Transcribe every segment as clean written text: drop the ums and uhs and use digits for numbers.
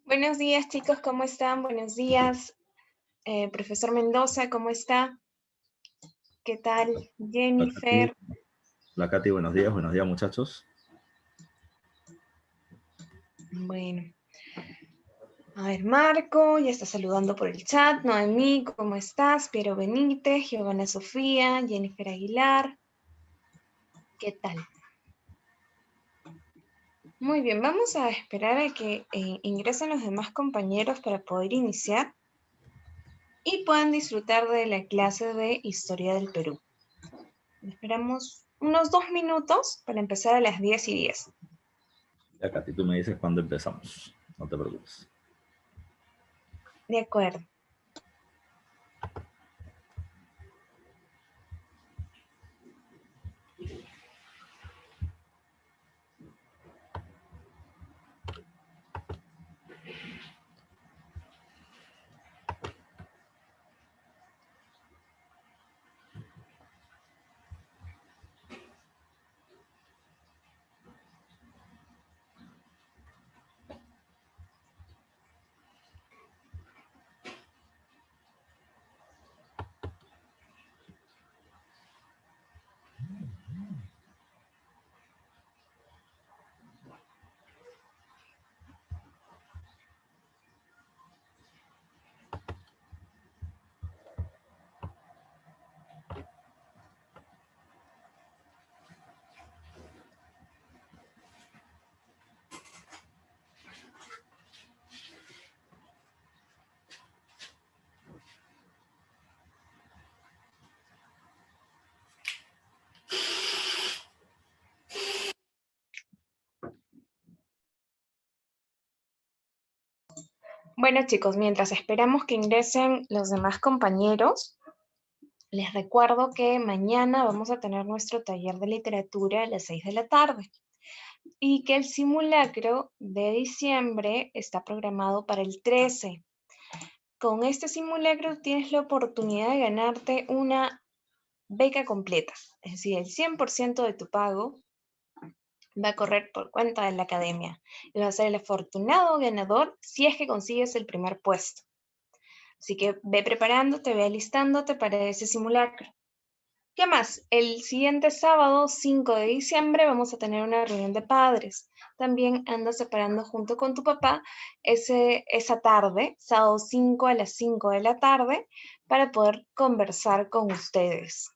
Buenos días, chicos, ¿cómo están? Buenos días, profesor Mendoza, ¿cómo está? ¿Qué tal? Hola, Katy. Jennifer. Hola, Katy, buenos días muchachos. Bueno, a ver, Marco, ya está saludando por el chat. Noemí, ¿cómo estás? Piero Benítez, Giovanna Sofía, Jennifer Aguilar. ¿Qué tal? Muy bien, vamos a esperar a que ingresen los demás compañeros para poder iniciar y puedan disfrutar de la clase de Historia del Perú. Esperamos unos 2 minutos para empezar a las 10:10. Ya, Katy, tú me dices cuándo empezamos. No te preocupes. De acuerdo. Bueno, chicos, mientras esperamos que ingresen los demás compañeros, les recuerdo que mañana vamos a tener nuestro taller de literatura a las 6 de la tarde y que el simulacro de diciembre está programado para el 13. Con este simulacro tienes la oportunidad de ganarte una beca completa, es decir, el 100% de tu pago va a correr por cuenta de la academia y vas a ser el afortunado ganador si es que consigues el primer puesto. Así que ve preparándote, ve alistándote para ese simulacro. ¿Qué más? El siguiente sábado, 5 de diciembre, vamos a tener una reunión de padres. También anda separando junto con tu papá esa tarde, sábado 5 a las 5 de la tarde, para poder conversar con ustedes.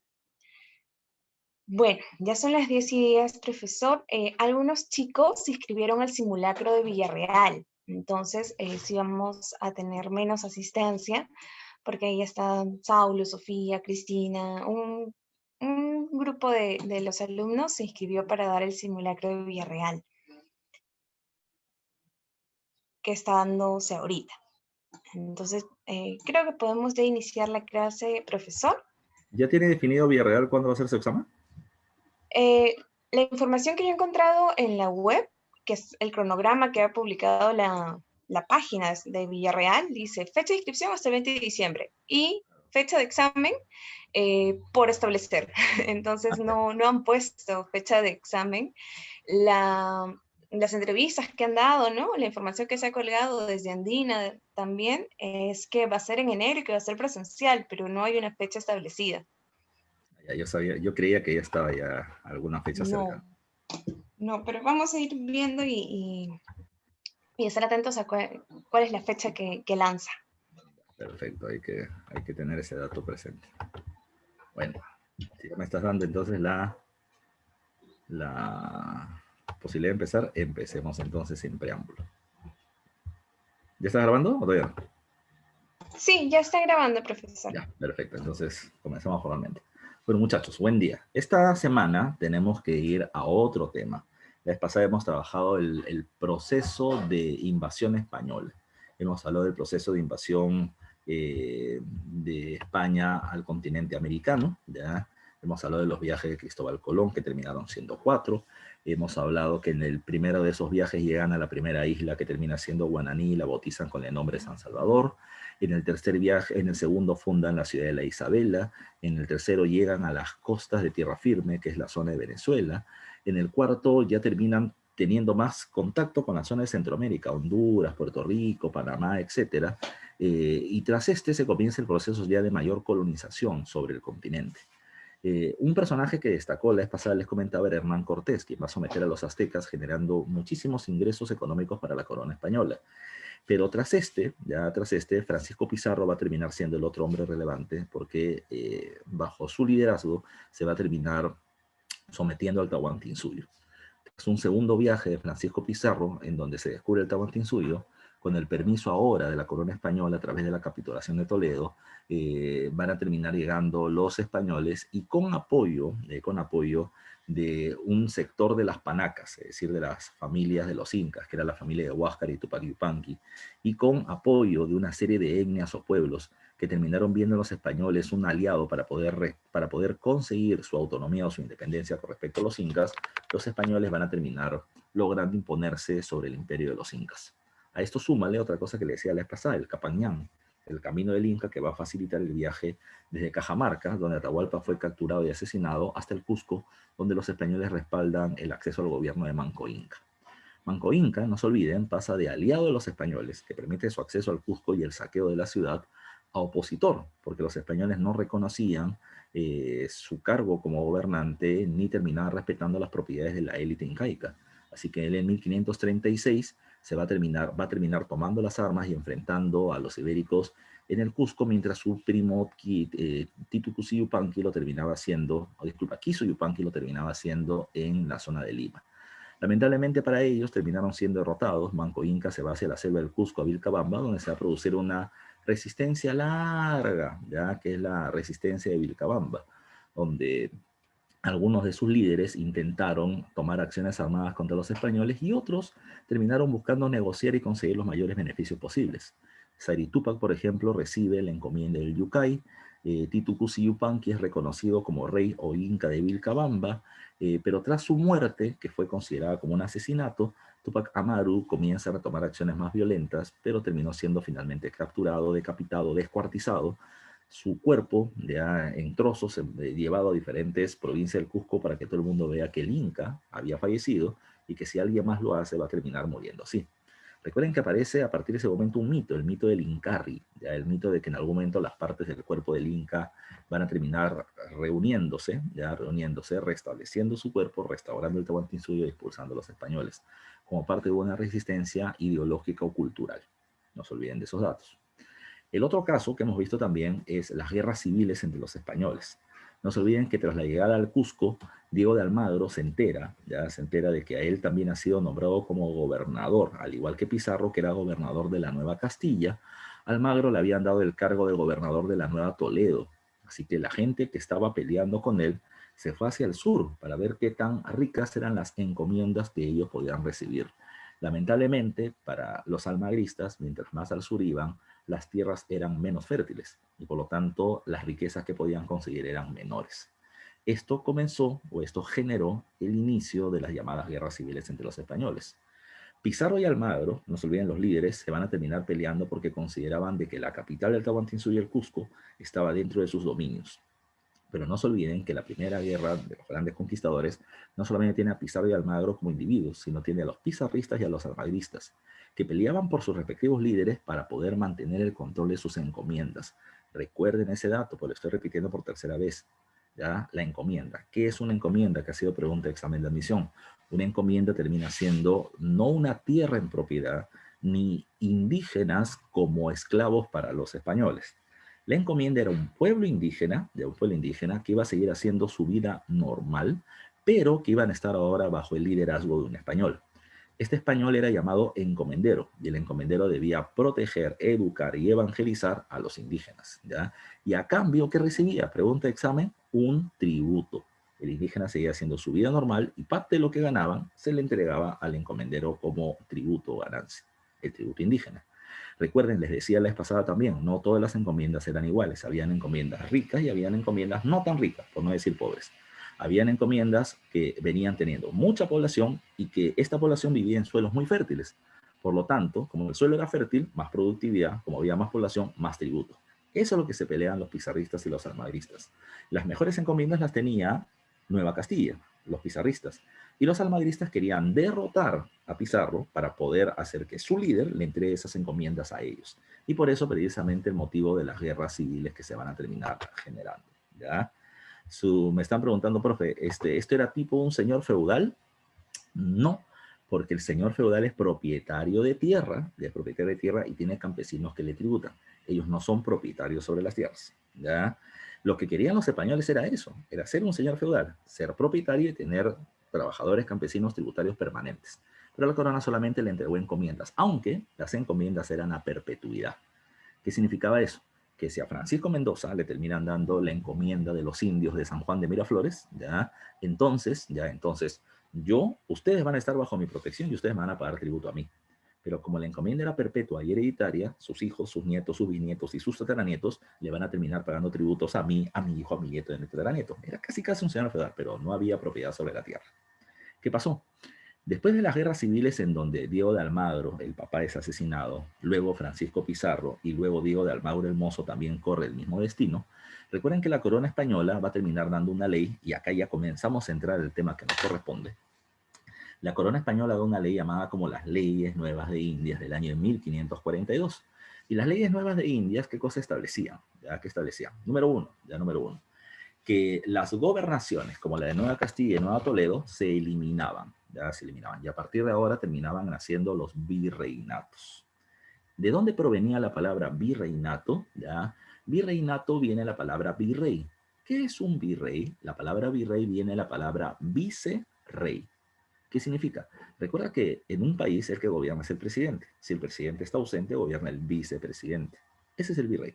Bueno, ya son las 10:10, profesor. Algunos chicos se inscribieron al simulacro de Villarreal. Entonces, sí vamos a tener menos asistencia, porque ahí están Saulo, Sofía, Cristina, un grupo de los alumnos se inscribió para dar el simulacro de Villarreal, que está dándose ahorita. Entonces, creo que podemos ya iniciar la clase, profesor. ¿Ya tiene definido Villarreal cuándo va a ser su examen? Eh, la información que yo he encontrado en la web, que es el cronograma que ha publicado la página de Villarreal, dice fecha de inscripción hasta el 20 de diciembre y fecha de examen por establecer. Entonces no han puesto fecha de examen. Las entrevistas que han dado, ¿no? La información que se ha colgado desde Andina también es que va a ser en enero y que va a ser presencial, pero no hay una fecha establecida. Ya, yo creía que ya estaba ya alguna fecha cercana. No, no, pero vamos a ir viendo y estar atentos a cuál es la fecha que lanza. Perfecto, hay que tener ese dato presente. Bueno, si ya me estás dando entonces la posibilidad de empezar, empecemos entonces sin preámbulo. ¿Ya estás grabando o todavía no? Sí, ya está grabando, profesor. Ya, perfecto. Entonces, comenzamos formalmente. Bueno, muchachos, buen día. Esta semana tenemos que ir a otro tema. La vez pasada hemos trabajado el proceso de invasión española. Hemos hablado del proceso de invasión de España al continente americano, ¿ya? Hemos hablado de los viajes de Cristóbal Colón, que terminaron siendo 4. Hemos hablado que en el primero de esos viajes llegan a la primera isla, que termina siendo Guananí, y la bautizan con el nombre de San Salvador. En el tercer viaje, en el segundo fundan la ciudad de La Isabela. En el tercero llegan a las costas de tierra firme, que es la zona de Venezuela. En el cuarto ya terminan teniendo más contacto con la zona de Centroamérica, Honduras, Puerto Rico, Panamá, etcétera, y tras este se comienza el proceso ya de mayor colonización sobre el continente. Un personaje que destacó la vez pasada, les comentaba, era Hernán Cortés, quien va a someter a los aztecas generando muchísimos ingresos económicos para la corona española. Pero tras este, Francisco Pizarro va a terminar siendo el otro hombre relevante porque bajo su liderazgo se va a terminar sometiendo al Tahuantinsuyo. Es un segundo viaje de Francisco Pizarro en donde se descubre el Tahuantinsuyo, con el permiso ahora de la corona española a través de la capitulación de Toledo, van a terminar llegando los españoles y con apoyo de un sector de las panacas, es decir, de las familias de los incas, que era la familia de Huáscar y Tupac Yupanqui, y con apoyo de una serie de etnias o pueblos que terminaron viendo a los españoles un aliado para poder conseguir su autonomía o su independencia con respecto a los incas. Los españoles van a terminar logrando imponerse sobre el imperio de los incas. A esto súmale otra cosa que le decía la vez pasada, el Capañán, el camino del Inca, que va a facilitar el viaje desde Cajamarca, donde Atahualpa fue capturado y asesinado, hasta el Cusco, donde los españoles respaldan el acceso al gobierno de Manco Inca. Manco Inca, no se olviden, pasa de aliado de los españoles, que permite su acceso al Cusco y el saqueo de la ciudad, a opositor, porque los españoles no reconocían su cargo como gobernante ni terminaban respetando las propiedades de la élite incaica. Así que él en 1536 va a terminar tomando las armas y enfrentando a los ibéricos en el Cusco, mientras su primo Titu Cusi Yupanqui lo terminaba haciendo, Quiso Yupanqui lo terminaba haciendo en la zona de Lima. Lamentablemente para ellos terminaron siendo derrotados. Manco Inca se va hacia la selva del Cusco a Vilcabamba, donde se va a producir una resistencia larga, ya que es la resistencia de Vilcabamba, donde algunos de sus líderes intentaron tomar acciones armadas contra los españoles y otros terminaron buscando negociar y conseguir los mayores beneficios posibles. Sayri Tupac, por ejemplo, recibe la encomienda del Yucay. Titu Cusi Yupanqui es reconocido como rey o inca de Vilcabamba, pero tras su muerte, que fue considerada como un asesinato, Tupac Amaru comienza a tomar acciones más violentas, pero terminó siendo finalmente capturado, decapitado, descuartizado, su cuerpo ya en trozos, llevado a diferentes provincias del Cusco para que todo el mundo vea que el Inca había fallecido y que si alguien más lo hace va a terminar muriendo así. Recuerden que aparece a partir de ese momento un mito, el mito del Incarri, ya el mito de que en algún momento las partes del cuerpo del Inca van a terminar reuniéndose, restableciendo su cuerpo, restaurando el Tahuantinsuyo y expulsando a los españoles, como parte de una resistencia ideológica o cultural. No se olviden de esos datos. El otro caso que hemos visto también es las guerras civiles entre los españoles. No se olviden que tras la llegada al Cusco, Diego de Almagro se entera de que a él también ha sido nombrado como gobernador, al igual que Pizarro, que era gobernador de la Nueva Castilla. Almagro le habían dado el cargo de gobernador de la Nueva Toledo, así que la gente que estaba peleando con él se fue hacia el sur para ver qué tan ricas eran las encomiendas que ellos podían recibir. Lamentablemente, para los almagristas, mientras más al sur iban, las tierras eran menos fértiles y por lo tanto las riquezas que podían conseguir eran menores. Esto generó el inicio de las llamadas guerras civiles entre los españoles. Pizarro y Almagro, no se olviden los líderes, se van a terminar peleando porque consideraban de que la capital del Tahuantinsuyo y el Cusco estaba dentro de sus dominios. Pero no se olviden que la primera guerra de los grandes conquistadores no solamente tiene a Pizarro y Almagro como individuos, sino tiene a los pizarristas y a los almagristas, que peleaban por sus respectivos líderes para poder mantener el control de sus encomiendas. Recuerden ese dato, pues lo estoy repitiendo por tercera vez. ¿Ya? La encomienda. ¿Qué es una encomienda? Que ha sido pregunta de examen de admisión. Una encomienda termina siendo no una tierra en propiedad, ni indígenas como esclavos para los españoles. La encomienda era un pueblo indígena, que iba a seguir haciendo su vida normal, pero que iban a estar ahora bajo el liderazgo de un español. Este español era llamado encomendero, y el encomendero debía proteger, educar y evangelizar a los indígenas, ¿ya? Y a cambio, ¿qué recibía? Pregunta de examen, un tributo. El indígena seguía haciendo su vida normal y parte de lo que ganaban se le entregaba al encomendero como tributo o ganancia, el tributo indígena. Recuerden, les decía la vez pasada también, no todas las encomiendas eran iguales. Habían encomiendas ricas y habían encomiendas no tan ricas, por no decir pobres. Habían encomiendas que venían teniendo mucha población y que esta población vivía en suelos muy fértiles. Por lo tanto, como el suelo era fértil, más productividad, como había más población, más tributo. Eso es lo que se pelean los pizarristas y los almagristas. Las mejores encomiendas las tenía Nueva Castilla, los pizarristas. Y los almagristas querían derrotar a Pizarro para poder hacer que su líder le entregue esas encomiendas a ellos. Y por eso precisamente el motivo de las guerras civiles que se van a terminar generando. ¿Ya? Me están preguntando, profe, ¿esto era tipo un señor feudal? No, porque el señor feudal es propietario de tierra, y tiene campesinos que le tributan. Ellos no son propietarios sobre las tierras, ¿ya? Lo que querían los españoles era eso, era ser un señor feudal, ser propietario y tener trabajadores campesinos tributarios permanentes. Pero la corona solamente le entregó encomiendas, aunque las encomiendas eran a perpetuidad. ¿Qué significaba eso? Que si a Francisco Mendoza le terminan dando la encomienda de los indios de San Juan de Miraflores, entonces, ustedes van a estar bajo mi protección y ustedes me van a pagar tributo a mí. Pero como la encomienda era perpetua y hereditaria, sus hijos, sus nietos, sus bisnietos y sus tataranietos le van a terminar pagando tributos a mí, a mi hijo, a mi nieto y a mi tataranieto. Era casi un señor feudal, pero no había propiedad sobre la tierra. ¿Qué pasó? Después de las guerras civiles en donde Diego de Almagro, el papá, es asesinado, luego Francisco Pizarro y luego Diego de Almagro el Mozo también corre el mismo destino, recuerden que la corona española va a terminar dando una ley, y acá ya comenzamos a entrar en el tema que nos corresponde. La corona española da una ley llamada como las Leyes Nuevas de Indias del año 1542. Y las Leyes Nuevas de Indias, ¿qué cosa establecían? ¿Qué establecían? Número uno, que las gobernaciones como la de Nueva Castilla y Nueva Toledo se eliminaban, y a partir de ahora terminaban naciendo los virreinatos. ¿De dónde provenía la palabra virreinato? Virreinato viene de la palabra virrey. ¿Qué es un virrey? La palabra virrey viene de la palabra vicerrey. ¿Qué significa? Recuerda que en un país el que gobierna es el presidente. Si el presidente está ausente, gobierna el vicepresidente. Ese es el virrey.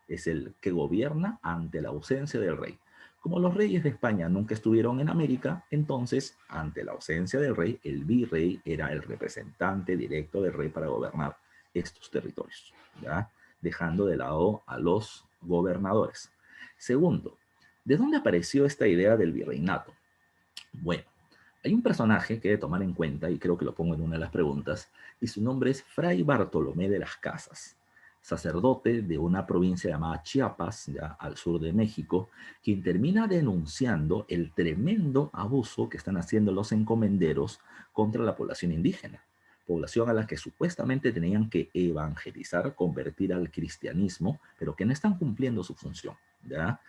Es el que gobierna ante la ausencia del rey. Como los reyes de España nunca estuvieron en América, entonces, ante la ausencia del rey, el virrey era el representante directo del rey para gobernar estos territorios, ¿ya? Dejando de lado a los gobernadores. Segundo, ¿de dónde apareció esta idea del virreinato? Bueno, hay un personaje que debe tomar en cuenta, y creo que lo pongo en una de las preguntas, y su nombre es Fray Bartolomé de las Casas, sacerdote de una provincia llamada Chiapas, ya al sur de México, quien termina denunciando el tremendo abuso que están haciendo los encomenderos contra la población indígena, población a la que supuestamente tenían que evangelizar, convertir al cristianismo, pero que no están cumpliendo su función, ¿ya?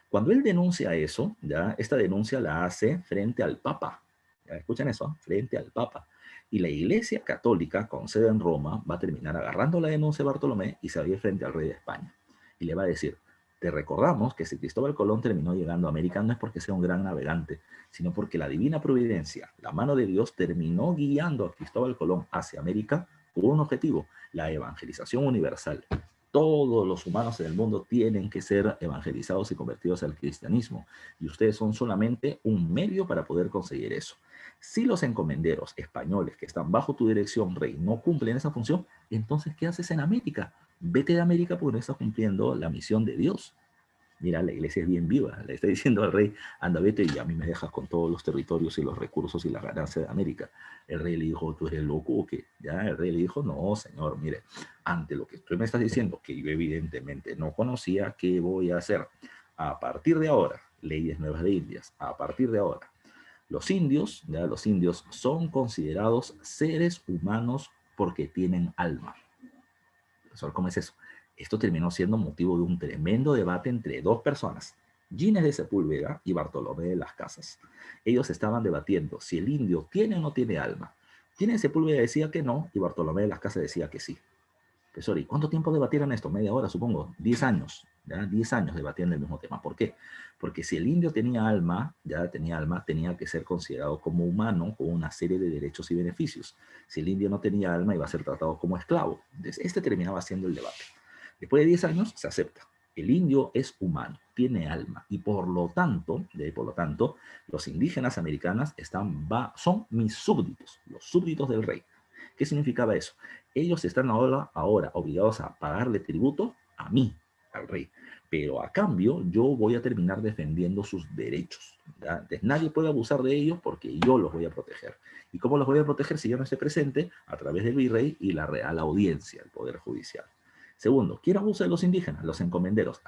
Cuando él denuncia eso, esta denuncia la hace frente al Papa. ¿Ya escuchan eso? Frente al Papa. Y la Iglesia Católica, con sede en Roma, va a terminar agarrando la denuncia de Bartolomé y se va a ir frente al rey de España. Y le va a decir, te recordamos que si Cristóbal Colón terminó llegando a América no es porque sea un gran navegante, sino porque la divina providencia, la mano de Dios, terminó guiando a Cristóbal Colón hacia América con un objetivo, la evangelización universal. Todos los humanos en el mundo tienen que ser evangelizados y convertidos al cristianismo, y ustedes son solamente un medio para poder conseguir eso. Si los encomenderos españoles que están bajo tu dirección, rey, no cumplen esa función, entonces, ¿qué haces en América? Vete de América porque no estás cumpliendo la misión de Dios. Mira, la iglesia es bien viva, le está diciendo al rey, anda, vete y a mí me dejas con todos los territorios y los recursos y las ganancias de América. El rey le dijo, ¿tú eres loco o qué? Ya, el rey le dijo, no, señor, mire, ante lo que tú me estás diciendo, que yo evidentemente no conocía, ¿qué voy a hacer? A partir de ahora, Leyes Nuevas de Indias, a partir de ahora, los indios son considerados seres humanos porque tienen alma. Profesor, ¿cómo es eso? Esto terminó siendo motivo de un tremendo debate entre dos personas, Gines de Sepúlveda y Bartolomé de las Casas. Ellos estaban debatiendo si el indio tiene o no tiene alma. Gines de Sepúlveda decía que no y Bartolomé de las Casas decía que sí. Profesor, ¿y cuánto tiempo debatieron esto? Media hora, supongo. 10 años. 10 años debatían el mismo tema. ¿Por qué? Porque si el indio tenía alma, tenía que ser considerado como humano con una serie de derechos y beneficios. Si el indio no tenía alma, iba a ser tratado como esclavo. Entonces, terminaba siendo el debate. Después de 10 años, se acepta. El indio es humano, tiene alma, y por lo tanto, los indígenas americanos son mis súbditos, los súbditos del rey. ¿Qué significaba eso? Ellos están ahora obligados a pagarle tributo a mí, al rey. Pero a cambio, yo voy a terminar defendiendo sus derechos. Entonces, nadie puede abusar de ellos porque yo los voy a proteger. ¿Y cómo los voy a proteger si yo no esté presente? A través del virrey y la Real Audiencia, el Poder Judicial. Segundo, ¿quién abusa de los indígenas? Los encomenderos.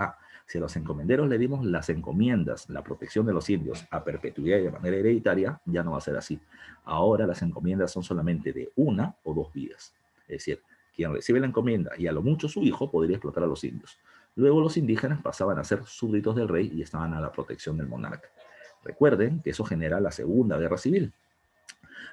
Si a los encomenderos le dimos las encomiendas, la protección de los indios a perpetuidad y de manera hereditaria, ya no va a ser así. Ahora las encomiendas son solamente de 1 o 2 vidas. Es decir, quien recibe la encomienda y a lo mucho su hijo podría explotar a los indios. Luego los indígenas pasaban a ser súbditos del rey y estaban a la protección del monarca. Recuerden que eso genera la Segunda Guerra Civil.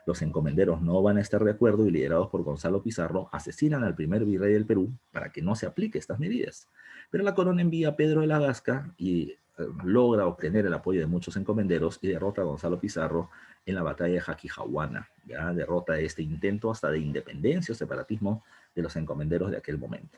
Los encomenderos no van a estar de acuerdo y, liderados por Gonzalo Pizarro, asesinan al primer virrey del Perú para que no se aplique estas medidas. Pero la corona envía a Pedro de la Gasca y logra obtener el apoyo de muchos encomenderos y derrota a Gonzalo Pizarro en la batalla de Jaquijahuana. Ya derrota este intento hasta de independencia o separatismo de los encomenderos de aquel momento.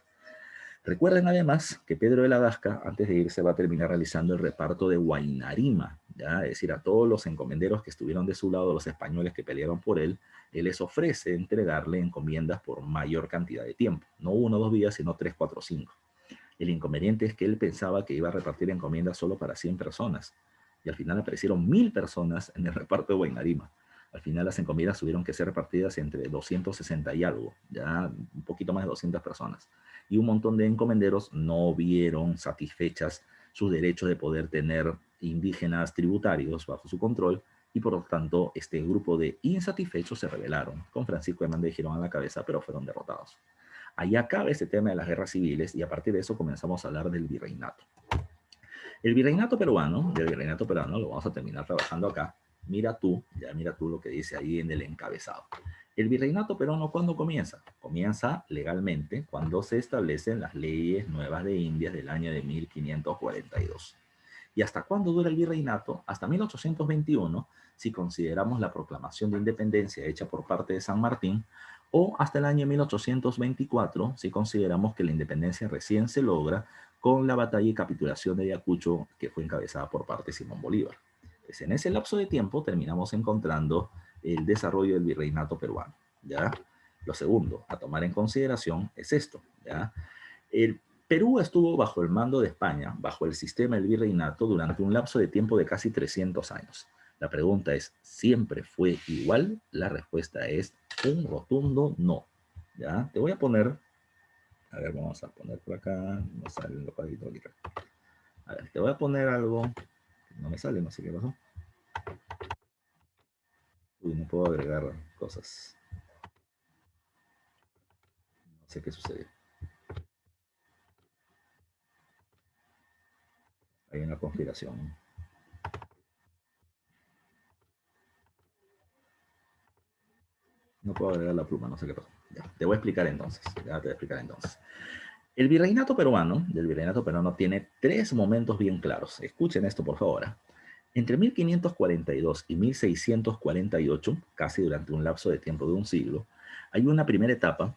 Recuerden además que Pedro de la Gasca, antes de irse, va a terminar realizando el reparto de Huaynarima, ¿ya? Es decir, a todos los encomenderos que estuvieron de su lado, los españoles que pelearon por él les ofrece entregarle encomiendas por mayor cantidad de tiempo. No 1 o 2 días, sino 3, 4, 5. El inconveniente es que él pensaba que iba a repartir encomiendas solo para 100 personas. Y al final aparecieron 1000 personas en el reparto de Huaynarima. Al final las encomiendas tuvieron que ser repartidas entre 260 y algo, ya un poquito más de 200 personas. Y un montón de encomenderos no vieron satisfechas sus derechos de poder tener indígenas tributarios bajo su control, y por lo tanto este grupo de insatisfechos se rebelaron, con Francisco de Mande y Girón a la cabeza, pero fueron derrotados. Ahí acaba este tema de las guerras civiles y a partir de eso comenzamos a hablar del virreinato. El virreinato peruano, lo vamos a terminar trabajando acá. Mira tú lo que dice ahí en el encabezado. El virreinato peruano, ¿cuándo comienza? Comienza legalmente cuando se establecen las leyes nuevas de Indias del año de 1542. ¿Y hasta cuándo dura el virreinato? Hasta 1821, si consideramos la proclamación de independencia hecha por parte de San Martín, o hasta el año 1824, si consideramos que la independencia recién se logra con la batalla y capitulación de Ayacucho, que fue encabezada por parte de Simón Bolívar. Pues en ese lapso de tiempo terminamos encontrando el desarrollo del virreinato peruano, ¿ya? Lo segundo a tomar en consideración es esto, ¿ya? El Perú estuvo bajo el mando de España, bajo el sistema del virreinato, durante un lapso de tiempo de casi 300 años. La pregunta es, ¿siempre fue igual? La respuesta es un rotundo no. ¿Ya? Te voy a poner, a ver, vamos a poner por acá, no sale el cuadrito aquí. A ver, te voy a poner algo, no me sale, no sé qué pasó. Uy, no puedo agregar cosas. No sé qué sucedió. Hay una conspiración. No puedo agregar la pluma, no sé qué pasó. Ya, te voy a explicar entonces. El del virreinato peruano tiene 3 momentos bien claros. Escuchen esto, por favor. Entre 1542 y 1648, casi durante un lapso de tiempo de un siglo, hay una primera etapa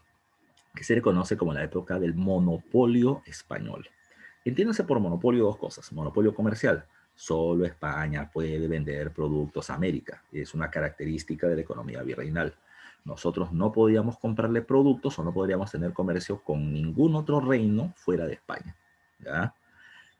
que se le conoce como la época del monopolio español. Entiéndase por monopolio 2 cosas. Monopolio comercial. Solo España puede vender productos a América. Es una característica de la economía virreinal. Nosotros no podíamos comprarle productos o no podríamos tener comercio con ningún otro reino fuera de España. ¿Ya?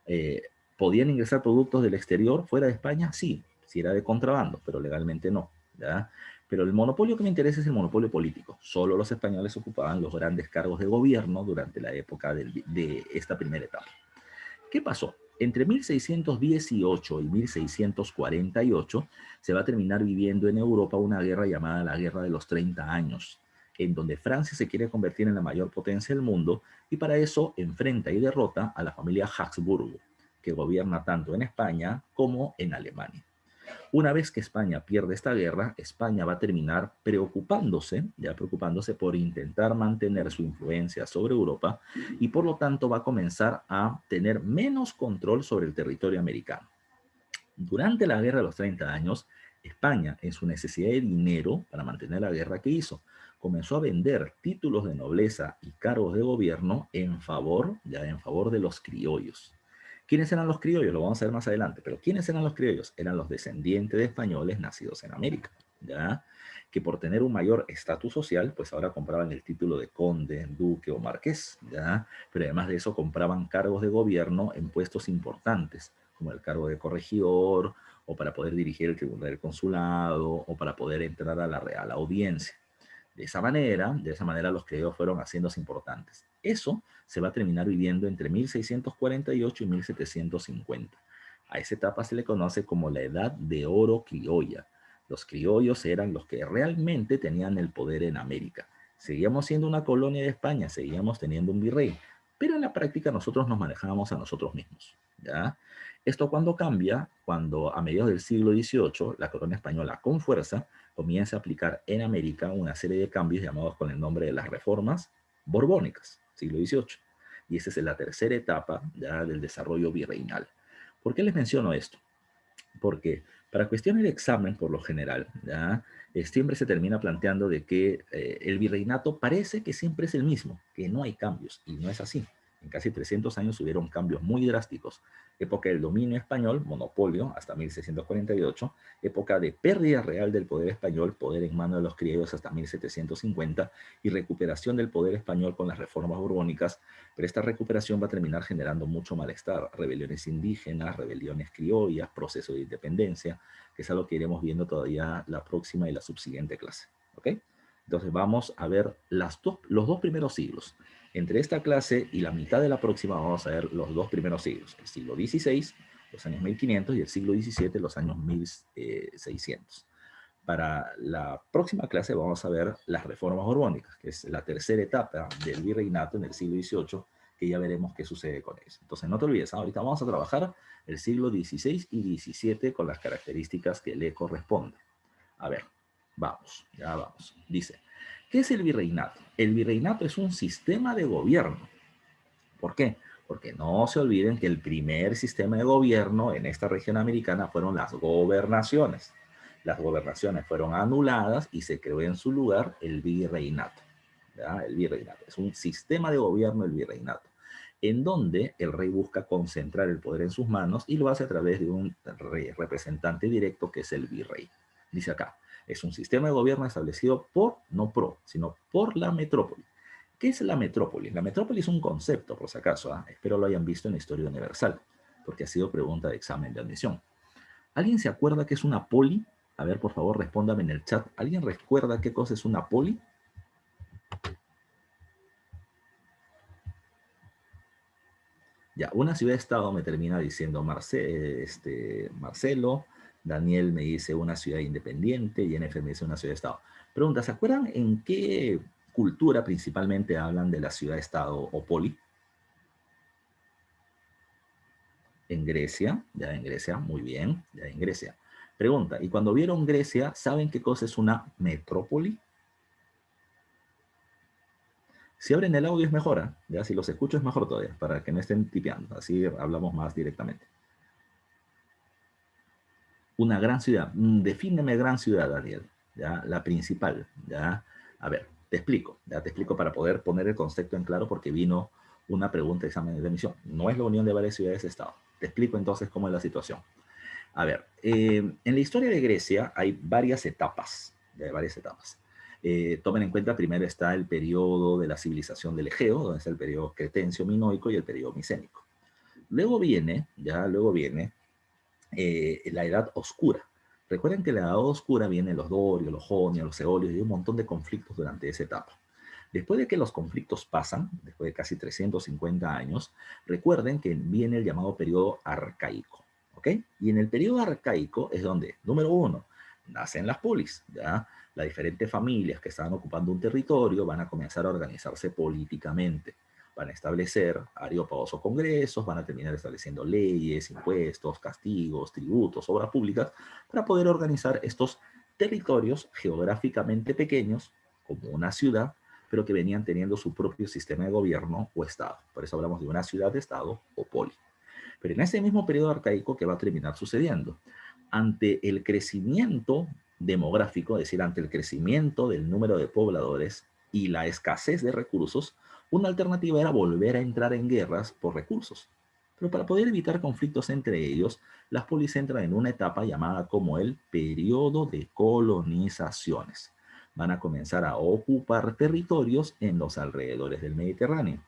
Eh, ¿Podían ingresar productos del exterior fuera de España? Sí, si era de contrabando, pero legalmente no. ¿Ya? Pero el monopolio que me interesa es el monopolio político. Solo los españoles ocupaban los grandes cargos de gobierno durante la época de esta primera etapa. ¿Qué pasó? Entre 1618 y 1648 se va a terminar viviendo en Europa una guerra llamada la Guerra de los 30 años, en donde Francia se quiere convertir en la mayor potencia del mundo y para eso enfrenta y derrota a la familia Habsburgo, que gobierna tanto en España como en Alemania. Una vez que España pierde esta guerra, España va a terminar preocupándose por intentar mantener su influencia sobre Europa y por lo tanto va a comenzar a tener menos control sobre el territorio americano. Durante la guerra de los 30 años, España, en su necesidad de dinero para mantener la guerra que hizo, comenzó a vender títulos de nobleza y cargos de gobierno en favor de los criollos. ¿Quiénes eran los criollos? Lo vamos a ver más adelante, pero ¿quiénes eran los criollos? Eran los descendientes de españoles nacidos en América, ¿ya? Que por tener un mayor estatus social, pues ahora compraban el título de conde, duque o marqués, ¿ya? Pero además de eso compraban cargos de gobierno en puestos importantes, como el cargo de corregidor, o para poder dirigir el tribunal del consulado, o para poder entrar a la Real Audiencia. De esa manera los criollos fueron haciéndose importantes. Eso se va a terminar viviendo entre 1648 y 1750. A esa etapa se le conoce como la Edad de Oro Criolla. Los criollos eran los que realmente tenían el poder en América. Seguíamos siendo una colonia de España, seguíamos teniendo un virrey, pero en la práctica nosotros nos manejábamos a nosotros mismos, ¿ya? Esto cuando cambia, cuando a mediados del siglo XVIII la corona española con fuerza comienza a aplicar en América una serie de cambios llamados con el nombre de las reformas borbónicas, siglo XVIII. Y esa es la tercera etapa ya del desarrollo virreinal. ¿Por qué les menciono esto? Porque para cuestiones de examen, por lo general, ¿ya? Siempre se termina planteando de que el virreinato parece que siempre es el mismo, que no hay cambios, y no es así. En casi 300 años hubieron cambios muy drásticos. Época del dominio español, monopolio, hasta 1648. Época de pérdida real del poder español, poder en manos de los criollos hasta 1750, y recuperación del poder español con las reformas borbónicas. Pero esta recuperación va a terminar generando mucho malestar, rebeliones indígenas, rebeliones criollas, proceso de independencia, que es algo que iremos viendo todavía la próxima y la subsiguiente clase. ¿Ok? Entonces vamos a ver los dos primeros siglos. Entre esta clase y la mitad de la próxima vamos a ver los dos primeros siglos, el siglo XVI, los años 1500, y el siglo XVII, los años 1600. Para la próxima clase vamos a ver las reformas borbónicas, que es la tercera etapa del virreinato en el siglo XVIII, que ya veremos qué sucede con eso. Entonces no te olvides, ahorita vamos a trabajar el siglo XVI y XVII con las características que le corresponden. A ver, vamos, ya vamos. Dice, ¿qué es el virreinato? El virreinato es un sistema de gobierno. ¿Por qué? Porque no se olviden que el primer sistema de gobierno en esta región americana fueron las gobernaciones. Las gobernaciones fueron anuladas y se creó en su lugar el virreinato. ¿Ya? El virreinato es un sistema de gobierno, el virreinato, en donde el rey busca concentrar el poder en sus manos y lo hace a través de un representante directo que es el virrey. Dice acá, es un sistema de gobierno establecido por, no pro, sino por la metrópoli. ¿Qué es la metrópoli? La metrópoli es un concepto, por si acaso, espero lo hayan visto en la historia universal, porque ha sido pregunta de examen de admisión. ¿Alguien se acuerda qué es una poli? A ver, por favor, respóndame en el chat. ¿Alguien recuerda qué cosa es una poli? Ya, una ciudad-estado me termina diciendo Marcelo, Daniel me dice una ciudad independiente, y Jennifer me dice una ciudad-estado. Pregunta, ¿se acuerdan en qué cultura principalmente hablan de la ciudad-estado o poli? En Grecia, ya en Grecia, muy bien, ya en Grecia. Pregunta, ¿y cuando vieron Grecia, saben qué cosa es una metrópoli? Si abren el audio es mejor, ya si los escucho es mejor todavía, para que no estén tipeando, así hablamos más directamente. Una gran ciudad, defíneme gran ciudad, Daniel, ya, la principal, ya. A ver, ya te explico para poder poner el concepto en claro porque vino una pregunta de examen de admisión. No es la unión de varias ciudades-estado. Te explico entonces cómo es la situación. A ver, en la historia de Grecia hay varias etapas, tomen en cuenta, primero está el periodo de la civilización del Egeo, donde está el periodo cretencio-minoico y el periodo micénico. Luego viene la Edad Oscura. Recuerden que la Edad Oscura viene los dorios, los jonios, los eolios, y un montón de conflictos durante esa etapa. Después de que los conflictos pasan, después de casi 350 años, recuerden que viene el llamado periodo arcaico. ¿Ok? Y en el periodo arcaico es donde, número uno, nacen las polis, ¿ya? Las diferentes familias que estaban ocupando un territorio van a comenzar a organizarse políticamente, van a establecer areópagos o congresos, van a terminar estableciendo leyes, impuestos, castigos, tributos, obras públicas, para poder organizar estos territorios geográficamente pequeños, como una ciudad, pero que venían teniendo su propio sistema de gobierno o Estado. Por eso hablamos de una ciudad-estado o poli. Pero en ese mismo periodo arcaico, ¿qué va a terminar sucediendo? Ante el crecimiento demográfico, es decir, ante el crecimiento del número de pobladores y la escasez de recursos, una alternativa era volver a entrar en guerras por recursos. Pero para poder evitar conflictos entre ellos, las polis entran en una etapa llamada como el periodo de colonizaciones. Van a comenzar a ocupar territorios en los alrededores del Mediterráneo,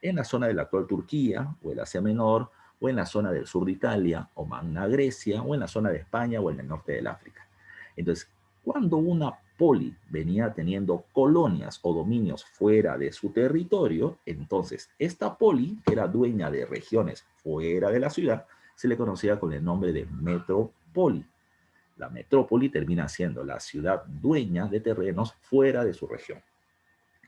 en la zona de la actual Turquía o el Asia Menor, o en la zona del sur de Italia, o Magna Grecia, o en la zona de España, o en el norte del África. Entonces, cuando una poli venía teniendo colonias o dominios fuera de su territorio, entonces esta poli, que era dueña de regiones fuera de la ciudad, se le conocía con el nombre de metrópoli. La metrópoli termina siendo la ciudad dueña de terrenos fuera de su región.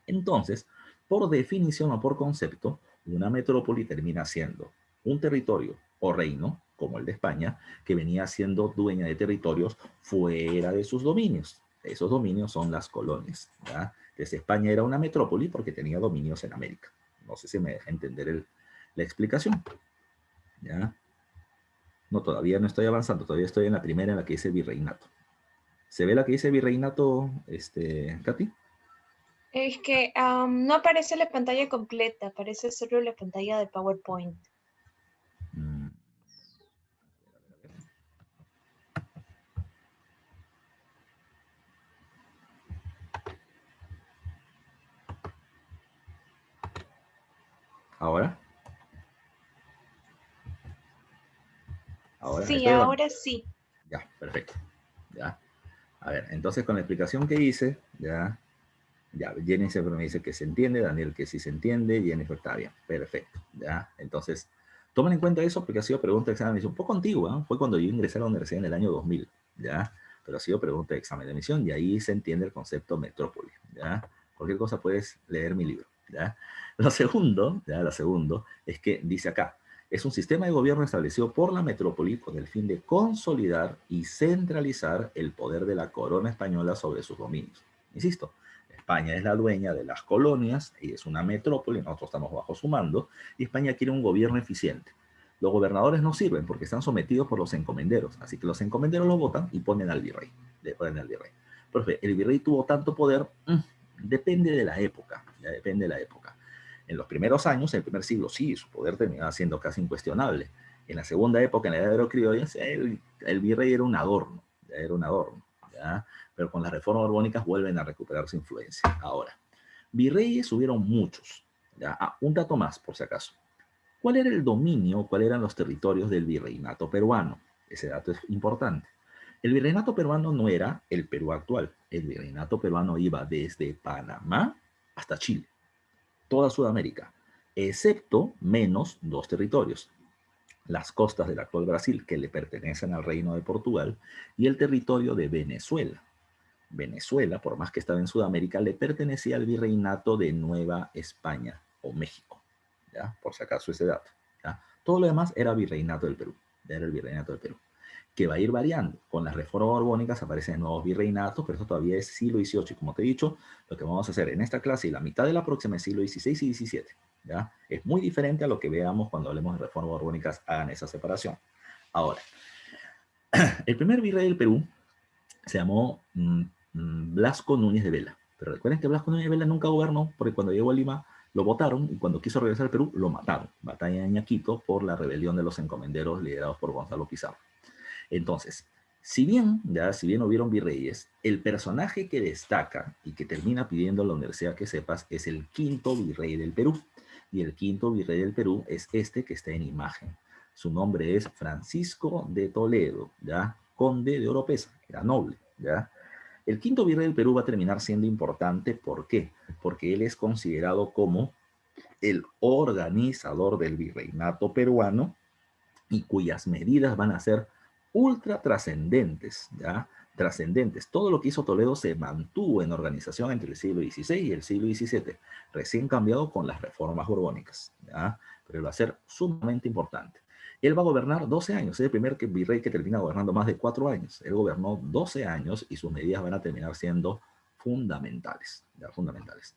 Entonces, por definición o por concepto, una metrópoli termina siendo un territorio o reino, como el de España, que venía siendo dueña de territorios fuera de sus dominios. Esos dominios son las colonias. ¿Ya? Entonces, España era una metrópoli porque tenía dominios en América. No sé si me deja entender la explicación. ¿Ya? No, todavía no estoy avanzando, todavía estoy en la primera en la que dice virreinato. ¿Se ve la que dice virreinato, Katy? Es que no aparece la pantalla completa, aparece solo la pantalla de PowerPoint. Mm, ¿Ahora? ¿Ahora? Sí, ¿Estoy o no? ahora sí. Ya, perfecto. Ya. A ver, entonces con la explicación que hice, ya, Jennifer me dice que se entiende, Daniel que sí se entiende, Jennifer está bien, perfecto, ya. Entonces, tomen en cuenta eso porque ha sido pregunta de examen de admisión un poco antigua, ¿eh? Fue cuando yo ingresé a la universidad en el año 2000, ya, pero ha sido pregunta de examen de admisión y ahí se entiende el concepto metrópoli, ya. Cualquier cosa puedes leer mi libro, ya. Lo segundo es que dice acá, es un sistema de gobierno establecido por la metrópoli con el fin de consolidar y centralizar el poder de la corona española sobre sus dominios. Insisto, España es la dueña de las colonias y es una metrópoli, nosotros estamos bajo su mando, y España quiere un gobierno eficiente. Los gobernadores no sirven porque están sometidos por los encomenderos, así que los encomenderos lo votan y ponen al virrey. Le ponen al virrey. Profe, el virrey tuvo tanto poder, depende de la época, ya depende de la época. En los primeros años, en el primer siglo, sí, su poder terminaba siendo casi incuestionable. En la segunda época, en la edad de los criollos, el virrey era un adorno, ya era un adorno, ¿ya? Pero con las reformas borbónicas vuelven a recuperar su influencia. Ahora, virreyes hubieron muchos. ¿Ya? Ah, un dato más, por si acaso. ¿Cuál era el dominio, cuáles eran los territorios del virreinato peruano? Ese dato es importante. El virreinato peruano no era el Perú actual. El virreinato peruano iba desde Panamá hasta Chile, toda Sudamérica, excepto menos dos territorios. Las costas del actual Brasil, que le pertenecen al Reino de Portugal, y el territorio de Venezuela. Venezuela, por más que estaba en Sudamérica, le pertenecía al virreinato de Nueva España o México, ¿ya? Por si acaso ese dato, ¿ya? Todo lo demás era virreinato del Perú, era el virreinato del Perú, que va a ir variando. Con las reformas borbónicas aparecen nuevos virreinatos, pero eso todavía es siglo XVIII. Y como te he dicho, lo que vamos a hacer en esta clase y la mitad de la próxima es siglo XVI y XVII, ¿ya? Es muy diferente a lo que veamos cuando hablemos de reformas borbónicas, hagan esa separación. Ahora, el primer virrey del Perú se llamó Blasco Núñez de Vela. Pero recuerden que Blasco Núñez de Vela nunca gobernó porque cuando llegó a Lima lo votaron y cuando quiso regresar al Perú lo mataron. Batalla de Ñaquito por la rebelión de los encomenderos liderados por Gonzalo Pizarro. Entonces, si bien hubieron virreyes, el personaje que destaca y que termina pidiendo a la universidad que sepas es el quinto virrey del Perú. Y el quinto virrey del Perú es este que está en imagen. Su nombre es Francisco de Toledo, ¿ya? Conde de Oropesa, era noble, ¿ya? El quinto virrey del Perú va a terminar siendo importante, ¿por qué? Porque él es considerado como el organizador del virreinato peruano y cuyas medidas van a ser ultra trascendentes, ¿ya? Trascendentes. Todo lo que hizo Toledo se mantuvo en organización entre el siglo XVI y el siglo XVII, recién cambiado con las reformas borbónicas, ¿ya? Pero va a ser sumamente importante. Él va a gobernar 12 años, es el primer virrey que termina gobernando más de 4 años. Él gobernó 12 años y sus medidas van a terminar siendo fundamentales, ¿ya? Fundamentales.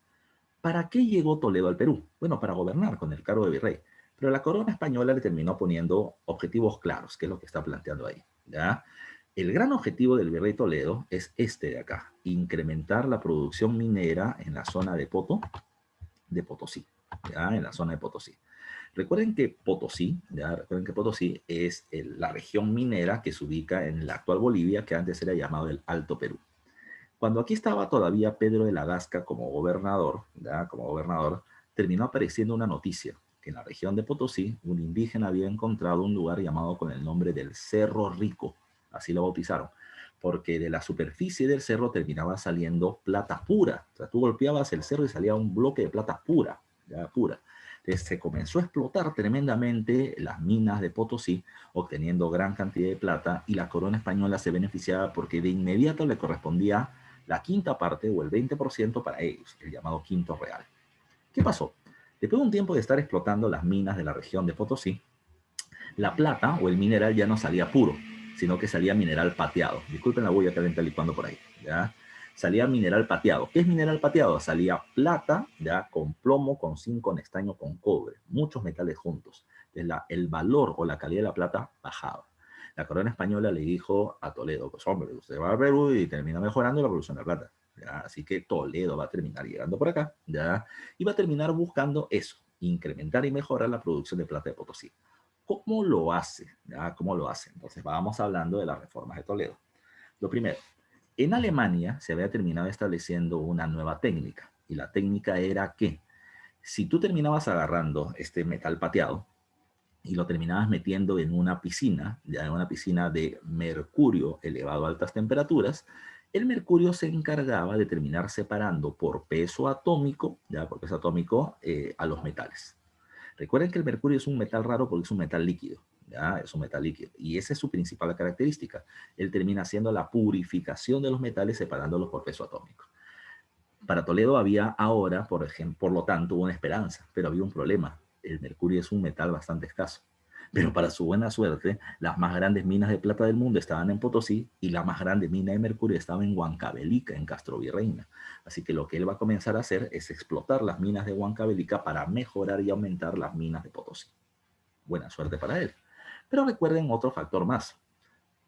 ¿Para qué llegó Toledo al Perú? Bueno, para gobernar con el cargo de virrey. Pero la corona española le terminó poniendo objetivos claros, que es lo que está planteando ahí, ¿ya? El gran objetivo del virrey Toledo es este de acá, incrementar la producción minera en la zona de Potosí, ¿ya? En la zona de Potosí. Recuerden que Potosí, ¿ya? Recuerden que Potosí es la región minera que se ubica en la actual Bolivia, que antes era llamado el Alto Perú. Cuando aquí estaba todavía Pedro de la Gasca como gobernador, ¿ya? Como gobernador, terminó apareciendo una noticia, que en la región de Potosí, un indígena había encontrado un lugar llamado con el nombre del Cerro Rico, así lo bautizaron, porque de la superficie del cerro terminaba saliendo plata pura. O sea, tú golpeabas el cerro y salía un bloque de plata pura, ya pura. Entonces se comenzó a explotar tremendamente las minas de Potosí, obteniendo gran cantidad de plata, y la corona española se beneficiaba porque de inmediato le correspondía la quinta parte o el 20% para ellos, el llamado quinto real. ¿Qué pasó? Después de un tiempo de estar explotando las minas de la región de Potosí, la plata o el mineral ya no salía puro, sino que salía mineral pateado. Disculpen la bulla que ven licuando por ahí, ¿ya? Salía mineral pateado. ¿Qué es mineral pateado? Salía plata, ¿ya? Con plomo, con zinc, con estaño, con cobre, muchos metales juntos. Entonces, el valor o la calidad de la plata bajaba. La corona española le dijo a Toledo, pues hombre, usted va a Perú y termina mejorando la producción de plata. ¿Ya? Así que Toledo va a terminar llegando por acá, ¿ya? Y va a terminar buscando eso, incrementar y mejorar la producción de plata de Potosí. ¿Cómo lo hace? ¿Ya? ¿Cómo lo hace? Entonces vamos hablando de las reformas de Toledo. Lo primero, en Alemania se había terminado estableciendo una nueva técnica, y la técnica era que si tú terminabas agarrando este metal pateado y lo terminabas metiendo en una piscina, ya en una piscina de mercurio elevado a altas temperaturas, el mercurio se encargaba de terminar separando por peso atómico, ya por peso atómico, a los metales. Recuerden que el mercurio es un metal raro porque es un metal líquido, ¿ya? Es un metal líquido. Y esa es su principal característica. Él termina haciendo la purificación de los metales separándolos por peso atómico. Para Toledo había ahora, por ejemplo, por lo tanto, una esperanza, pero había un problema. El mercurio es un metal bastante escaso. Pero para su buena suerte, las más grandes minas de plata del mundo estaban en Potosí y la más grande mina de mercurio estaba en Huancavelica, en Castrovirreina. Así que lo que él va a comenzar a hacer es explotar las minas de Huancavelica para mejorar y aumentar las minas de Potosí. Buena suerte para él. Pero recuerden otro factor más.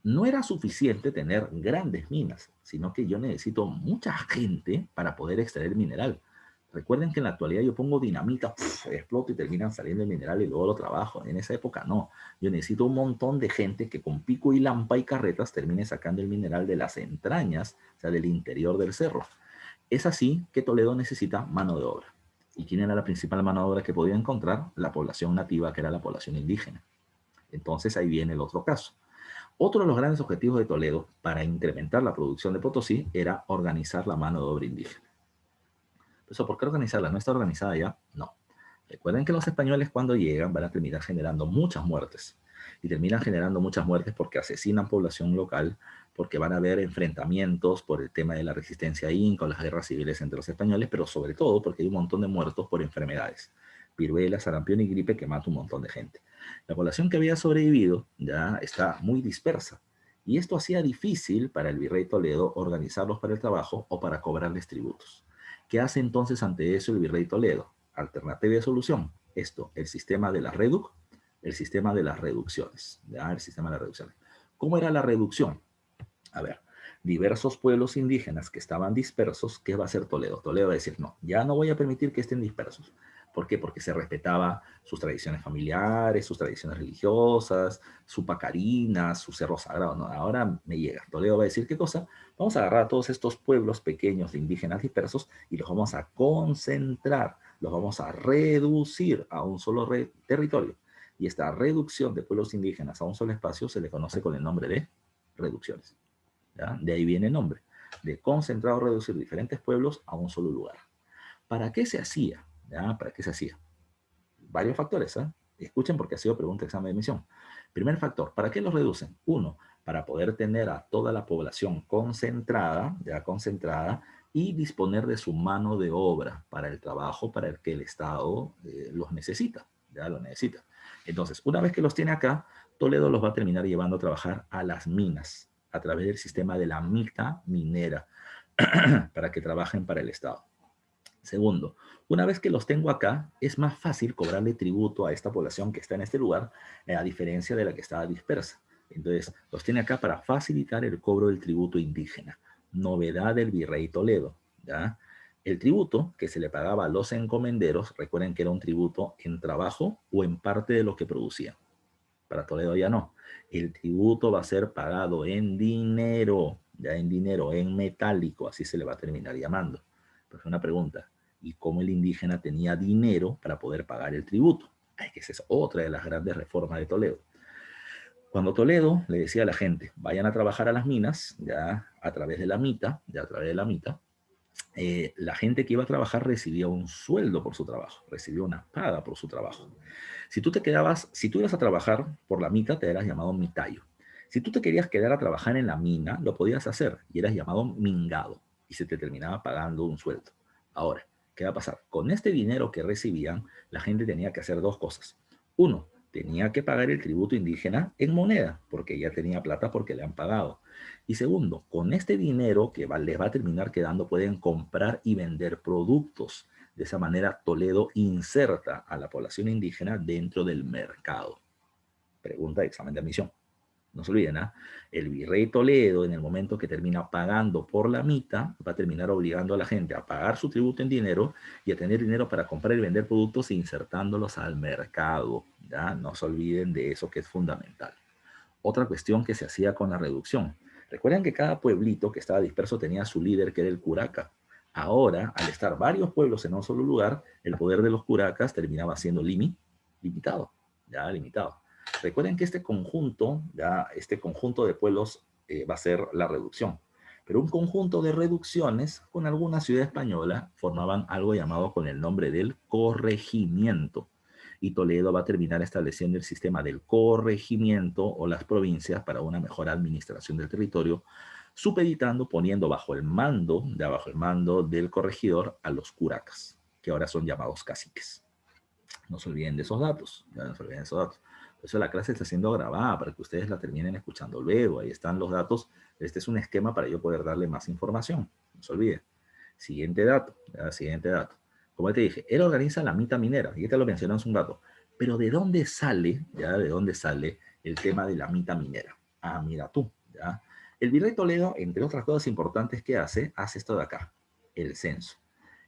No era suficiente tener grandes minas, sino que yo necesito mucha gente para poder extraer mineral. Recuerden que en la actualidad yo pongo dinamita, exploto y terminan saliendo el mineral y luego lo trabajo. En esa época no. Yo necesito un montón de gente que con pico y lampa y carretas termine sacando el mineral de las entrañas, o sea, del interior del cerro. Es así que Toledo necesita mano de obra. ¿Y quién era la principal mano de obra que podía encontrar? La población nativa, que era la población indígena. Entonces ahí viene el otro caso. Otro de los grandes objetivos de Toledo para incrementar la producción de Potosí era organizar la mano de obra indígena. ¿Eso por qué organizarla? ¿No está organizada ya? No. Recuerden que los españoles cuando llegan van a terminar generando muchas muertes. Y terminan generando muchas muertes porque asesinan población local, porque van a haber enfrentamientos por el tema de la resistencia inca o las guerras civiles entre los españoles, pero sobre todo porque hay un montón de muertos por enfermedades. Viruela, sarampión y gripe que mata un montón de gente. La población que había sobrevivido ya está muy dispersa. Y esto hacía difícil para el virrey Toledo organizarlos para el trabajo o para cobrarles tributos. ¿Qué hace entonces ante eso el virrey Toledo? Alternativa de solución. Esto, el sistema de la REDUC, el sistema de las reducciones. ¿Ya? El sistema de las reducciones. ¿Cómo era la reducción? A ver, diversos pueblos indígenas que estaban dispersos, ¿qué va a hacer Toledo? Toledo va a decir, no, ya no voy a permitir que estén dispersos. ¿Por qué? Porque se respetaba sus tradiciones familiares, sus tradiciones religiosas, su pacarina, su cerro sagrado. No, ahora me llega. Toledo va a decir, ¿qué cosa? Vamos a agarrar a todos estos pueblos pequeños de indígenas dispersos y los vamos a concentrar, los vamos a reducir a un solo territorio. Y esta reducción de pueblos indígenas a un solo espacio se le conoce con el nombre de reducciones. ¿Ya? De ahí viene el nombre, de concentrar o reducir diferentes pueblos a un solo lugar. ¿Para qué se hacía? ¿Ya? ¿Para qué se hacía? Varios factores, ¿eh? Escuchen porque ha sido pregunta de examen de admisión. Primer factor, ¿para qué los reducen? Uno, para poder tener a toda la población concentrada, ya concentrada, y disponer de su mano de obra para el trabajo para el que el Estado los necesita, ya lo necesita. Entonces, una vez que los tiene acá, Toledo los va a terminar llevando a trabajar a las minas, a través del sistema de la mita minera, para que trabajen para el Estado. Segundo, una vez que los tengo acá, es más fácil cobrarle tributo a esta población que está en este lugar, a diferencia de la que estaba dispersa. Entonces, los tiene acá para facilitar el cobro del tributo indígena. Novedad del virrey Toledo, ¿ya? El tributo que se le pagaba a los encomenderos, recuerden que era un tributo en trabajo o en parte de lo que producían. Para Toledo ya no. El tributo va a ser pagado en dinero, ya en dinero, en metálico, así se le va a terminar llamando. Pues una pregunta, ¿y cómo el indígena tenía dinero para poder pagar el tributo? Ay, que esa es otra de las grandes reformas de Toledo. Cuando Toledo le decía a la gente, vayan a trabajar a las minas, ya a través de la mita, la gente que iba a trabajar recibía un sueldo por su trabajo, recibía una paga por su trabajo. Si tú ibas a trabajar por la mita, te eras llamado mitayo. Si tú te querías quedar a trabajar en la mina, lo podías hacer y eras llamado mingado y se te terminaba pagando un sueldo. Ahora, ¿qué va a pasar? Con este dinero que recibían, la gente tenía que hacer dos cosas. Uno, tenía que pagar el tributo indígena en moneda, porque ya tenía plata porque le han pagado. Y segundo, con este dinero que les va a terminar quedando, pueden comprar y vender productos. De esa manera, Toledo inserta a la población indígena dentro del mercado. Pregunta de examen de admisión. No se olviden, ¿eh? El virrey Toledo, en el momento que termina pagando por la mita, va a terminar obligando a la gente a pagar su tributo en dinero y a tener dinero para comprar y vender productos insertándolos al mercado. ¿Ya? No se olviden de eso que es fundamental. Otra cuestión que se hacía con la reducción. Recuerden que cada pueblito que estaba disperso tenía su líder, que era el curaca. Ahora, al estar varios pueblos en un solo lugar, el poder de los curacas terminaba siendo limitado, ya limitado. Recuerden que este conjunto de pueblos va a ser la reducción. Pero un conjunto de reducciones con alguna ciudad española formaban algo llamado con el nombre del corregimiento. Y Toledo va a terminar estableciendo el sistema del corregimiento o las provincias para una mejor administración del territorio, supeditando, poniendo bajo el mando del corregidor a los curacas, que ahora son llamados caciques. No se olviden de esos datos, ya no se olviden de esos datos. Por eso la clase está siendo grabada para que ustedes la terminen escuchando luego. Ahí están los datos. Este es un esquema para yo poder darle más información. No se olviden. Siguiente dato, siguiente dato. Como te dije, él organiza la mita minera, y te lo mencioné hace un rato. Pero ¿de dónde sale, de dónde sale el tema de la mita minera? Ah, mira tú, ya. El virrey Toledo, entre otras cosas importantes que hace esto de acá, el censo.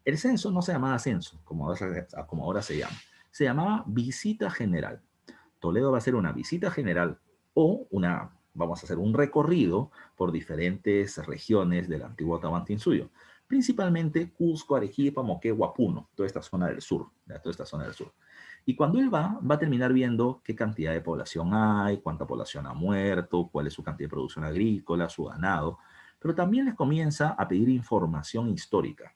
El censo no se llamaba censo, como ahora se llama. Se llamaba visita general. Toledo va a hacer una visita general vamos a hacer un recorrido por diferentes regiones del antiguo Tahuantinsuyo, principalmente Cusco, Arequipa, Moquegua, Puno, toda esta zona del sur, toda esta zona del sur. Y cuando él va a terminar viendo qué cantidad de población hay, cuánta población ha muerto, cuál es su cantidad de producción agrícola, su ganado, pero también les comienza a pedir información histórica.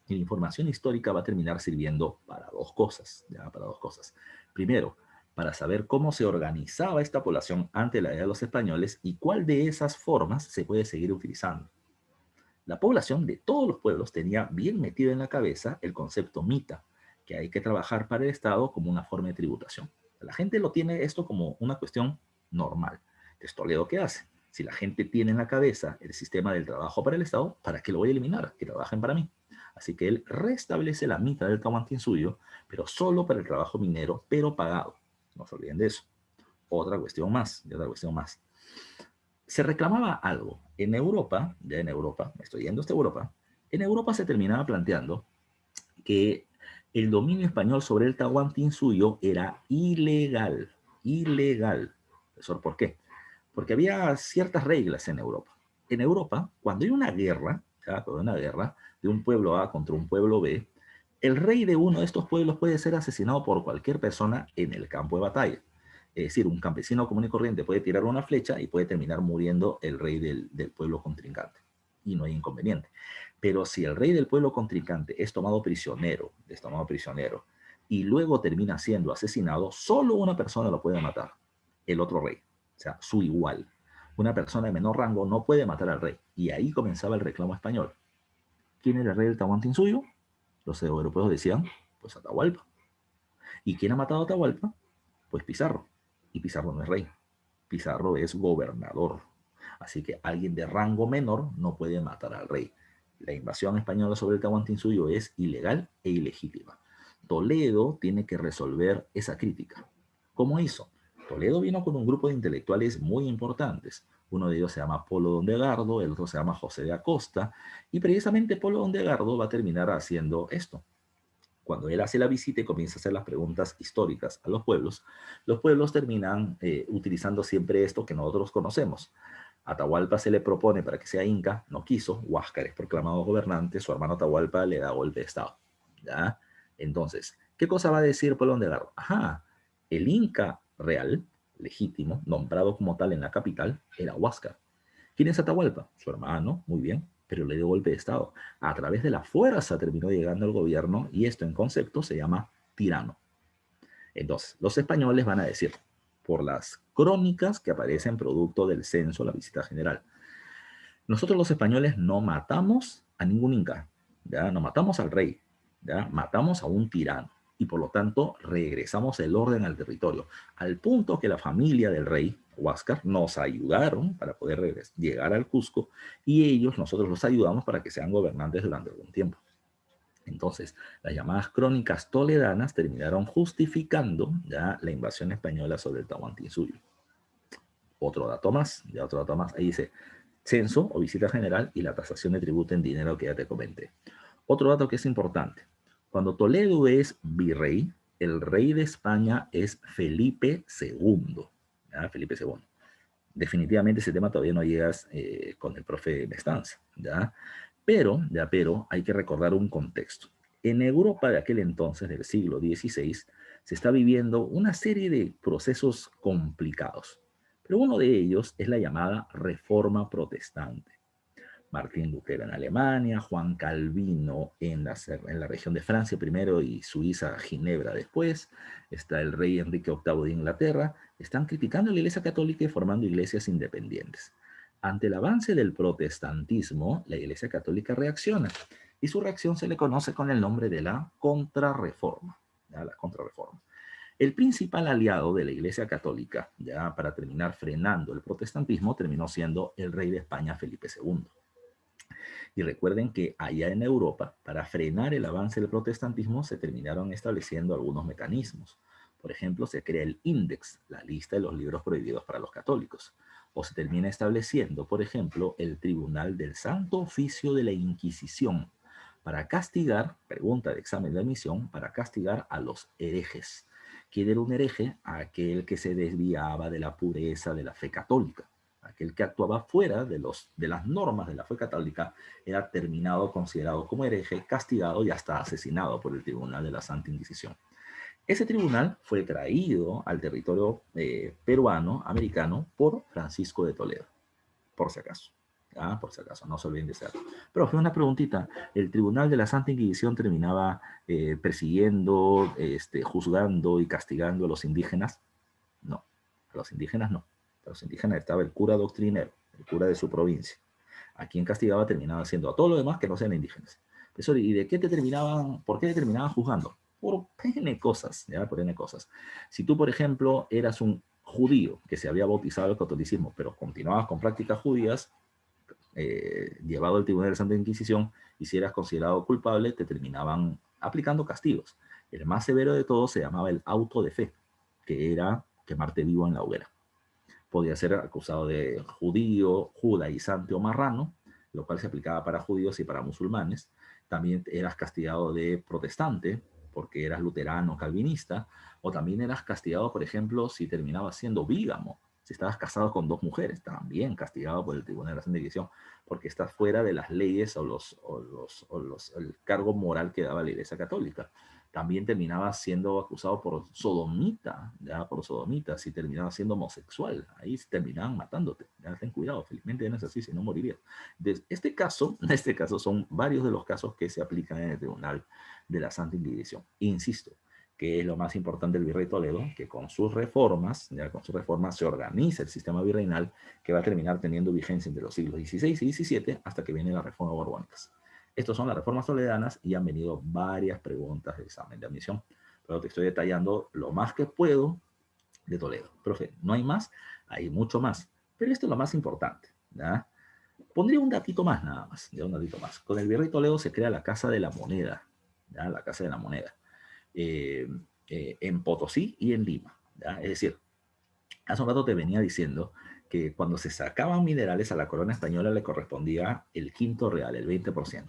Y la información histórica va a terminar sirviendo para dos cosas, ¿ya? Para dos cosas. Primero, para saber cómo se organizaba esta población ante la llegada de los españoles y cuál de esas formas se puede seguir utilizando. La población de todos los pueblos tenía bien metido en la cabeza el concepto mita, que hay que trabajar para el Estado como una forma de tributación. La gente lo tiene esto como una cuestión normal. Entonces, Toledo, ¿qué hace? Si la gente tiene en la cabeza el sistema del trabajo para el Estado, ¿para qué lo voy a eliminar? Que trabajen para mí. Así que él restablece la mitad del Tahuantinsuyo, pero solo para el trabajo minero, pero pagado. No se olviden de eso. Otra cuestión más, otra cuestión más. Se reclamaba algo. Me estoy yendo hasta Europa, en Europa se terminaba planteando que el dominio español sobre el Tahuantinsuyo era ilegal. Ilegal. ¿Por qué? Porque había ciertas reglas en Europa. En Europa, cuando hay una guerra, de un pueblo A contra un pueblo B, el rey de uno de estos pueblos puede ser asesinado por cualquier persona en el campo de batalla. Es decir, un campesino común y corriente puede tirar una flecha y puede terminar muriendo el rey del pueblo contrincante. Y no hay inconveniente. Pero si el rey del pueblo contrincante es tomado prisionero, y luego termina siendo asesinado, solo una persona lo puede matar, el otro rey, o sea, su igual. Una persona de menor rango no puede matar al rey. Y ahí comenzaba el reclamo español. ¿Quién era el rey del Tahuantinsuyo? Los europeos decían, pues Atahualpa. ¿Y quién ha matado a Atahualpa? Pues Pizarro. Y Pizarro no es rey. Pizarro es gobernador. Así que alguien de rango menor no puede matar al rey. La invasión española sobre el Tahuantinsuyo es ilegal e ilegítima. Toledo tiene que resolver esa crítica. ¿Cómo hizo? Toledo vino con un grupo de intelectuales muy importantes. Uno de ellos se llama Polo de Ondegardo, el otro se llama José de Acosta, y precisamente Polo de Ondegardo va a terminar haciendo esto. Cuando él hace la visita y comienza a hacer las preguntas históricas a los pueblos terminan utilizando siempre esto que nosotros conocemos. Atahualpa se le propone para que sea inca, no quiso, Huáscar es proclamado gobernante, su hermano Atahualpa le da golpe de estado. ¿Ya? Entonces, ¿qué cosa va a decir Polo de Garro? Ajá, el inca real legítimo, nombrado como tal en la capital, era Huáscar. ¿Quién es Atahualpa? Su hermano, muy bien, pero le dio golpe de Estado. A través de la fuerza terminó llegando al gobierno y esto en concepto se llama tirano. Entonces, los españoles van a decir, por las crónicas que aparecen producto del censo, la visita general, nosotros los españoles no matamos a ningún inca, ¿ya? No matamos al rey, ¿ya? Matamos a un tirano y por lo tanto regresamos el orden al territorio, al punto que la familia del rey, Huáscar, nos ayudaron para poder llegar al Cusco y ellos, nosotros los ayudamos para que sean gobernantes durante algún tiempo. Entonces, las llamadas crónicas toledanas terminaron justificando ya la invasión española sobre el Tahuantinsuyo. Otro dato más, ya otro dato más, ahí dice censo o visita general y la tasación de tributo en dinero que ya te comenté. Otro dato que es importante, cuando Toledo es virrey, el rey de España es Felipe II, ¿ya? Felipe II. Definitivamente ese tema todavía no llegas con el profe Mestanza, ¿ya? Pero hay que recordar un contexto. En Europa de aquel entonces, del siglo XVI, se está viviendo una serie de procesos complicados, pero uno de ellos es la llamada Reforma Protestante. Martín Lutero en Alemania, Juan Calvino en la región de Francia primero y Suiza, Ginebra después, está el rey Enrique VIII de Inglaterra, están criticando a la Iglesia Católica y formando iglesias independientes. Ante el avance del protestantismo, la Iglesia Católica reacciona y su reacción se le conoce con el nombre de la Contrarreforma. ¿Ya? La Contrarreforma. El principal aliado de la Iglesia Católica, ya para terminar frenando el protestantismo, terminó siendo el rey de España, Felipe II. Y recuerden que allá en Europa, para frenar el avance del protestantismo, se terminaron estableciendo algunos mecanismos. Por ejemplo, se crea el Índex, la lista de los libros prohibidos para los católicos. O se termina estableciendo, por ejemplo, el Tribunal del Santo Oficio de la Inquisición, para castigar, pregunta de examen de admisión, para castigar a los herejes. ¿Quién era un hereje? Aquel que se desviaba de la pureza de la fe católica. Aquel que actuaba fuera de las normas de la fe católica era terminado, considerado como hereje, castigado y hasta asesinado por el Tribunal de la Santa Inquisición. Ese tribunal fue traído al territorio peruano, americano, por Francisco de Toledo, por si acaso. Por si acaso, no se olviden de hacerlo. Pero fue una preguntita. ¿El Tribunal de la Santa Inquisición terminaba persiguiendo, juzgando y castigando a los indígenas? No, a los indígenas no. A los indígenas estaba el cura doctrinero, el cura de su provincia. A quien castigaba terminaba haciendo a todos los demás que no sean indígenas. Eso, ¿y de qué te terminaban, por qué te terminaban juzgando? Por N cosas, ¿ya? Por N cosas. Si tú, por ejemplo, eras un judío que se había bautizado al catolicismo, pero continuabas con prácticas judías, llevado al Tribunal de la Santa Inquisición, y si eras considerado culpable, te terminaban aplicando castigos. El más severo de todos se llamaba el auto de fe, que era quemarte vivo en la hoguera. Podía ser acusado de judío, judaizante o marrano, lo cual se aplicaba para judíos y para musulmanes. También eras castigado de protestante, porque eras luterano, calvinista, o también eras castigado, por ejemplo, si terminabas siendo bígamo, si estabas casado con dos mujeres, también castigado por el Tribunal de la Santa Inquisición, porque estás fuera de las leyes el cargo moral que daba la Iglesia Católica. También terminaba siendo acusado por sodomita, ya por sodomita, si terminaba siendo homosexual, ahí terminaban matándote, ya ten cuidado, felizmente no es así, si no morirías. En este caso son varios de los casos que se aplican en el Tribunal de la Santa Inquisición. Insisto, que es lo más importante del virrey Toledo, que con sus reformas se organiza el sistema virreinal que va a terminar teniendo vigencia entre los siglos XVI y XVII hasta que viene la reforma borbónicas. Estas son las reformas toledanas y han venido varias preguntas de examen de admisión, pero te estoy detallando lo más que puedo de Toledo. Profe, no hay más, hay mucho más, pero esto es lo más importante, ¿ya? Pondría un datito más nada más, ya un datito más. Con el virrey Toledo se crea la Casa de la Moneda, ¿ya? La Casa de la Moneda, en Potosí y en Lima, ¿ya? Es decir, hace un rato te venía diciendo que cuando se sacaban minerales a la corona española le correspondía el quinto real, el 20%.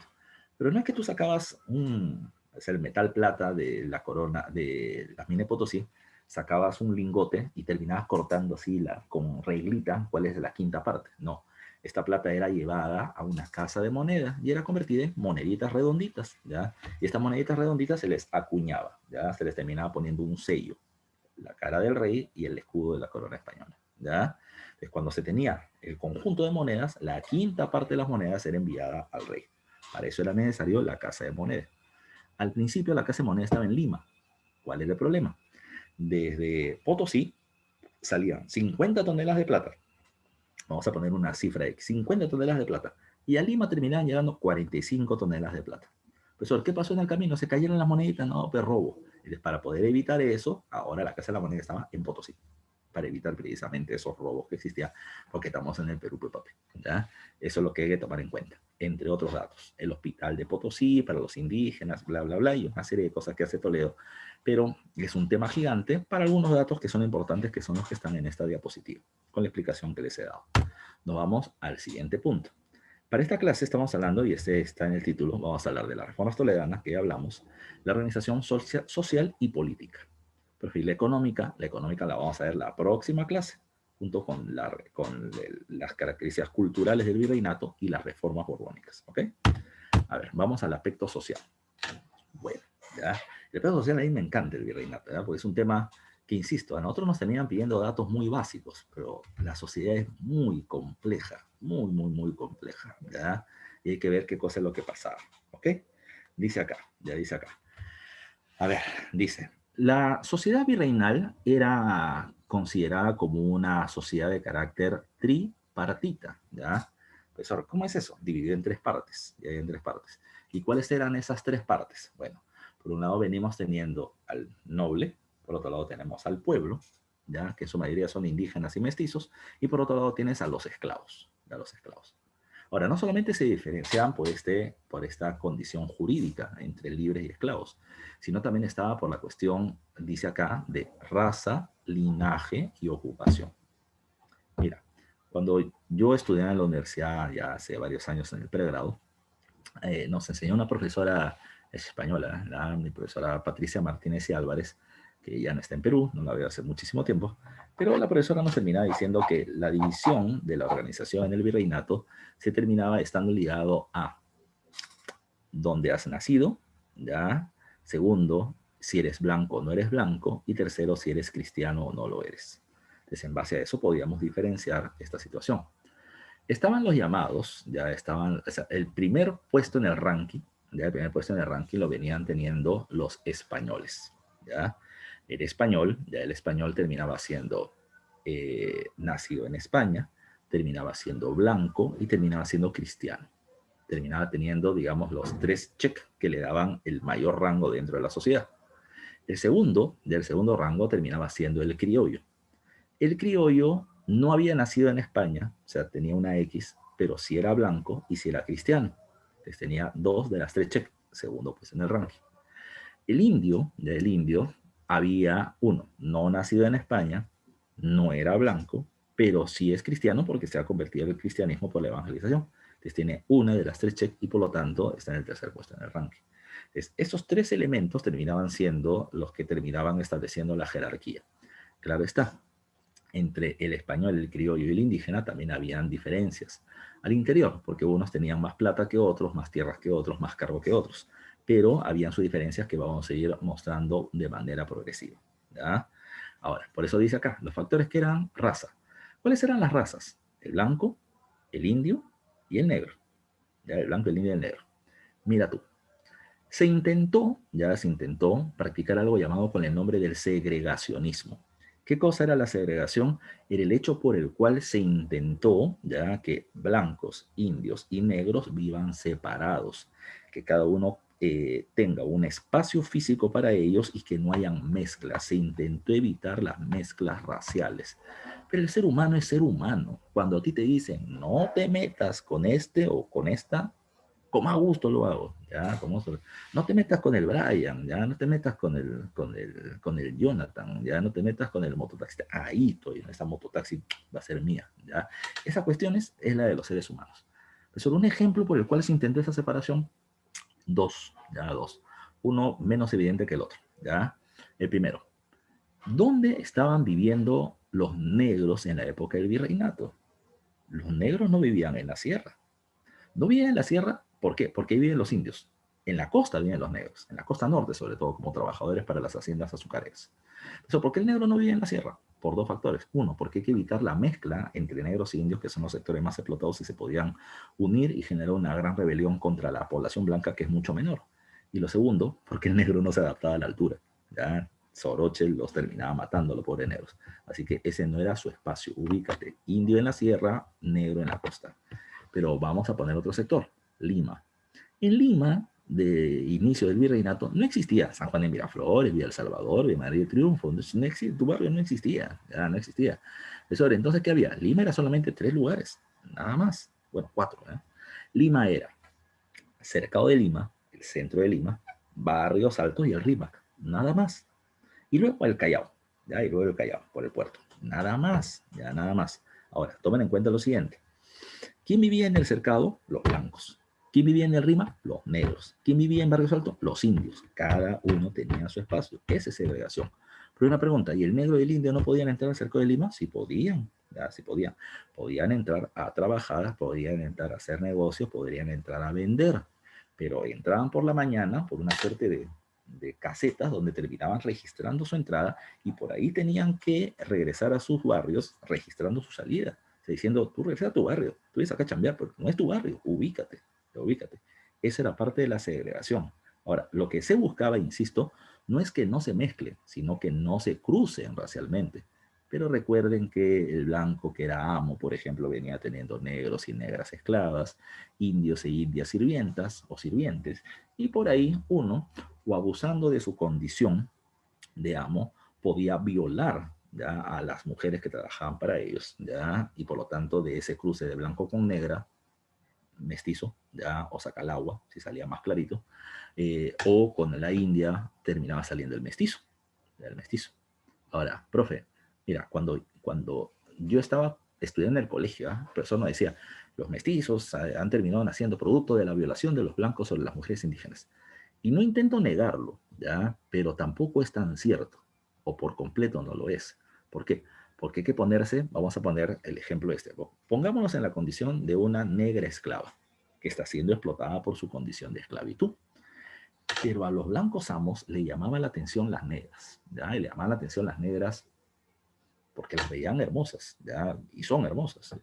Pero no es que tú sacabas el metal plata de la corona, de las minas de Potosí, sacabas un lingote y terminabas cortando así con reglita cuál es la quinta parte. No, esta plata era llevada a una casa de moneda y era convertida en moneditas redonditas, ¿ya? Y estas moneditas redonditas se les acuñaba, ¿ya? Se les terminaba poniendo un sello. la cara del rey y el escudo de la corona española, ¿ya? Entonces, cuando se tenía el conjunto de monedas, la quinta parte de las monedas era enviada al rey. Para eso era necesario la casa de moneda. Al principio la casa de moneda estaba en Lima. ¿Cuál era el problema? Desde Potosí salían 50 toneladas de plata. Vamos a poner una cifra de 50 toneladas de plata. Y a Lima terminaban llegando 45 toneladas de plata. Profesor, ¿qué pasó en el camino? ¿Se cayeron las moneditas? No, pues robo. Entonces, para poder evitar eso, ahora la Casa de la Moneda estaba en Potosí, para evitar precisamente esos robos que existían, porque estamos en el Perú, pues, papi, ¿ya? Eso es lo que hay que tomar en cuenta, entre otros datos. El hospital de Potosí para los indígenas, bla, bla, bla, y una serie de cosas que hace Toledo. Pero es un tema gigante para algunos datos que son importantes, que son los que están en esta diapositiva, con la explicación que les he dado. Nos vamos al siguiente punto. Para esta clase estamos hablando, y este está en el título, vamos a hablar de las reformas toledanas que ya hablamos, la organización social y política. Perfil la económica la vamos a ver la próxima clase, junto con las características culturales del virreinato y las reformas borbónicas. ¿Ok? A ver, vamos al aspecto social. Bueno, ¿ya? El aspecto social a mí me encanta el virreinato, ¿ya? Porque es un tema que, insisto, a nosotros nos tenían pidiendo datos muy básicos, pero la sociedad es muy compleja, muy, muy, muy compleja, ¿ya? Y hay que ver qué cosa es lo que pasaba, ¿ok? Dice acá, ya dice acá. A ver, dice, la sociedad virreinal era considerada como una sociedad de carácter tripartita, ¿ya? Profesor, ¿cómo es eso? Dividido en tres partes, ya en tres partes. ¿Y cuáles eran esas tres partes? Bueno, por un lado venimos teniendo al noble, por otro lado tenemos al pueblo, ya que en su mayoría son indígenas y mestizos, y por otro lado tienes a los esclavos, a los esclavos. Ahora, no solamente se diferenciaban por esta condición jurídica entre libres y esclavos, sino también estaba por la cuestión, dice acá, de raza, linaje y ocupación. Mira, cuando yo estudié en la universidad ya hace varios años en el pregrado, nos enseñó una profesora española, mi profesora Patricia Martínez y Álvarez, que ya no está en Perú, no la veo hace muchísimo tiempo, pero la profesora nos terminaba diciendo que la división de la organización en el virreinato se terminaba estando ligado a dónde has nacido, ¿ya? Segundo, si eres blanco o no eres blanco, y tercero, si eres cristiano o no lo eres. Entonces, en base a eso podíamos diferenciar esta situación. Estaban los llamados, ya estaban, o sea, el primer puesto en el ranking, ya el primer puesto en el ranking lo venían teniendo los españoles, ya. El español, ya el español terminaba siendo nacido en España, terminaba siendo blanco y terminaba siendo cristiano. Terminaba teniendo, digamos, los tres cheques que le daban el mayor rango dentro de la sociedad. El segundo, del segundo rango, terminaba siendo el criollo. El criollo no había nacido en España, o sea, tenía una X, pero sí era blanco y sí era cristiano. Entonces tenía dos de las tres cheques, segundo pues en el ranking. El indio, del indio, había uno, no nacido en España, no era blanco, pero sí es cristiano porque se ha convertido al cristianismo por la evangelización. Entonces tiene una de las tres cheques y por lo tanto está en el tercer puesto en el ranking. Entonces, esos tres elementos terminaban siendo los que terminaban estableciendo la jerarquía. Claro está, entre el español, el criollo y el indígena también habían diferencias al interior, porque unos tenían más plata que otros, más tierras que otros, más cargo que otros, pero habían sus diferencias que vamos a ir mostrando de manera progresiva, ¿ya? Ahora, por eso dice acá, los factores que eran raza. ¿Cuáles eran las razas? El blanco, el indio y el negro. ¿Ya? El blanco, el indio y el negro. Mira tú. Ya se intentó practicar algo llamado con el nombre del segregacionismo. ¿Qué cosa era la segregación? Era el hecho por el cual se intentó ya que blancos, indios y negros vivan separados, que cada uno tenga un espacio físico para ellos y que no hayan mezclas. Se intentó evitar las mezclas raciales. Pero el ser humano es ser humano. Cuando a ti te dicen, no te metas con este o con esta, con más gusto lo hago, ya, con gusto. No te metas con el Brian, ya, no te metas con el Jonathan, ya, no te metas con el mototaxi. Ahí estoy, esa mototaxi va a ser mía, ya. Esa cuestión es la de los seres humanos. Pero un ejemplo por el cual se intentó esa separación, dos, ya, dos. Uno menos evidente que el otro, ya. El primero, ¿dónde estaban viviendo los negros en la época del virreinato? Los negros no vivían en la sierra. No vivían en la sierra, ¿por qué? Porque ahí viven los indios. En la costa viven los negros, en la costa norte sobre todo, como trabajadores para las haciendas azucareras. Eso, ¿por qué el negro no vive en la sierra? Por dos factores. Uno, porque hay que evitar la mezcla entre negros e indios, que son los sectores más explotados y se podían unir y generar una gran rebelión contra la población blanca, que es mucho menor. Y lo segundo, porque el negro no se adaptaba a la altura. ¿Ya? Soroche los terminaba matando, los pobres negros. Así que ese no era su espacio. Ubícate, indio en la sierra, negro en la costa. Pero vamos a poner otro sector, Lima. En Lima, de inicio del virreinato, no existía San Juan de Miraflores, Villa El Salvador, Villa María de Triunfo. No tu barrio no existía, ya no existía. Entonces, ¿qué había? Lima era solamente 3 lugares, nada más. Bueno, 4. ¿Eh? Lima era Cercado de Lima, el centro de Lima, Barrios Altos y el Rímac, nada más. Y luego el Callao, ya, y luego el Callao, por el puerto. Nada más, ya nada más. Ahora, tomen en cuenta lo siguiente. ¿Quién vivía en el cercado? Los blancos. ¿Quién vivía en el Rima? Los negros. ¿Quién vivía en Barrios Altos? Los indios. Cada uno tenía su espacio. Esa es segregación. Pero una pregunta, ¿y el negro y el indio no podían entrar al cercado de Lima? Sí podían, ya sí podían. Podían entrar a trabajar, podían entrar a hacer negocios, podrían entrar a vender. Pero entraban por la mañana por una suerte de casetas donde terminaban registrando su entrada y por ahí tenían que regresar a sus barrios registrando su salida. O sea, diciendo, tú regresa a tu barrio, tú vienes acá a chambear, porque no es tu barrio, ubícate, ubícate. Esa era parte de la segregación. Ahora, lo que se buscaba, insisto, no es que no se mezclen, sino que no se crucen racialmente. Pero recuerden que el blanco que era amo, por ejemplo, venía teniendo negros y negras esclavas, indios e indias sirvientas o sirvientes, y por ahí uno, o abusando de su condición de amo, podía violar ya a las mujeres que trabajaban para ellos, ya, y por lo tanto de ese cruce de blanco con negra, mestizo, ya, o sacalagua, si salía más clarito, o con la india terminaba saliendo el mestizo, ya, el mestizo. Ahora, profe, mira, cuando yo estaba estudiando en el colegio, el profesor nos decía, los mestizos han terminado naciendo producto de la violación de los blancos sobre las mujeres indígenas. Y no intento negarlo, ¿ya? Pero tampoco es tan cierto, o por completo no lo es. ¿Por qué? Porque hay que ponerse, vamos a poner el ejemplo este. Pongámonos en la condición de una negra esclava que está siendo explotada por su condición de esclavitud. Pero a los blancos amos le llamaban la atención las negras, ¿ya? Y le llamaban la atención las negras porque las veían hermosas, ¿ya? Y son hermosas,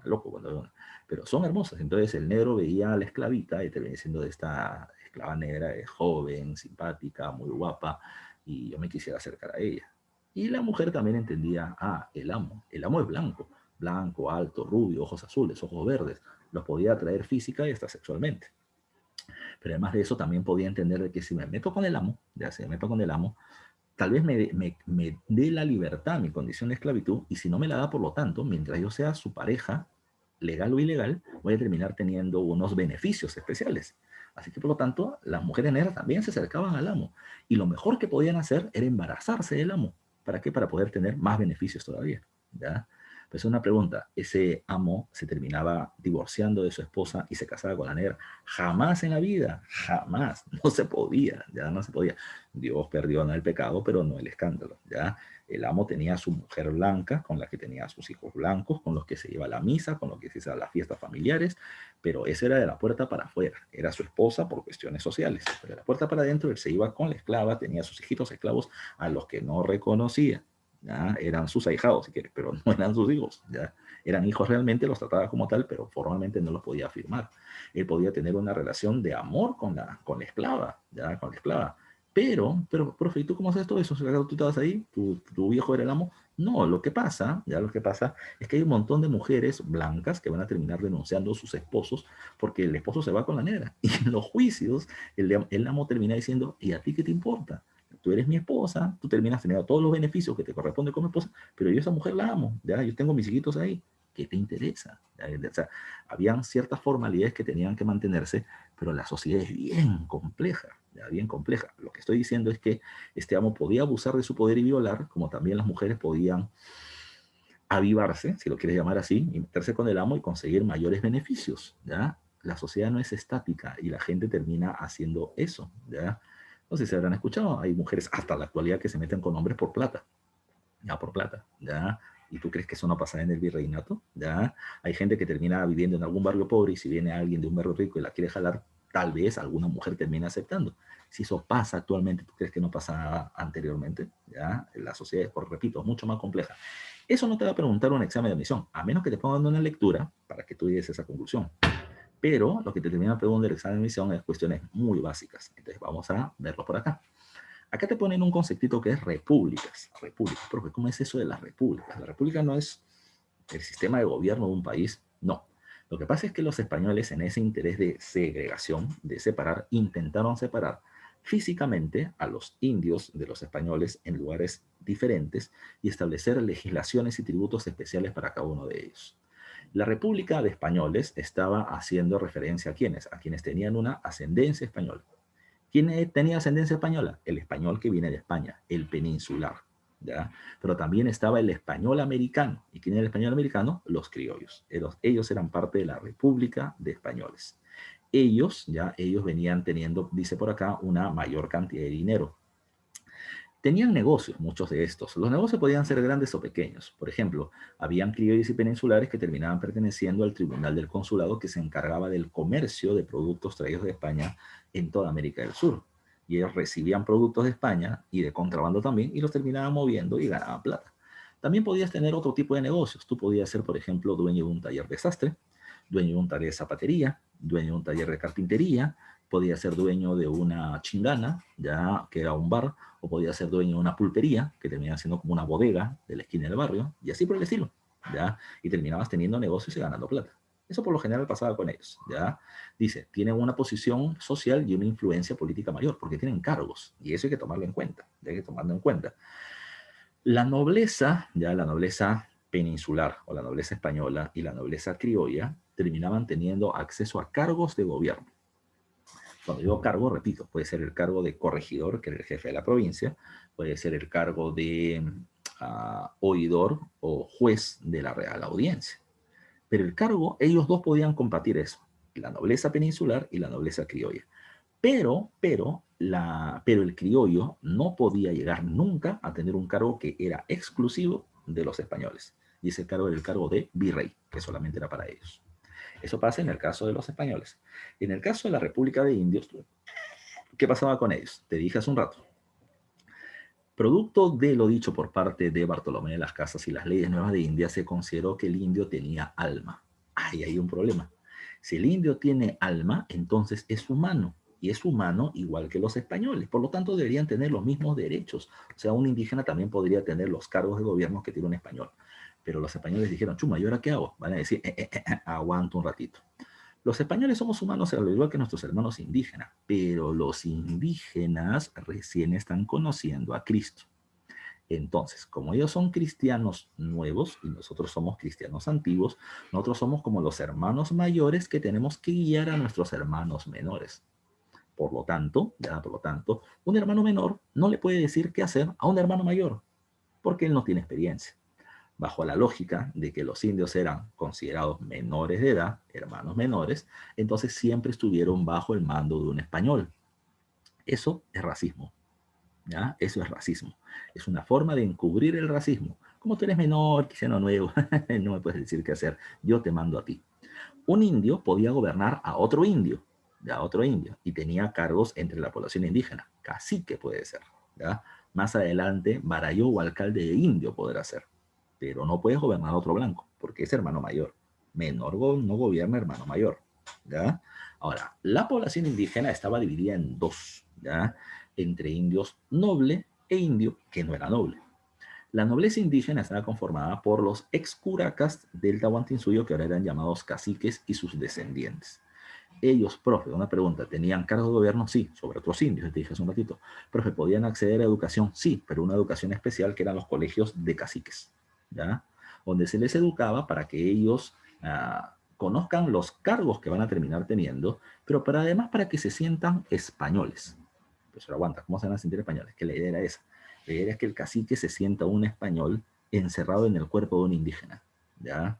loco cuando, pero son hermosas. Entonces el negro veía a la esclavita y terminé siendo de esta esclava negra, joven, simpática, muy guapa, y yo me quisiera acercar a ella. Y la mujer también entendía, el amo es blanco, blanco, alto, rubio, ojos azules, ojos verdes, los podía atraer física y hasta sexualmente. Pero además de eso también podía entender de que si me meto con el amo, ya si me meto con el amo, tal vez me dé la libertad mi condición de esclavitud y si no me la da, por lo tanto, mientras yo sea su pareja, legal o ilegal, voy a terminar teniendo unos beneficios especiales. Así que, por lo tanto, las mujeres negras también se acercaban al amo y lo mejor que podían hacer era embarazarse del amo. ¿Para qué? Para poder tener más beneficios todavía. ¿Ya? Pues una pregunta, ¿ese amo se terminaba divorciando de su esposa y se casaba con la negra? Jamás en la vida, jamás, no se podía, ya no se podía. Dios perdona el pecado, pero no el escándalo, ya. El amo tenía a su mujer blanca, con la que tenía a sus hijos blancos, con los que se iba a la misa, con los que se iba a las fiestas familiares, pero esa era de la puerta para afuera, era su esposa por cuestiones sociales, pero de la puerta para adentro él se iba con la esclava, tenía a sus hijitos esclavos a los que no reconocía. ¿Ya? Eran sus ahijados, si quieres, pero no eran sus hijos, ¿ya? Eran hijos realmente, los trataba como tal, pero formalmente no los podía afirmar. Él podía tener una relación de amor con la esclava, ¿ya? Con la esclava. Pero, profe, ¿y tú cómo haces todo eso? ¿Tú estabas ahí? ¿Tu viejo era el amo? No, lo que pasa, ya lo que pasa es que hay un montón de mujeres blancas que van a terminar denunciando a sus esposos porque el esposo se va con la negra. Y en los juicios, el amo termina diciendo, ¿y a ti qué te importa? Tú eres mi esposa, tú terminas teniendo todos los beneficios que te corresponden como esposa, pero yo a esa mujer la amo, ya, yo tengo mis hijitos ahí, ¿qué te interesa? O sea, habían ciertas formalidades que tenían que mantenerse, pero la sociedad es bien compleja, ya, bien compleja. Lo que estoy diciendo es que este amo podía abusar de su poder y violar, como también las mujeres podían avivarse, si lo quieres llamar así, y meterse con el amo y conseguir mayores beneficios, ¿ya? La sociedad no es estática y la gente termina haciendo eso, ¿ya? No sé si se habrán escuchado, hay mujeres hasta la actualidad que se meten con hombres por plata, ya por plata, ¿ya? ¿Y tú crees que eso no pasa en el virreinato? ¿Ya? Hay gente que termina viviendo en algún barrio pobre y si viene alguien de un barrio rico y la quiere jalar, tal vez alguna mujer termine aceptando. Si eso pasa actualmente, ¿tú crees que no pasaba anteriormente? ¿Ya? La sociedad, por repito, es mucho más compleja. Eso no te va a preguntar un examen de admisión, a menos que te pongan una lectura para que tú llegues a esa conclusión. Pero lo que te termina preguntando el examen de admisión es cuestiones muy básicas. Entonces vamos a verlo por acá. Acá te ponen un conceptito que es repúblicas. Repúblicas, porque ¿cómo es eso de las repúblicas? La república no es el sistema de gobierno de un país, no. Lo que pasa es que los españoles, en ese interés de segregación, de separar, intentaron separar físicamente a los indios de los españoles en lugares diferentes y establecer legislaciones y tributos especiales para cada uno de ellos. La República de Españoles estaba haciendo referencia a quienes, tenían una ascendencia española. ¿Quién tenía ascendencia española? El español que viene de España, el peninsular. ¿Ya? Pero también estaba el español americano. ¿Y quién era el español americano? Los criollos. Ellos eran parte de la República de Españoles. Ellos venían teniendo, dice por acá, una mayor cantidad de dinero. Tenían negocios, muchos de estos. Los negocios podían ser grandes o pequeños. Por ejemplo, habían criollos y peninsulares que terminaban perteneciendo al Tribunal del Consulado que se encargaba del comercio de productos traídos de España en toda América del Sur. Y ellos recibían productos de España y de contrabando también y los terminaban moviendo y ganaban plata. También podías tener otro tipo de negocios. Tú podías ser, por ejemplo, dueño de un taller de sastre, dueño de un taller de zapatería, dueño de un taller de carpintería, podía ser dueño de una chingana, ya que era un bar, o podía ser dueño de una pulpería, que terminaba siendo como una bodega de la esquina del barrio, y así por el estilo, ¿ya? Y terminabas teniendo negocios y ganando plata. Eso por lo general pasaba con ellos, ¿ya? Dice, tienen una posición social y una influencia política mayor, porque tienen cargos, y eso hay que tomarlo en cuenta, hay que tomarlo en cuenta. La nobleza, ya la nobleza peninsular, o la nobleza española y la nobleza criolla, terminaban teniendo acceso a cargos de gobierno. Cuando digo cargo, repito, puede ser el cargo de corregidor, que era el jefe de la provincia, puede ser el cargo de oidor o juez de la Real Audiencia. Pero el cargo, ellos dos podían compartir eso, la nobleza peninsular y la nobleza criolla. Pero el criollo no podía llegar nunca a tener un cargo que era exclusivo de los españoles. Y ese cargo era el cargo de virrey, que solamente era para ellos. Eso pasa en el caso de los españoles. En el caso de la República de Indios, ¿qué pasaba con ellos? Te dije hace un rato. Producto de lo dicho por parte de Bartolomé de las Casas y las leyes nuevas de India, se consideró que el indio tenía alma. Ahí hay un problema. Si el indio tiene alma, entonces es humano. Y es humano igual que los españoles. Por lo tanto, deberían tener los mismos derechos. O sea, un indígena también podría tener los cargos de gobierno que tiene un español. Pero los españoles dijeron, chuma, ¿y ahora qué hago? Van a decir, aguanto un ratito. Los españoles somos humanos al igual que nuestros hermanos indígenas, pero los indígenas recién están conociendo a Cristo. Entonces, como ellos son cristianos nuevos y nosotros somos cristianos antiguos, nosotros somos como los hermanos mayores que tenemos que guiar a nuestros hermanos menores. Por lo tanto, un hermano menor no le puede decir qué hacer a un hermano mayor, porque él no tiene experiencia. Bajo la lógica de que los indios eran considerados menores de edad, hermanos menores, entonces siempre estuvieron bajo el mando de un español. Eso es racismo, ¿ya? Eso es racismo. Es una forma de encubrir el racismo. Como tú eres menor, cristiano nuevo, no me puedes decir qué hacer, yo te mando a ti. Un indio podía gobernar a otro indio, ¿ya? Otro indio, y tenía cargos entre la población indígena. Cacique puede ser, ¿ya? Más adelante, barayó o alcalde de indio podrá ser. Pero no puedes gobernar a otro blanco, porque es hermano mayor. Menor no gobierna hermano mayor, ¿ya? Ahora, la población indígena estaba dividida en dos, ¿ya? Entre indios noble e indio que no era noble. La nobleza indígena estaba conformada por los ex curacas del Tahuantinsuyo, que ahora eran llamados caciques, y sus descendientes. Ellos, profe, una pregunta, ¿tenían cargo de gobierno? Sí, sobre otros indios, te dije hace un ratito. Profe, ¿podían acceder a educación? Sí, pero una educación especial que eran los colegios de caciques, ¿ya? Donde se les educaba para que ellos conozcan los cargos que van a terminar teniendo, pero además para que se sientan españoles. Pues aguanta, ¿cómo se van a sentir españoles? Que la idea era esa. La idea es que el cacique se sienta un español encerrado en el cuerpo de un indígena, ¿ya?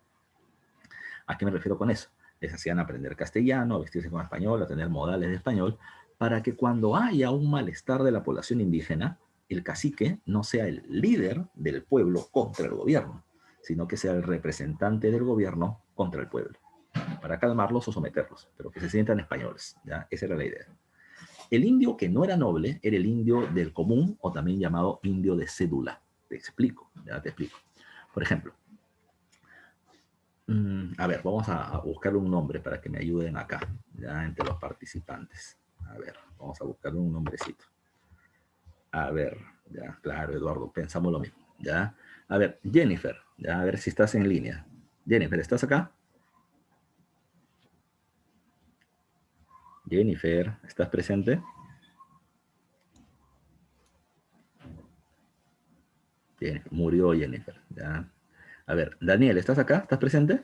¿A qué me refiero con eso? Les hacían aprender castellano, a vestirse como español, a tener modales de español, para que cuando haya un malestar de la población indígena, el cacique no sea el líder del pueblo contra el gobierno, sino que sea el representante del gobierno contra el pueblo. para calmarlos o someterlos, pero que se sientan españoles, ¿ya? Esa era la idea. El indio que no era noble era el indio del común o también llamado indio de cédula. Te explico, ya te explico. Por ejemplo, a ver, vamos a buscar un nombre para que me ayuden acá, ya entre los participantes. A ver, vamos a buscar un nombrecito. A ver, ya, claro, Eduardo, pensamos lo mismo, ya. A ver, Jennifer, ya, a ver si estás en línea. Jennifer, ¿estás acá? Jennifer, ¿estás presente? Murió Jennifer, ya. A ver, Daniel, ¿estás acá? ¿Estás presente?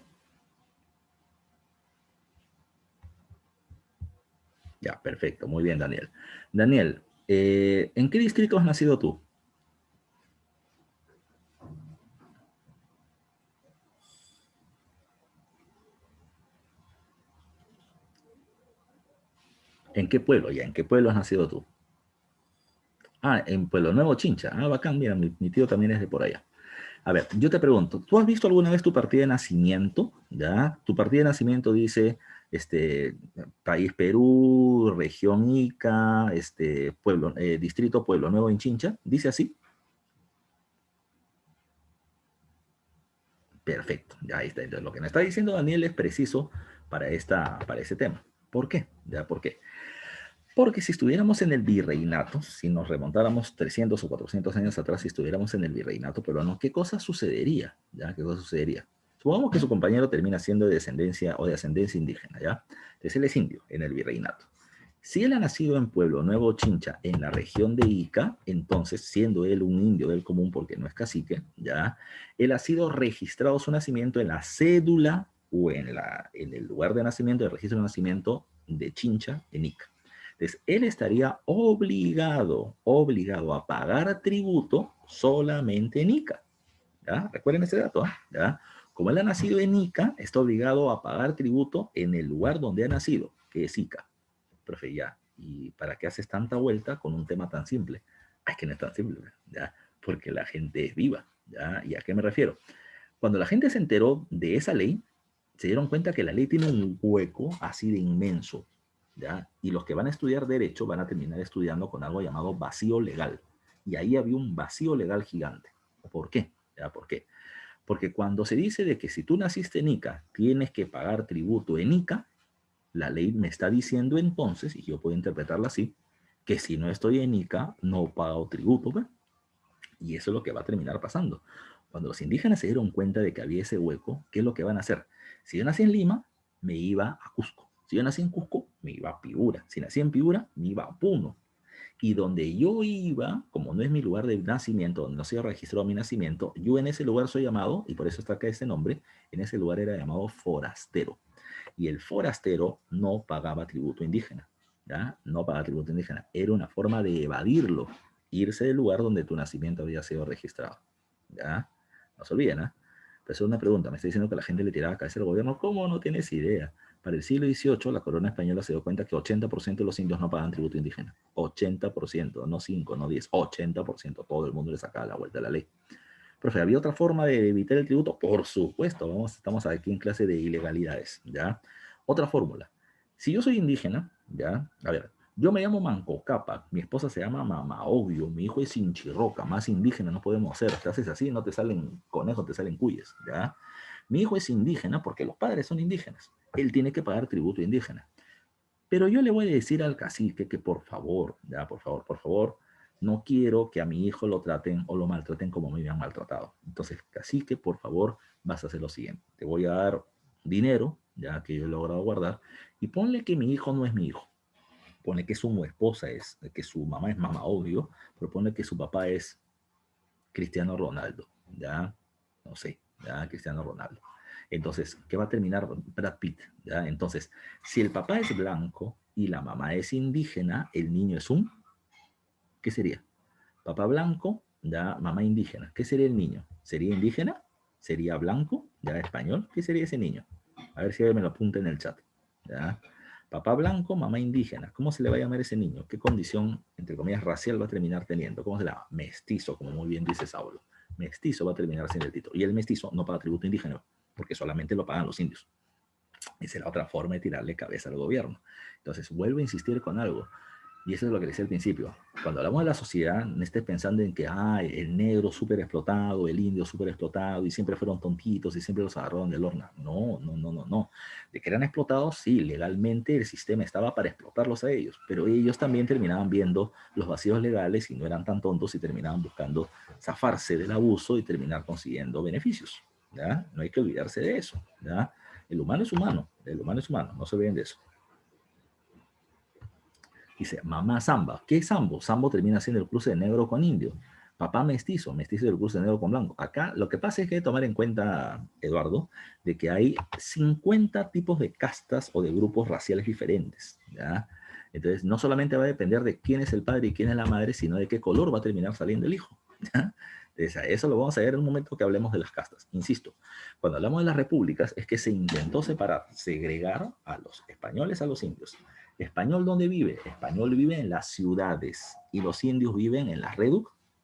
Ya, perfecto, muy bien, Daniel. Daniel, ¿en qué distrito has nacido tú? ¿En qué pueblo ya? ¿En qué pueblo has nacido tú? Ah, en Pueblo Nuevo, Chincha. Ah, bacán, mira, mi tío también es de por allá. A ver, yo te pregunto, ¿tú has visto alguna vez tu partida de nacimiento? ¿Ya? Tu partida de nacimiento dice, país Perú, región Ica, pueblo, distrito Pueblo Nuevo en Chincha. ¿Dice así? Perfecto, ya ahí está. Entonces, lo que me está diciendo Daniel es preciso para este tema. ¿Por qué? ¿Ya? ¿Por qué? Porque si estuviéramos en el virreinato, si nos remontáramos 300 o 400 años atrás, si estuviéramos en el virreinato peruano, ¿qué cosa sucedería? ¿Ya? ¿Qué cosa sucedería? Supongamos que su compañero termina siendo de descendencia o de ascendencia indígena, ¿ya? Entonces él es indio en el virreinato. Si él ha nacido en Pueblo Nuevo Chincha, en la región de Ica, entonces, siendo él un indio del común porque no es cacique, ¿ya? Él ha sido registrado su nacimiento en la cédula o en el lugar de nacimiento, el registro de nacimiento de Chincha en Ica. Entonces, él estaría obligado a pagar tributo solamente en Ica. ¿Ya? Recuerden ese dato, ¿ya? Como él ha nacido en Ica, está obligado a pagar tributo en el lugar donde ha nacido, que es Ica. Profe, ya. ¿Y para qué haces tanta vuelta con un tema tan simple? Es que no es tan simple, ¿ya? Porque la gente es viva, ¿ya? ¿Y a qué me refiero? Cuando la gente se enteró de esa ley, se dieron cuenta que la ley tiene un hueco así de inmenso, ¿ya? Y los que van a estudiar derecho van a terminar estudiando con algo llamado vacío legal. Y ahí había un vacío legal gigante. ¿Por qué? ¿Ya? ¿Por qué? Porque cuando se dice de que si tú naciste en Ica, tienes que pagar tributo en Ica, la ley me está diciendo entonces, y yo puedo interpretarla así, que si no estoy en Ica, no pago tributo, ¿ve? Y eso es lo que va a terminar pasando. Cuando los indígenas se dieron cuenta de que había ese hueco, ¿qué es lo que van a hacer? Si yo nací en Lima, me iba a Cusco. Si yo nací en Cusco, me iba a Piura. Si nací en Piura, me iba a Puno. Y donde yo iba, como no es mi lugar de nacimiento, donde no se ha registrado mi nacimiento, yo en ese lugar soy llamado, y por eso está acá ese nombre, en ese lugar era llamado forastero. Y el forastero no pagaba tributo indígena, ¿ya? No pagaba tributo indígena. Era una forma de evadirlo, irse del lugar donde tu nacimiento había sido registrado, ¿ya? No se olviden, ¿eh? Pero es una pregunta, me está diciendo que la gente le tiraba cabeza al gobierno. ¿Cómo no tienes idea? Para el siglo XVIII, la corona española se dio cuenta que 80% de los indios no pagan tributo indígena. 80%, no 5, no 10, 80%. Todo el mundo le sacaba la vuelta a la ley. Profe, ¿había otra forma de evitar el tributo? Por supuesto, estamos aquí en clase de ilegalidades, ¿ya? Otra fórmula. Si yo soy indígena, ¿ya? A ver, yo me llamo Manco Cápac, mi esposa se llama Mama Obvio, mi hijo es Sinchirroca, más indígena no podemos ser. Si haces así, no te salen conejos, te salen cuyes, ¿ya? Mi hijo es indígena porque los padres son indígenas. Él tiene que pagar tributo indígena. Pero yo le voy a decir al cacique que por favor, ya, por favor, no quiero que a mi hijo lo traten o lo maltraten como me habían maltratado. Entonces, cacique, por favor, vas a hacer lo siguiente. Te voy a dar dinero, ya que yo he logrado guardar, y ponle que mi hijo no es mi hijo. Ponle que su esposa es, que su mamá es mamá, obvio, pero ponle que su papá es Cristiano Ronaldo, ya, no sé, ya, Cristiano Ronaldo. Entonces, ¿qué va a terminar Brad Pitt? ¿Ya? Entonces, si el papá es blanco y la mamá es indígena, el niño es ¿qué sería? Papá blanco, ya, mamá indígena. ¿Qué sería el niño? ¿Sería indígena? ¿Sería blanco? ¿Ya español? ¿Qué sería ese niño? A ver si alguien me lo apunta en el chat. ¿Ya? Papá blanco, mamá indígena. ¿Cómo se le va a llamar ese niño? ¿Qué condición, entre comillas, racial va a terminar teniendo? ¿Cómo se le llama? Mestizo, como muy bien dice Saulo. Mestizo va a terminar siendo el título. Y el mestizo no paga tributo indígena, porque solamente lo pagan los indios. Esa era otra forma de tirarle cabeza al gobierno. Entonces, vuelvo a insistir con algo. Y eso es lo que decía al principio. Cuando hablamos de la sociedad, no estés pensando en que el negro súper explotado, el indio súper explotado, y siempre fueron tontitos y siempre los agarraron del horno. No, no, no, no, no. De que eran explotados, sí, legalmente el sistema estaba para explotarlos a ellos, pero ellos también terminaban viendo los vacíos legales y no eran tan tontos y terminaban buscando zafarse del abuso y terminar consiguiendo beneficios. ¿Ya? No hay que olvidarse de eso. ¿Ya? El humano es humano, el humano es humano, no se olviden de eso. Dice, mamá Samba. ¿Qué es Sambo? Sambo termina siendo el cruce de negro con indio. Papá mestizo, mestizo del cruce de negro con blanco. Acá lo que pasa es que hay que tomar en cuenta, Eduardo, de que hay 50 tipos de castas o de grupos raciales diferentes. ¿Ya? Entonces, no solamente va a depender de quién es el padre y quién es la madre, sino de qué color va a terminar saliendo el hijo. ¿Ya? Entonces, eso lo vamos a ver en un momento que hablemos de las castas. Insisto, cuando hablamos de las repúblicas es que se intentó separar, segregar a los españoles a los indios. ¿Español dónde vive? Español vive en las ciudades y los indios viven en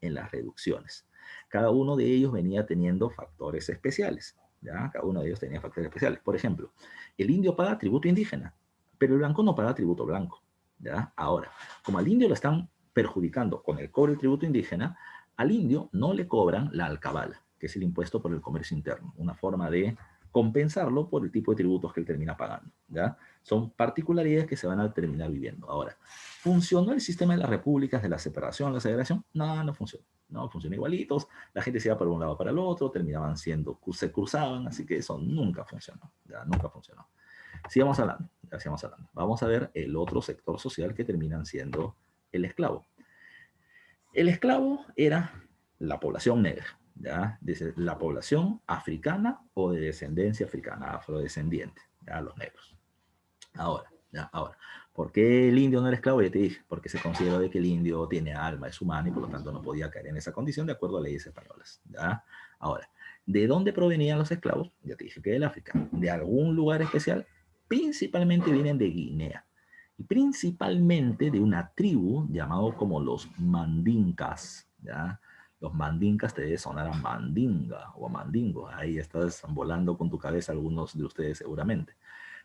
en las reducciones. Cada uno de ellos venía teniendo factores especiales. ¿Ya? Cada uno de ellos tenía factores especiales. Por ejemplo, el indio paga tributo indígena, pero el blanco no paga tributo blanco. ¿Ya? Ahora, como al indio lo están perjudicando con el cobro del tributo indígena, al indio no le cobran la alcabala, que es el impuesto por el comercio interno, una forma de compensarlo por el tipo de tributos que él termina pagando. ¿Ya? Son particularidades que se van a terminar viviendo. Ahora, ¿funcionó el sistema de las repúblicas, de la separación, la segregación? No, no funcionó. No, funcionó igualitos. La gente se iba por un lado para el otro, terminaban siendo, se cruzaban, así que eso nunca funcionó. Ya, nunca funcionó. Sigamos hablando, ya sigamos hablando. Vamos a ver el otro sector social que terminan siendo el esclavo. El esclavo era la población negra, ¿ya? La población africana o de descendencia africana, afrodescendiente, ¿ya? Los negros. Ahora, ya, ahora, ¿por qué el indio no era esclavo? Ya te dije, porque se consideró de que el indio tiene alma, es humano y por lo tanto no podía caer en esa condición de acuerdo a leyes españolas. ¿Ya? Ahora, ¿de dónde provenían los esclavos? Ya te dije que del África. ¿De algún lugar especial? Principalmente vienen de Guinea y principalmente de una tribu llamado como los Mandinkas. ¿Ya? Los Mandinkas te debe sonar a Mandinga o a Mandingo. Ahí estás volando con tu cabeza algunos de ustedes seguramente.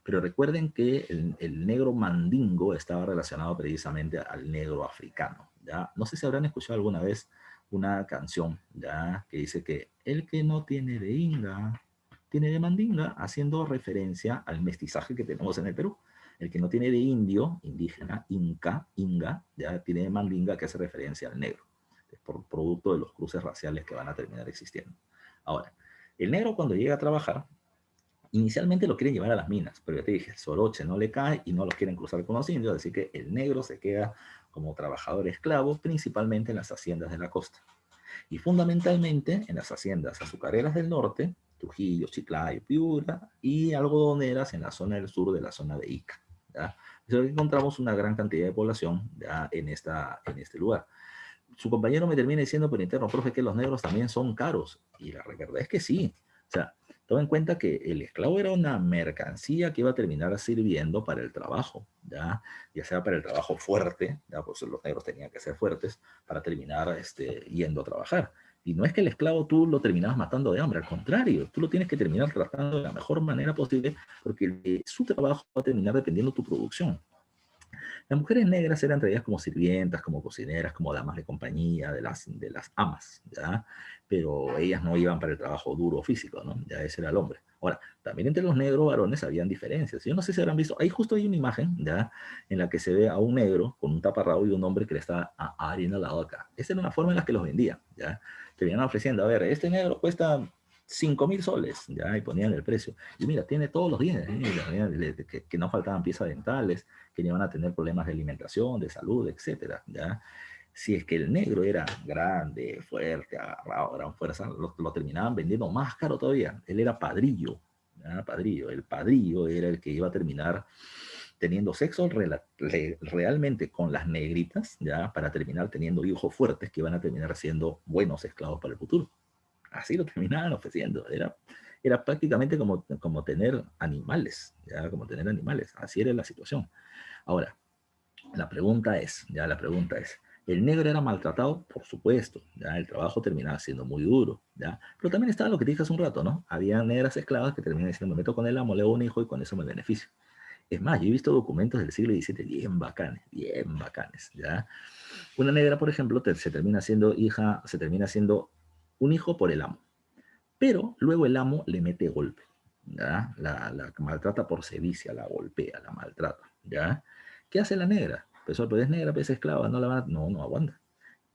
Pero recuerden que el negro mandingo estaba relacionado precisamente al negro africano. ¿Ya? No sé si habrán escuchado alguna vez una canción, ¿ya? Que dice que el que no tiene de inga, tiene de mandinga, haciendo referencia al mestizaje que tenemos en el Perú. El que no tiene de indio, indígena, inga, ya tiene de mandinga, que hace referencia al negro, por producto de los cruces raciales que van a terminar existiendo. Ahora, el negro cuando llega a trabajar, inicialmente lo quieren llevar a las minas, pero ya te dije, el soroche no le cae y no lo quieren cruzar con los indios, así que el negro se queda como trabajador esclavo, principalmente en las haciendas de la costa. Y fundamentalmente en las haciendas azucareras del norte, Trujillo, Chiclayo, Piura, y algodoneras en la zona del sur de la zona de Ica. ¿Ya? Entonces encontramos una gran cantidad de población ya en este lugar. Su compañero me termina diciendo por interno, profe, que los negros también son caros. Y la verdad es que sí. O sea, toma en cuenta que el esclavo era una mercancía que iba a terminar sirviendo para el trabajo, ya sea para el trabajo fuerte, ya pues los negros tenían que ser fuertes para terminar yendo a trabajar. Y no es que el esclavo tú lo terminabas matando de hambre, al contrario, tú lo tienes que terminar tratando de la mejor manera posible porque su trabajo va a terminar dependiendo de tu producción. Las mujeres negras eran traídas como sirvientas, como cocineras, como damas de compañía, de las amas, ¿ya? Pero ellas no iban para el trabajo duro físico, ¿no? Ya ese era el hombre. Ahora, también entre los negros varones habían diferencias. Yo no sé si habrán visto, ahí justo hay una imagen, ¿ya? En la que se ve a un negro con un taparrabo y un hombre que le está abriendo la boca. Esa era una forma en la que los vendían, ¿ya? Te venían ofreciendo, a ver, este negro cuesta 5.000 soles, ¿ya? Y ponían el precio. Y mira, tiene todos los dientes, ¿eh? Que no faltaban piezas dentales, que iban a tener problemas de alimentación, de salud, etcétera, ¿ya? Si es que el negro era grande, fuerte, agarrado, gran fuerza, lo terminaban vendiendo más caro todavía. Él era padrillo, ¿ya? Padrillo. El padrillo era el que iba a terminar teniendo sexo realmente con las negritas, ¿ya? Para terminar teniendo hijos fuertes que iban a terminar siendo buenos esclavos para el futuro. Así lo terminaban ofreciendo. Era prácticamente como tener animales, ¿ya? Como tener animales. Así era la situación. Ahora, la pregunta es, El negro era maltratado, por supuesto, ¿ya? El trabajo terminaba siendo muy duro, ¿ya? Pero también estaba lo que te dije hace un rato, ¿no? Había negras esclavas que terminaban diciendo, me meto con el amo, le hago un hijo y con eso me beneficio. Es más, yo he visto documentos del siglo XVII bien bacanes, ¿ya? Una negra, por ejemplo, se termina siendo hija, se termina siendo un hijo por el amo, pero luego el amo le mete golpe, ¿ya? La maltrata por sevicia, la golpea, la maltrata, ¿ya? ¿Qué hace la negra? Pues es negra, pues es esclava, no la van a... No, no aguanta.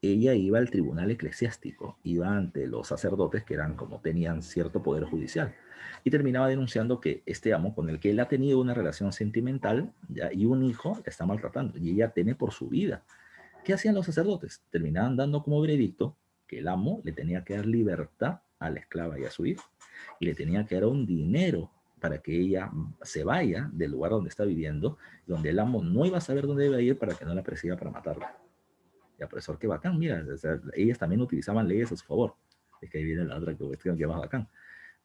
Ella iba al tribunal eclesiástico, iba ante los sacerdotes que eran como tenían cierto poder judicial y terminaba denunciando que este amo con el que él ha tenido una relación sentimental, ¿ya? Y un hijo le está maltratando y ella teme por su vida. ¿Qué hacían los sacerdotes? Terminaban dando como veredicto que el amo le tenía que dar libertad a la esclava y a su hijo y le tenía que dar un dinero para que ella se vaya del lugar donde está viviendo, donde el amo no iba a saber dónde iba a ir para que no la persiga para matarla. Ya, profesor, qué bacán, mira, o sea, ellas también utilizaban leyes a su favor. Es que ahí viene la otra cuestión que más bacán.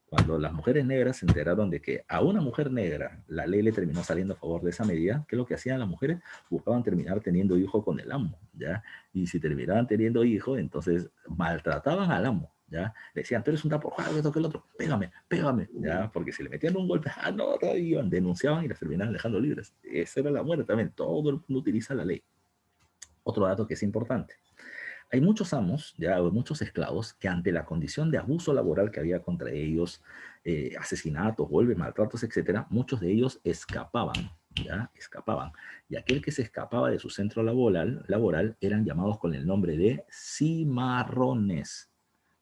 Cuando las mujeres negras se enteraron de que a una mujer negra la ley le terminó saliendo a favor de esa medida, ¿qué es lo que hacían las mujeres? Buscaban terminar teniendo hijo con el amo, ¿ya? Y si terminaban teniendo hijo, entonces maltrataban al amo, ¿ya? Le decían, tú eres un taporjado, esto que el otro, pégame, pégame, ¿ya? Porque si le metían un golpe, ah, no, iban, denunciaban y las terminaban dejando libres. Esa era la muerte también, todo el mundo utiliza la ley. Otro dato que es importante. Hay muchos amos, ya, o muchos esclavos, que ante la condición de abuso laboral que había contra ellos, asesinatos, golpes, maltratos, etcétera, muchos de ellos escapaban, ya, escapaban. Y aquel que se escapaba de su centro laboral eran llamados con el nombre de cimarrones.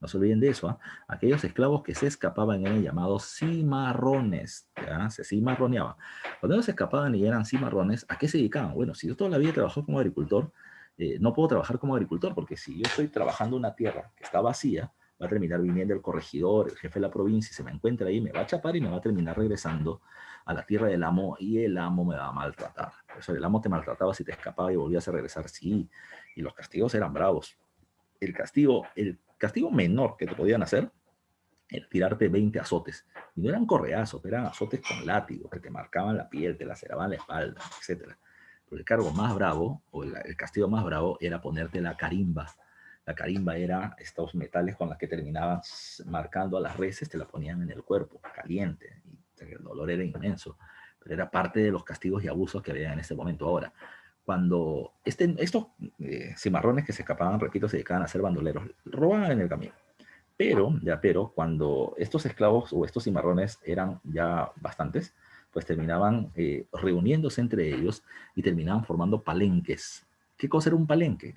No se olviden de eso, ¿ah? Aquellos esclavos que se escapaban eran llamados cimarrones, ¿ya? Se cimarroneaban. Cuando ellos se escapaban y eran cimarrones, ¿a qué se dedicaban? Bueno, si yo toda la vida trabajé como agricultor, no puedo trabajar como agricultor porque si yo estoy trabajando una tierra que está vacía, va a terminar viniendo el corregidor, el jefe de la provincia y se me encuentra ahí, me va a chapar y me va a terminar regresando a la tierra del amo y el amo me va a maltratar. Por eso el amo te maltrataba si te escapaba y volvías a regresar, sí. Y los castigos eran bravos. El castigo menor que te podían hacer era tirarte 20 azotes. Y no eran correazos, eran azotes con látigo, que te marcaban la piel, te laceraban la espalda, etcétera. Pero el cargo más bravo, o el castigo más bravo, era ponerte la carimba. La carimba era estos metales con los que terminaban marcando a las reses, te la ponían en el cuerpo, caliente, y el dolor era inmenso. Pero era parte de los castigos y abusos que había en ese momento. Ahora, cuando estos cimarrones que se escapaban, repito, se dedicaban a ser bandoleros, robaban en el camino. Pero cuando estos esclavos o estos cimarrones eran ya bastantes, pues terminaban reuniéndose entre ellos y terminaban formando palenques. ¿Qué cosa era un palenque?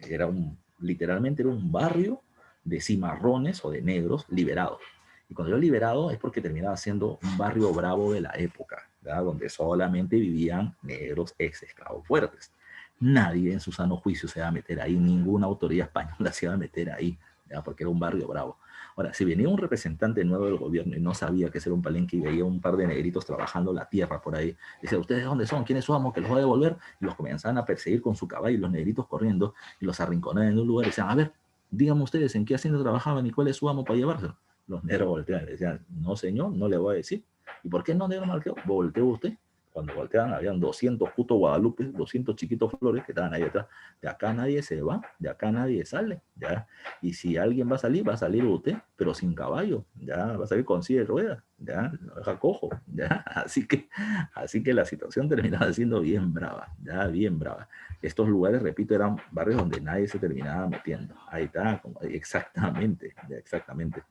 Literalmente era un barrio de cimarrones o de negros liberados. Y cuando yo liberado es porque terminaba siendo un barrio bravo de la época, ¿verdad? Donde solamente vivían negros ex esclavos fuertes. Nadie en su sano juicio se va a meter ahí, ninguna autoridad española se va a meter ahí, ¿verdad? Porque era un barrio bravo. Ahora, si venía un representante nuevo del gobierno y no sabía que era un palenque y veía un par de negritos trabajando la tierra por ahí, decía, ¿ustedes dónde son? ¿Quién es su amo que los va a devolver? Y los comenzaban a perseguir con su caballo y los negritos corriendo y los arrinconaban en un lugar y decían, a ver, díganme ustedes en qué hacienda trabajaban y cuál es su amo para llevárselo. Los negros volteaban y decían, no señor, no le voy a decir. ¿Y por qué no, negro Marqueo? Volteó usted. Cuando volteaban habían 200 putos Guadalupe, 200 chiquitos flores que estaban ahí detrás. De acá nadie se va, de acá nadie sale, ¿ya? Y si alguien va a salir usted, pero sin caballo, ¿ya? Va a salir con silla de ruedas, ¿ya? Lo deja cojo, ¿ya? Así que la situación terminaba siendo bien brava, ¿ya? Bien brava. Estos lugares, repito, eran barrios donde nadie se terminaba metiendo. Ahí está, exactamente, exactamente.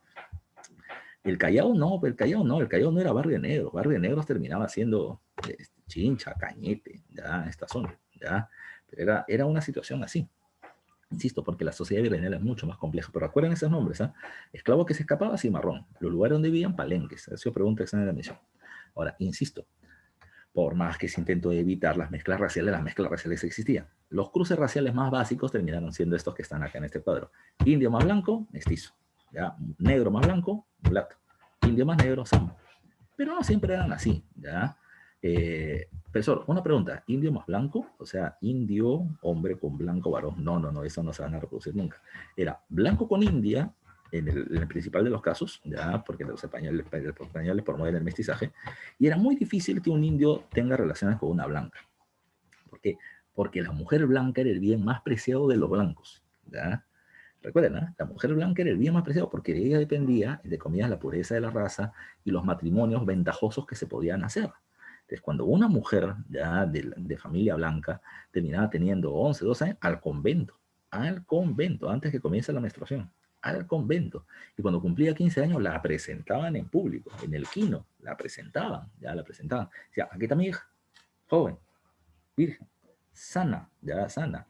El Callao no, el Callao no era barrio de negros terminaba siendo Chincha, Cañete, ya, esta zona, ya, pero era una situación así, insisto, porque la sociedad virreinal es mucho más compleja, pero recuerden esos nombres, ¿ah? Esclavo que se escapaba, cimarrón, los lugares donde vivían, palenques, eso pregunta examen de admisión. Ahora, insisto, por más que se intentó evitar las mezclas raciales existían. Los cruces raciales más básicos terminaron siendo estos que están acá en este cuadro. Indio más blanco, mestizo. ¿Ya? Negro más blanco, mulato. Indio más negro, samo. Pero no siempre eran así. ¿Ya? Profesor, una pregunta. ¿Indio más blanco? O sea, indio, hombre con blanco, varón. No, eso no se van a reproducir nunca. Era blanco con india, en el principal de los casos, ya, porque los españoles promueven el mestizaje, y era muy difícil que un indio tenga relaciones con una blanca. ¿Por qué? porque la mujer blanca era el bien más preciado de los blancos, ¿ya? Recuerden, ¿eh? La mujer blanca era el bien más preciado porque de ella dependía, de comillas, la pureza de la raza y los matrimonios ventajosos que se podían hacer. Entonces, cuando una mujer ya de familia blanca terminaba teniendo 11, 12 años, al convento, antes que comience la menstruación, al convento. Y cuando cumplía 15 años, la presentaban en público, en el quino, la presentaban, ya la presentaban. Decía, aquí está mi hija, joven, virgen, sana, ya sana,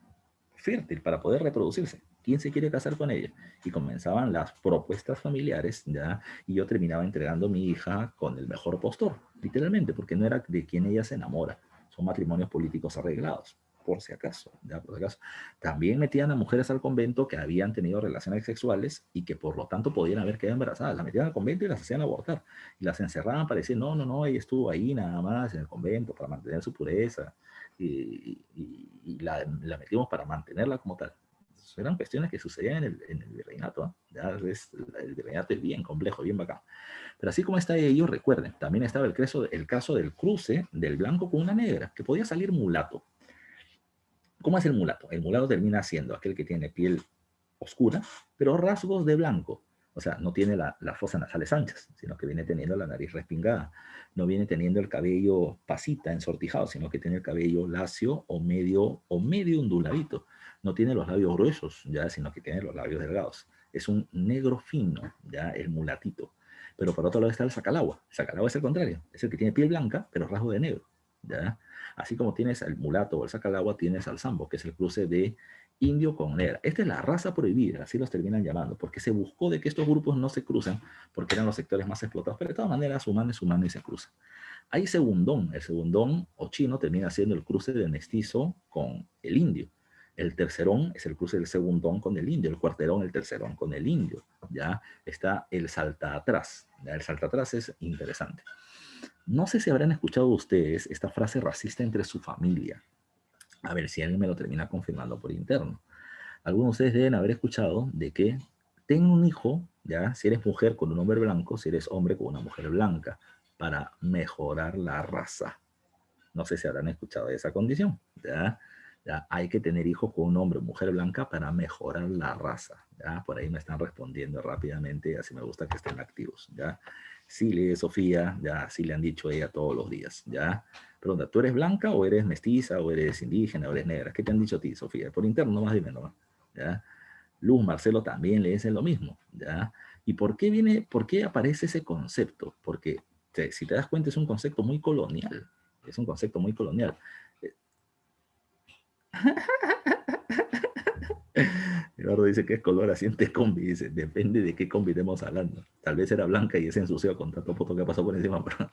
fértil para poder reproducirse. ¿Quién se quiere casar con ella? Y comenzaban las propuestas familiares, ¿ya? Y yo terminaba entregando a mi hija con el mejor postor, literalmente, porque no era de quien ella se enamora. Son matrimonios políticos arreglados, por si acaso, ¿ya? Por si acaso. También metían a mujeres al convento que habían tenido relaciones sexuales y que por lo tanto podían haber quedado embarazadas. Las metían al convento y las hacían abortar. Y las encerraban para decir, no, no, no, ella estuvo ahí nada más en el convento para mantener su pureza y la metimos para mantenerla como tal. Eran cuestiones que sucedían en el virreinato, ¿eh? Ya el virreinato es bien complejo, bien bacán. Pero así como está ello, recuerden, también estaba el caso del cruce del blanco con una negra, que podía salir mulato. ¿Cómo es el mulato? El mulato termina siendo aquel que tiene piel oscura, pero rasgos de blanco. O sea, no tiene las fosas nasales anchas, sino que viene teniendo la nariz respingada. No viene teniendo el cabello pasita, ensortijado, sino que tiene el cabello lacio o medio onduladito. No tiene los labios gruesos, ya, sino que tiene los labios delgados. Es un negro fino, ya, el mulatito. Pero por otro lado está el sacalagua. El sacalagua es el contrario. Es el que tiene piel blanca, pero rasgo de negro, ya. Así como tienes al mulato o el sacalagua, tienes al sambo, que es el cruce de indio con negra. Esta es la raza prohibida, así los terminan llamando, porque se buscó de que estos grupos no se crucen, porque eran los sectores más explotados, pero de todas maneras, humano es humano y se cruza. Hay segundón, el segundón o chino termina siendo el cruce del mestizo con el indio. El tercerón es el cruce del segundón con el indio, el cuarterón, el tercerón con el indio. Ya está el salta atrás. ¿Ya? El salta atrás es interesante. No sé si habrán escuchado ustedes esta frase racista entre su familia. A ver si alguien me lo termina confirmando por interno. Algunos de ustedes deben haber escuchado de que ten un hijo, ya, si eres mujer con un hombre blanco, si eres hombre con una mujer blanca, para mejorar la raza. No sé si habrán escuchado de esa condición, ya. Ya, hay que tener hijos con un hombre o mujer blanca para mejorar la raza. ¿Ya? Por ahí me están respondiendo rápidamente, así me gusta que estén activos. ¿Ya? Sí, lee Sofía, ya sí le han dicho a ella todos los días. ¿Ya? Pregunta, ¿tú eres blanca o eres mestiza o eres indígena o eres negra? ¿Qué te han dicho a ti, Sofía? Por interno, nomás dime nomás. ¿Ya? Luz, Marcelo también le dicen lo mismo. ¿Ya? ¿Y por qué aparece ese concepto? Porque si te das cuenta es un concepto muy colonial. Es un concepto muy colonial. Eduardo dice que es color asiente combi. Dice, depende de qué combi estemos hablando. Tal vez era blanca y se ensució con tanto foto que pasó por encima. Pero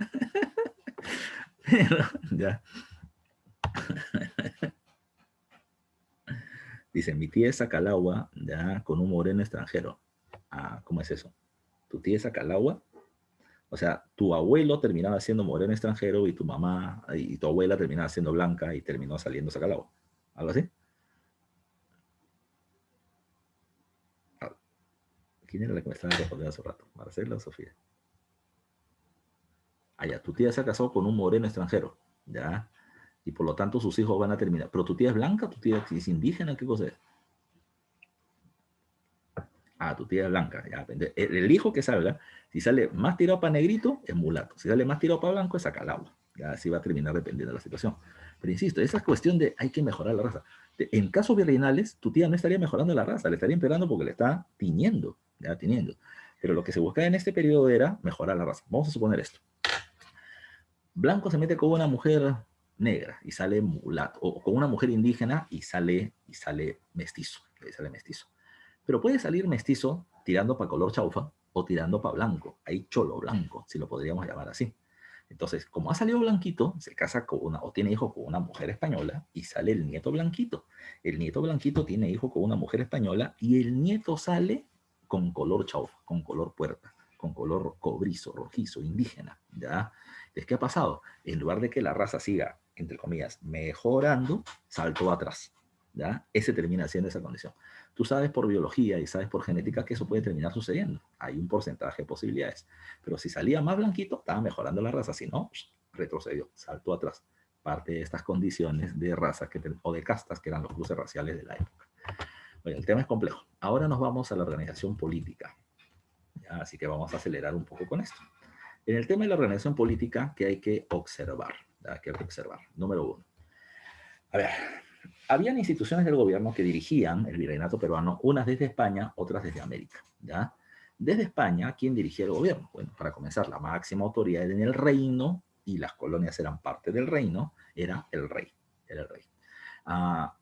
ya. Dice, mi tía es Sacalagua, ya, con un moreno extranjero. Ah, ¿cómo es eso? ¿Tu tía es Sacalagua? O sea, tu abuelo terminaba siendo moreno extranjero y tu mamá y tu abuela terminaba siendo blanca y terminó saliendo Sacalagua. ¿Algo así? ¿Quién era la que me estaba respondiendo hace rato? ¿Marcela o Sofía? Ah, ya, tu tía se ha casado con un moreno extranjero, ¿ya? Y por lo tanto sus hijos van a terminar. ¿Pero tu tía es blanca? ¿Tu tía es indígena? ¿Qué cosa es? Ah, tu tía es blanca, ya. El hijo que salga, si sale más tirado para negrito, es mulato. Si sale más tirado para blanco, es sacalagua. Ya así va a terminar dependiendo de la situación. Pero insisto, esa cuestión de hay que mejorar la raza. En casos virreinales, tu tía no estaría mejorando la raza, le estaría empeorando porque le está tiñendo, ya tiñendo. Pero lo que se buscaba en este periodo era mejorar la raza. Vamos a suponer esto. Blanco se mete con una mujer negra y sale mulato, o con una mujer indígena y sale mestizo, y sale mestizo. Pero puede salir mestizo tirando para color chaufa o tirando para blanco, ahí cholo blanco, si lo podríamos llamar así. Entonces, como ha salido blanquito, se casa con una, o tiene hijo con una mujer española y sale el nieto blanquito. El nieto blanquito tiene hijo con una mujer española y el nieto sale con color chaufa, con color puerta, con color cobrizo, rojizo, indígena, ¿ya? Entonces, ¿qué ha pasado? En lugar de que la raza siga, entre comillas, mejorando, saltó atrás, ¿ya? Ese termina siendo esa condición. Tú sabes por biología y sabes por genética que eso puede terminar sucediendo. Hay un porcentaje de posibilidades. Pero si salía más blanquito, estaba mejorando la raza. Si no, retrocedió, saltó atrás. parte de estas condiciones de raza o de castas que eran los cruces raciales de la época. Bueno, el tema es complejo. Ahora nos vamos a la organización política. ¿Ya? Así que vamos a acelerar un poco con esto. En el tema de la organización política, ¿qué hay que observar? ¿Ya? ¿Qué hay que observar? Número uno. A ver, habían instituciones del gobierno que dirigían el virreinato peruano, unas desde España, otras desde América. ¿Ya? Desde España, ¿quién dirigía el gobierno? Bueno, para comenzar, la máxima autoridad en el reino, y las colonias eran parte del reino, era el rey. Era el rey.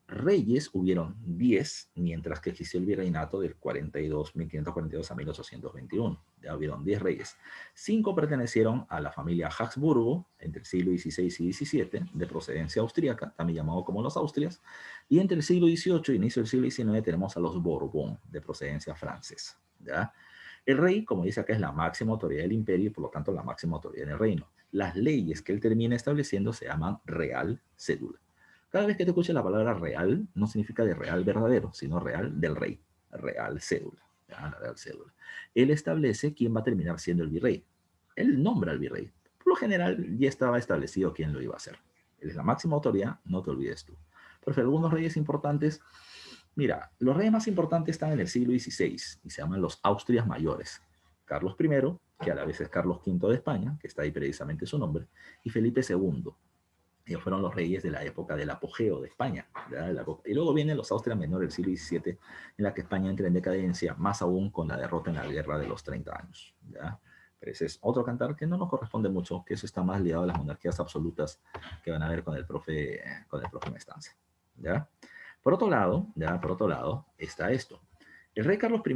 Reyes hubieron 10, mientras que existió el virreinato del 1542 a 1821. Ya hubieron 10 reyes. 5 pertenecieron a la familia Habsburgo entre el siglo XVI y XVII, de procedencia austríaca, también llamado como los Austrias, y entre el siglo XVIII e inicio del siglo XIX tenemos a los Borbón, de procedencia francesa. ¿Ya? El rey, como dice acá, es la máxima autoridad del imperio y por lo tanto la máxima autoridad del reino. Las leyes que él termina estableciendo se llaman real cédula. Cada vez que te escuches la palabra real, no significa de real verdadero, sino real del rey, real cédula. ¿Ya? La real cédula. Él establece quién va a terminar siendo el virrey. Él nombra al virrey. Por lo general ya estaba establecido quién lo iba a hacer. Él es la máxima autoridad, no te olvides tú. Pero algunos reyes importantes, mira, los reyes más importantes están en el siglo XVI y se llaman los Austrias mayores. Carlos I, que a la vez es Carlos V de España, que está ahí precisamente su nombre, y Felipe II. Ellos fueron los reyes de la época del apogeo de España. Y luego vienen los Austrias menores del siglo XVII, en la que España entra en decadencia, más aún con la derrota en la guerra de los 30 años. ¿Ya? Pero ese es otro cantar que no nos corresponde mucho, que eso está más ligado a las monarquías absolutas que van a ver con el profe Mestanza. ¿Ya? Por otro lado, está esto. El rey Carlos I,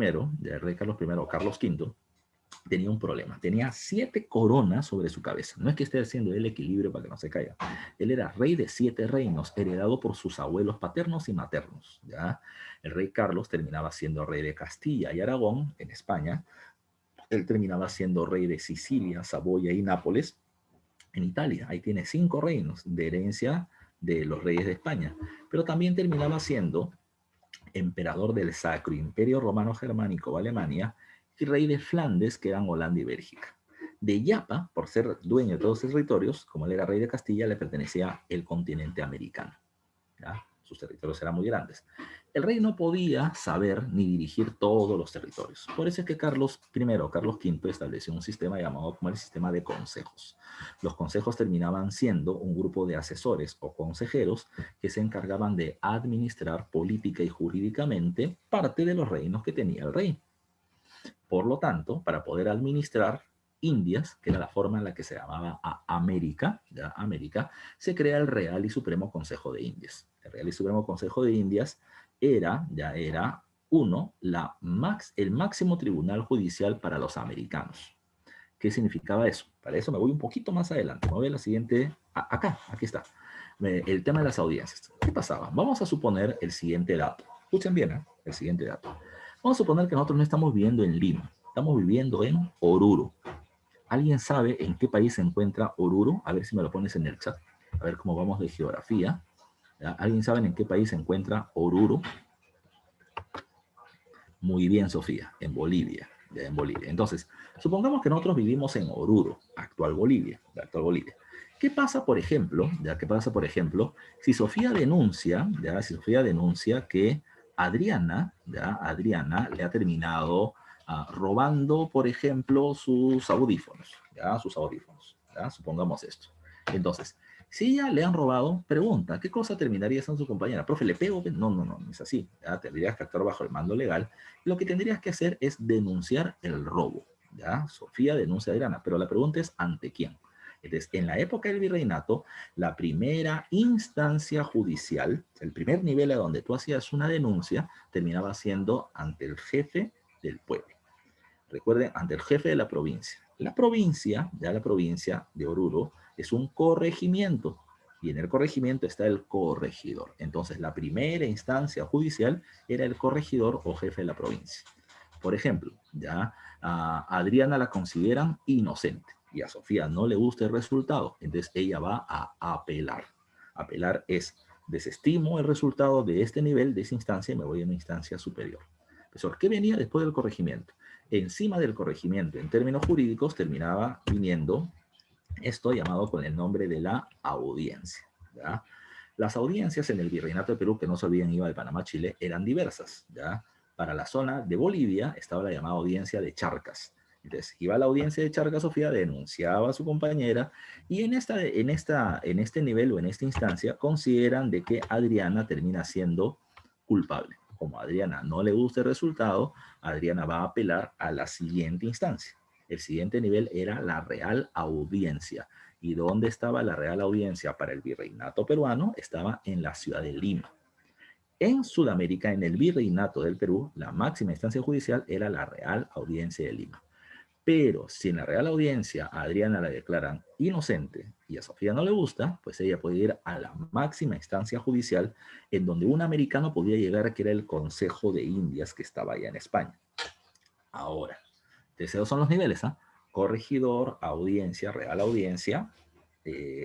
el rey Carlos I o Carlos V, tenía un problema. Tenía 7 coronas sobre su cabeza. No es que esté haciendo el equilibrio para que no se caiga. Él era rey de 7 reinos, heredado por sus abuelos paternos y maternos. ¿Ya? El rey Carlos terminaba siendo rey de Castilla y Aragón, en España. Él terminaba siendo rey de Sicilia, Saboya y Nápoles, en Italia. Ahí tiene 5 reinos de herencia de los reyes de España. Pero también terminaba siendo emperador del Sacro Imperio Romano Germánico de Alemania y rey de Flandes, que eran Holanda y Bélgica. De Yapa, por ser dueño de todos los territorios, como él era rey de Castilla, le pertenecía el continente americano. ¿Ya? Sus territorios eran muy grandes. El rey no podía saber ni dirigir todos los territorios. Por eso es que Carlos V estableció un sistema llamado como el sistema de consejos. Los consejos terminaban siendo un grupo de asesores o consejeros que se encargaban de administrar política y jurídicamente parte de los reinos que tenía el rey. Por lo tanto, para poder administrar Indias, que era la forma en la que se llamaba a América, ¿ya? América, se crea el Real y Supremo Consejo de Indias. El Real y Supremo Consejo de Indias era el máximo tribunal judicial para los americanos. ¿Qué significaba eso? Para eso me voy un poquito más adelante. Me voy a la siguiente, aquí está. El tema de las audiencias. ¿Qué pasaba? Vamos a suponer el siguiente dato. Escuchen bien, el siguiente dato. Vamos a suponer que nosotros no estamos viviendo en Lima, estamos viviendo en Oruro. ¿Alguien sabe en qué país se encuentra Oruro? A ver si me lo pones en el chat. A ver cómo vamos de geografía. ¿Ya? ¿Alguien sabe en qué país se encuentra Oruro? Muy bien, Sofía, en Bolivia. Ya en Bolivia. Entonces, supongamos que nosotros vivimos en Oruro, actual Bolivia. ¿Qué pasa, por ejemplo? Si Sofía denuncia, que Adriana le ha terminado robando, por ejemplo, sus audífonos, supongamos esto. Entonces, si ella le han robado, pregunta, ¿qué cosa terminaría siendo su compañera? Profe, ¿le pego? No es así. ¿Ya? Tendrías que actuar bajo el mando legal. Lo que tendrías que hacer es denunciar el robo. ¿Ya? Sofía denuncia a Adriana, pero la pregunta es, ¿ante quién? Entonces, en la época del virreinato, la primera instancia judicial, el primer nivel a donde tú hacías una denuncia, terminaba siendo ante el jefe del pueblo. Recuerden, ante el jefe de la provincia. La provincia de Oruro, es un corregimiento. Y en el corregimiento está el corregidor. Entonces, la primera instancia judicial era el corregidor o jefe de la provincia. Por ejemplo, ya a Adriana la consideran inocente y a Sofía no le gusta el resultado. Entonces, ella va a apelar. Apelar es, desestimo el resultado de este nivel, de esa instancia, y me voy a una instancia superior. Profesor, ¿qué venía después del corregimiento? Encima del corregimiento, en términos jurídicos, terminaba viniendo esto llamado con el nombre de la audiencia. ¿ya? Las audiencias en el Virreinato de Perú, que no se olviden iba de Panamá a Chile, eran diversas, ¿ya? Para la zona de Bolivia estaba la llamada audiencia de Charcas. Entonces, iba a la audiencia de Charcas, Sofía denunciaba a su compañera y en este nivel o en esta instancia consideran de que Adriana termina siendo culpable. Como a Adriana no le gusta el resultado, Adriana va a apelar a la siguiente instancia. El siguiente nivel era la Real Audiencia. ¿Y dónde estaba la Real Audiencia para el virreinato peruano? Estaba en la ciudad de Lima. En Sudamérica, en el virreinato del Perú, la máxima instancia judicial era la Real Audiencia de Lima. Pero si en la Real Audiencia a Adriana la declaran inocente y a Sofía no le gusta, pues ella puede ir a la máxima instancia judicial en donde un americano podía llegar, que era el Consejo de Indias que estaba allá en España. Ahora, esos son los niveles, ¿ah? Corregidor, audiencia, Real Audiencia,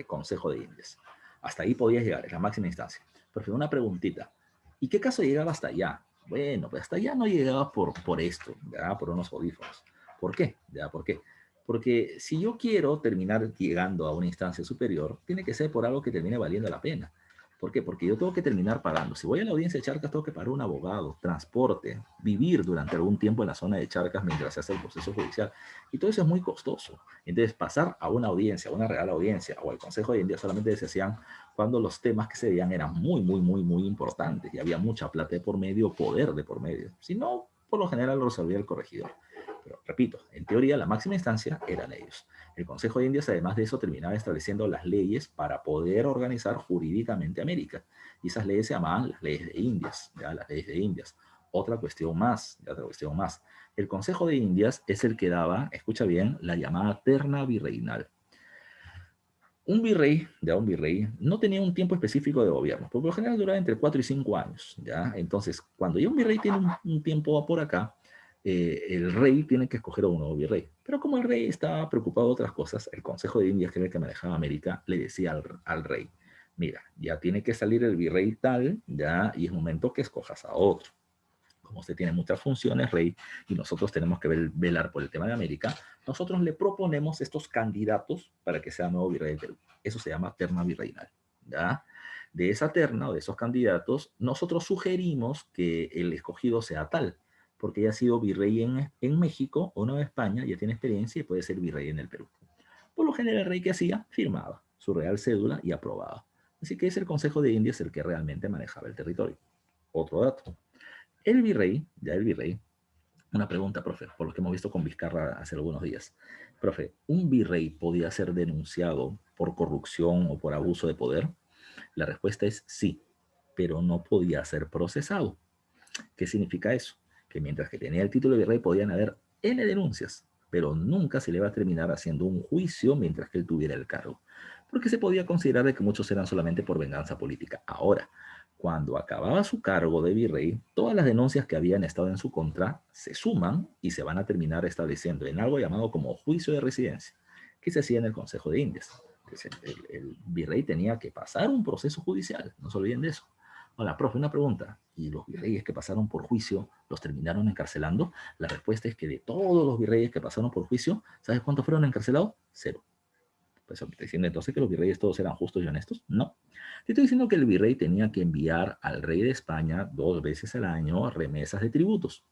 Consejo de Indias. Hasta ahí podías llegar, es la máxima instancia. Pero una preguntita, ¿y qué caso llegaba hasta allá? Bueno, pues hasta allá no llegaba por esto, ¿ya? Por unos audífonos. ¿Por qué? ¿Ya? ¿Por qué? Porque si yo quiero terminar llegando a una instancia superior, tiene que ser por algo que termine valiendo la pena. ¿Por qué? Porque yo tengo que terminar pagando. Si voy a la audiencia de Charcas, tengo que pagar un abogado, transporte, vivir durante algún tiempo en la zona de Charcas mientras se hace el proceso judicial. Y todo eso es muy costoso. Entonces, pasar a una audiencia, a una Real Audiencia o al Consejo de Indias solamente se hacían cuando los temas que se veían eran muy importantes y había mucha plata de por medio, poder de por medio. Si no, por lo general lo resolvía el corregidor. Pero repito, en teoría la máxima instancia eran ellos. El Consejo de Indias, además de eso, terminaba estableciendo las leyes para poder organizar jurídicamente América. Y esas leyes se llamaban las leyes de Indias, ¿ya? Las leyes de Indias. Otra cuestión más, ya otra cuestión más. El Consejo de Indias es el que daba, escucha bien, la llamada terna virreinal. Un virrey, no tenía un tiempo específico de gobierno, porque por lo general duraba entre 4 y 5 años, ¿ya? Entonces, cuando ya un virrey tiene un tiempo por acá, el rey tiene que escoger a un nuevo virrey. Pero como el rey estaba preocupado de otras cosas, el Consejo de Indias, que era el que manejaba América, le decía al rey, mira, ya tiene que salir el virrey tal, ya, y es momento que escojas a otro. Como usted tiene muchas funciones, rey, y nosotros tenemos que velar por el tema de América, nosotros le proponemos estos candidatos para que sea nuevo virrey del Perú. Eso se llama terna virreinal, ¿ya? De esa terna o de esos candidatos, nosotros sugerimos que el escogido sea tal, porque ya ha sido virrey en México o no en España, ya tiene experiencia y puede ser virrey en el Perú. Por lo general, el rey que hacía, firmaba su real cédula y aprobaba. Así que es el Consejo de Indias el que realmente manejaba el territorio. Otro dato. El virrey, ya el virrey, una pregunta, profe, por lo que hemos visto con Vizcarra hace algunos días. Profe, ¿un virrey podía ser denunciado por corrupción o por abuso de poder? La respuesta es sí, pero no podía ser procesado. ¿Qué significa eso? Que mientras que tenía el título de virrey podían haber N denuncias, pero nunca se le va a terminar haciendo un juicio mientras que él tuviera el cargo, porque se podía considerar de que muchos eran solamente por venganza política. Ahora, cuando acababa su cargo de virrey, todas las denuncias que habían estado en su contra se suman y se van a terminar estableciendo en algo llamado como juicio de residencia, que se hacía en el Consejo de Indias. Entonces, el virrey tenía que pasar un proceso judicial, no se olviden de eso. Hola, profe, una pregunta. ¿Y los virreyes que pasaron por juicio los terminaron encarcelando? La respuesta es que de todos los virreyes que pasaron por juicio, ¿sabes cuántos fueron encarcelados? Cero. Pues ¿te estoy diciendo entonces que los virreyes todos eran justos y honestos? No. Te estoy diciendo que el virrey tenía que enviar al rey de España 2 veces al año remesas de tributos.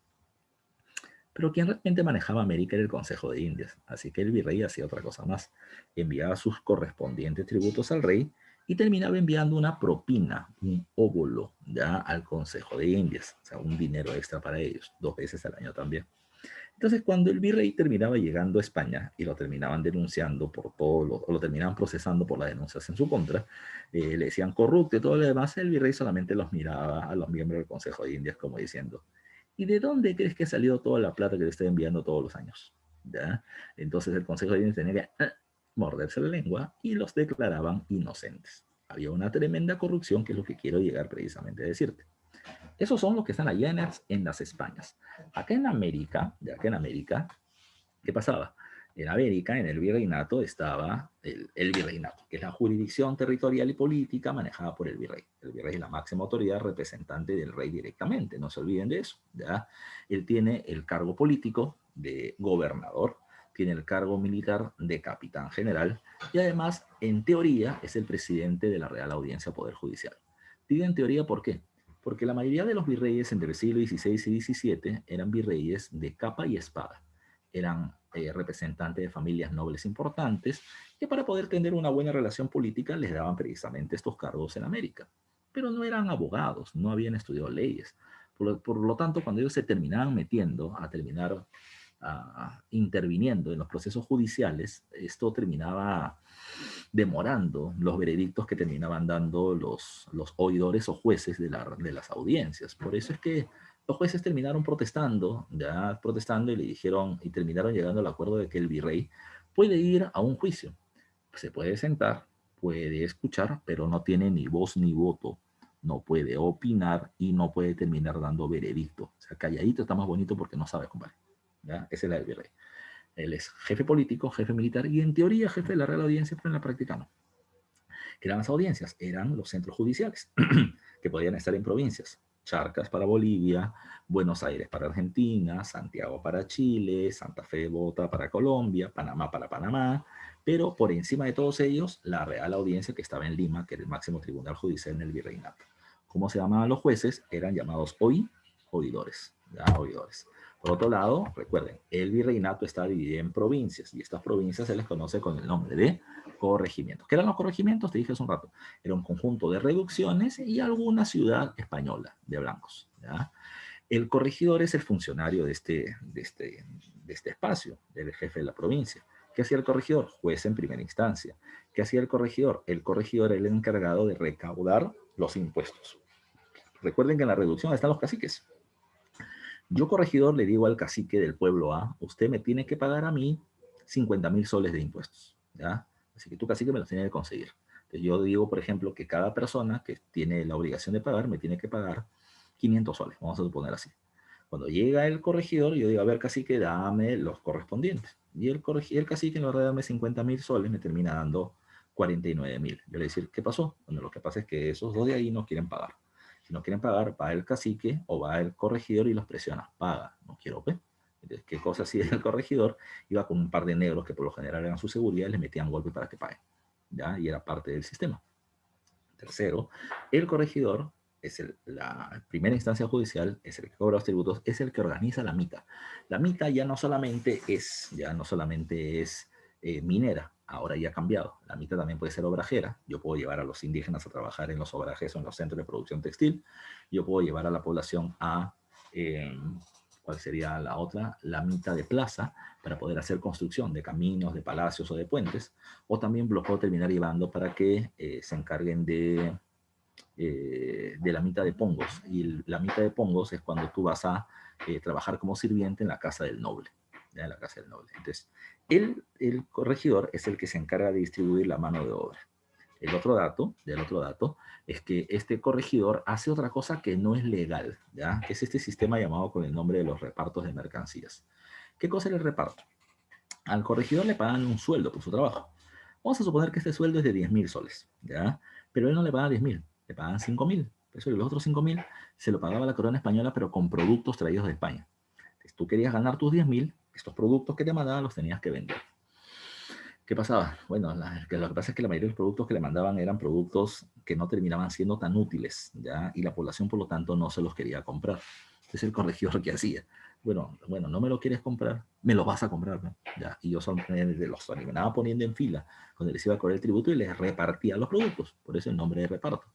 Pero quien realmente manejaba América era el Consejo de Indias, así que el virrey hacía otra cosa más. Enviaba sus correspondientes tributos al rey y terminaba enviando una propina, un óbolo, ya al Consejo de Indias, o sea, un dinero extra para ellos, 2 veces al año también. Entonces, cuando el virrey terminaba llegando a España y lo terminaban denunciando por todo, o lo terminaban procesando por las denuncias en su contra, le decían corrupto y todo lo demás, el virrey solamente los miraba a los miembros del Consejo de Indias como diciendo, ¿y de dónde crees que ha salido toda la plata que le estoy enviando todos los años? ¿Ya? Entonces el Consejo de Indias tenía que morderse la lengua y los declaraban inocentes. Había una tremenda corrupción, que es lo que quiero llegar precisamente a decirte. Esos son los que están allá en las Españas. Acá en América, ¿qué pasaba? En América, en el virreinato, estaba el virreinato, que es la jurisdicción territorial y política manejada por el virrey. El virrey es la máxima autoridad representante del rey directamente, no se olviden de eso, ¿ya? Él tiene el cargo político de gobernador, tiene el cargo militar de capitán general y además, en teoría, es el presidente de la Real Audiencia Poder Judicial. Digo en teoría, ¿por qué? Porque la mayoría de los virreyes entre el siglo XVI y XVII eran virreyes de capa y espada. Eran representantes de familias nobles importantes que para poder tener una buena relación política les daban precisamente estos cargos en América. Pero no eran abogados, no habían estudiado leyes. Por lo tanto, cuando ellos se terminaban metiendo a terminar interviniendo en los procesos judiciales, esto terminaba demorando los veredictos que terminaban dando los oidores o jueces de las audiencias. Por eso es que los jueces terminaron protestando, ya protestando y le dijeron, y terminaron llegando al acuerdo de que el virrey puede ir a un juicio, se puede sentar, puede escuchar, pero no tiene ni voz ni voto, no puede opinar y no puede terminar dando veredicto. O sea, calladito está más bonito porque no sabe, compadre. ¿Ya? Ese es el virrey. Él es jefe político, jefe militar y en teoría jefe de la Real Audiencia, pero en la práctica no. ¿Qué eran las audiencias? Eran los centros judiciales que podían estar en provincias. Charcas para Bolivia, Buenos Aires para Argentina, Santiago para Chile, Santa Fe de Bogotá para Colombia, Panamá para Panamá, pero por encima de todos ellos, la Real Audiencia que estaba en Lima, que era el máximo tribunal judicial en el virreinato. ¿Cómo se llamaban los jueces? Eran llamados oidores, ¿ya? Oidores. Por otro lado, recuerden, el virreinato está dividido en provincias y estas provincias se les conoce con el nombre de corregimientos. ¿Qué eran los corregimientos? Te dije hace un rato. Era un conjunto de reducciones y alguna ciudad española de blancos. ¿Ya? El corregidor es el funcionario de este espacio, el jefe de la provincia. ¿Qué hacía el corregidor? Juez en primera instancia. ¿Qué hacía el corregidor? El corregidor era el encargado de recaudar los impuestos. Recuerden que en la reducción están los caciques. Yo, corregidor, le digo al cacique del pueblo A, usted me tiene que pagar a mí 50.000 soles de impuestos, ¿ya? Así que tú, cacique, me los tiene que conseguir. Entonces, yo digo, por ejemplo, que cada persona que tiene la obligación de pagar, me tiene que pagar 500 soles, vamos a suponer así. Cuando llega el corregidor, yo digo, a ver, cacique, dame los correspondientes. Y el cacique, en lugar de darme 50.000 soles, me termina dando 49.000. Yo le decir, ¿qué pasó? Bueno, lo que pasa es que esos dos de ahí no quieren pagar. Si no quieren pagar, va el cacique o va el corregidor y los presiona. Paga, no quiero, ¿ve? Entonces, ¿qué cosa hacía el corregidor? Iba con un par de negros que por lo general eran su seguridad y les metían golpe para que paguen, ¿ya? Y era parte del sistema. Tercero, el corregidor es la primera instancia judicial, es el que cobra los tributos, es el que organiza la mita. La mita ya no solamente es minera, ahora ya ha cambiado. La mita también puede ser obrajera. Yo puedo llevar a los indígenas a trabajar en los obrajes o en los centros de producción textil. Yo puedo llevar a la población a, ¿cuál sería la otra? La mita de plaza, para poder hacer construcción de caminos, de palacios o de puentes. O también los puedo terminar llevando para que se encarguen de la mitad de pongos. Y la mitad de pongos es cuando tú vas a trabajar como sirviente en la casa del noble. ¿Ya? En la casa del noble. Entonces, el corregidor es el que se encarga de distribuir la mano de obra. El otro dato es que este corregidor hace otra cosa que no es legal, ¿ya? Que es este sistema llamado con el nombre de los repartos de mercancías. ¿Qué cosa es el reparto? Al corregidor le pagan un sueldo por su trabajo. Vamos a suponer que este sueldo es de 10.000 soles, ¿ya? Pero él no le paga 10.000, le pagan 5.000. Eso y los otros 5.000 se lo pagaba la corona española, pero con productos traídos de España. Si tú querías ganar tus 10.000, estos productos que te mandaban los tenías que vender. ¿Qué pasaba? Bueno, lo que pasa es que la mayoría de los productos que le mandaban eran productos que no terminaban siendo tan útiles, ¿ya? Y la población, por lo tanto, no se los quería comprar. Entonces el corregidor, ¿qué hacía? Bueno, no me lo quieres comprar, me lo vas a comprar, ¿no? ¿Ya? Y yo los terminaba poniendo en fila cuando les iba a cobrar el tributo y les repartía los productos. Por eso el nombre de reparto.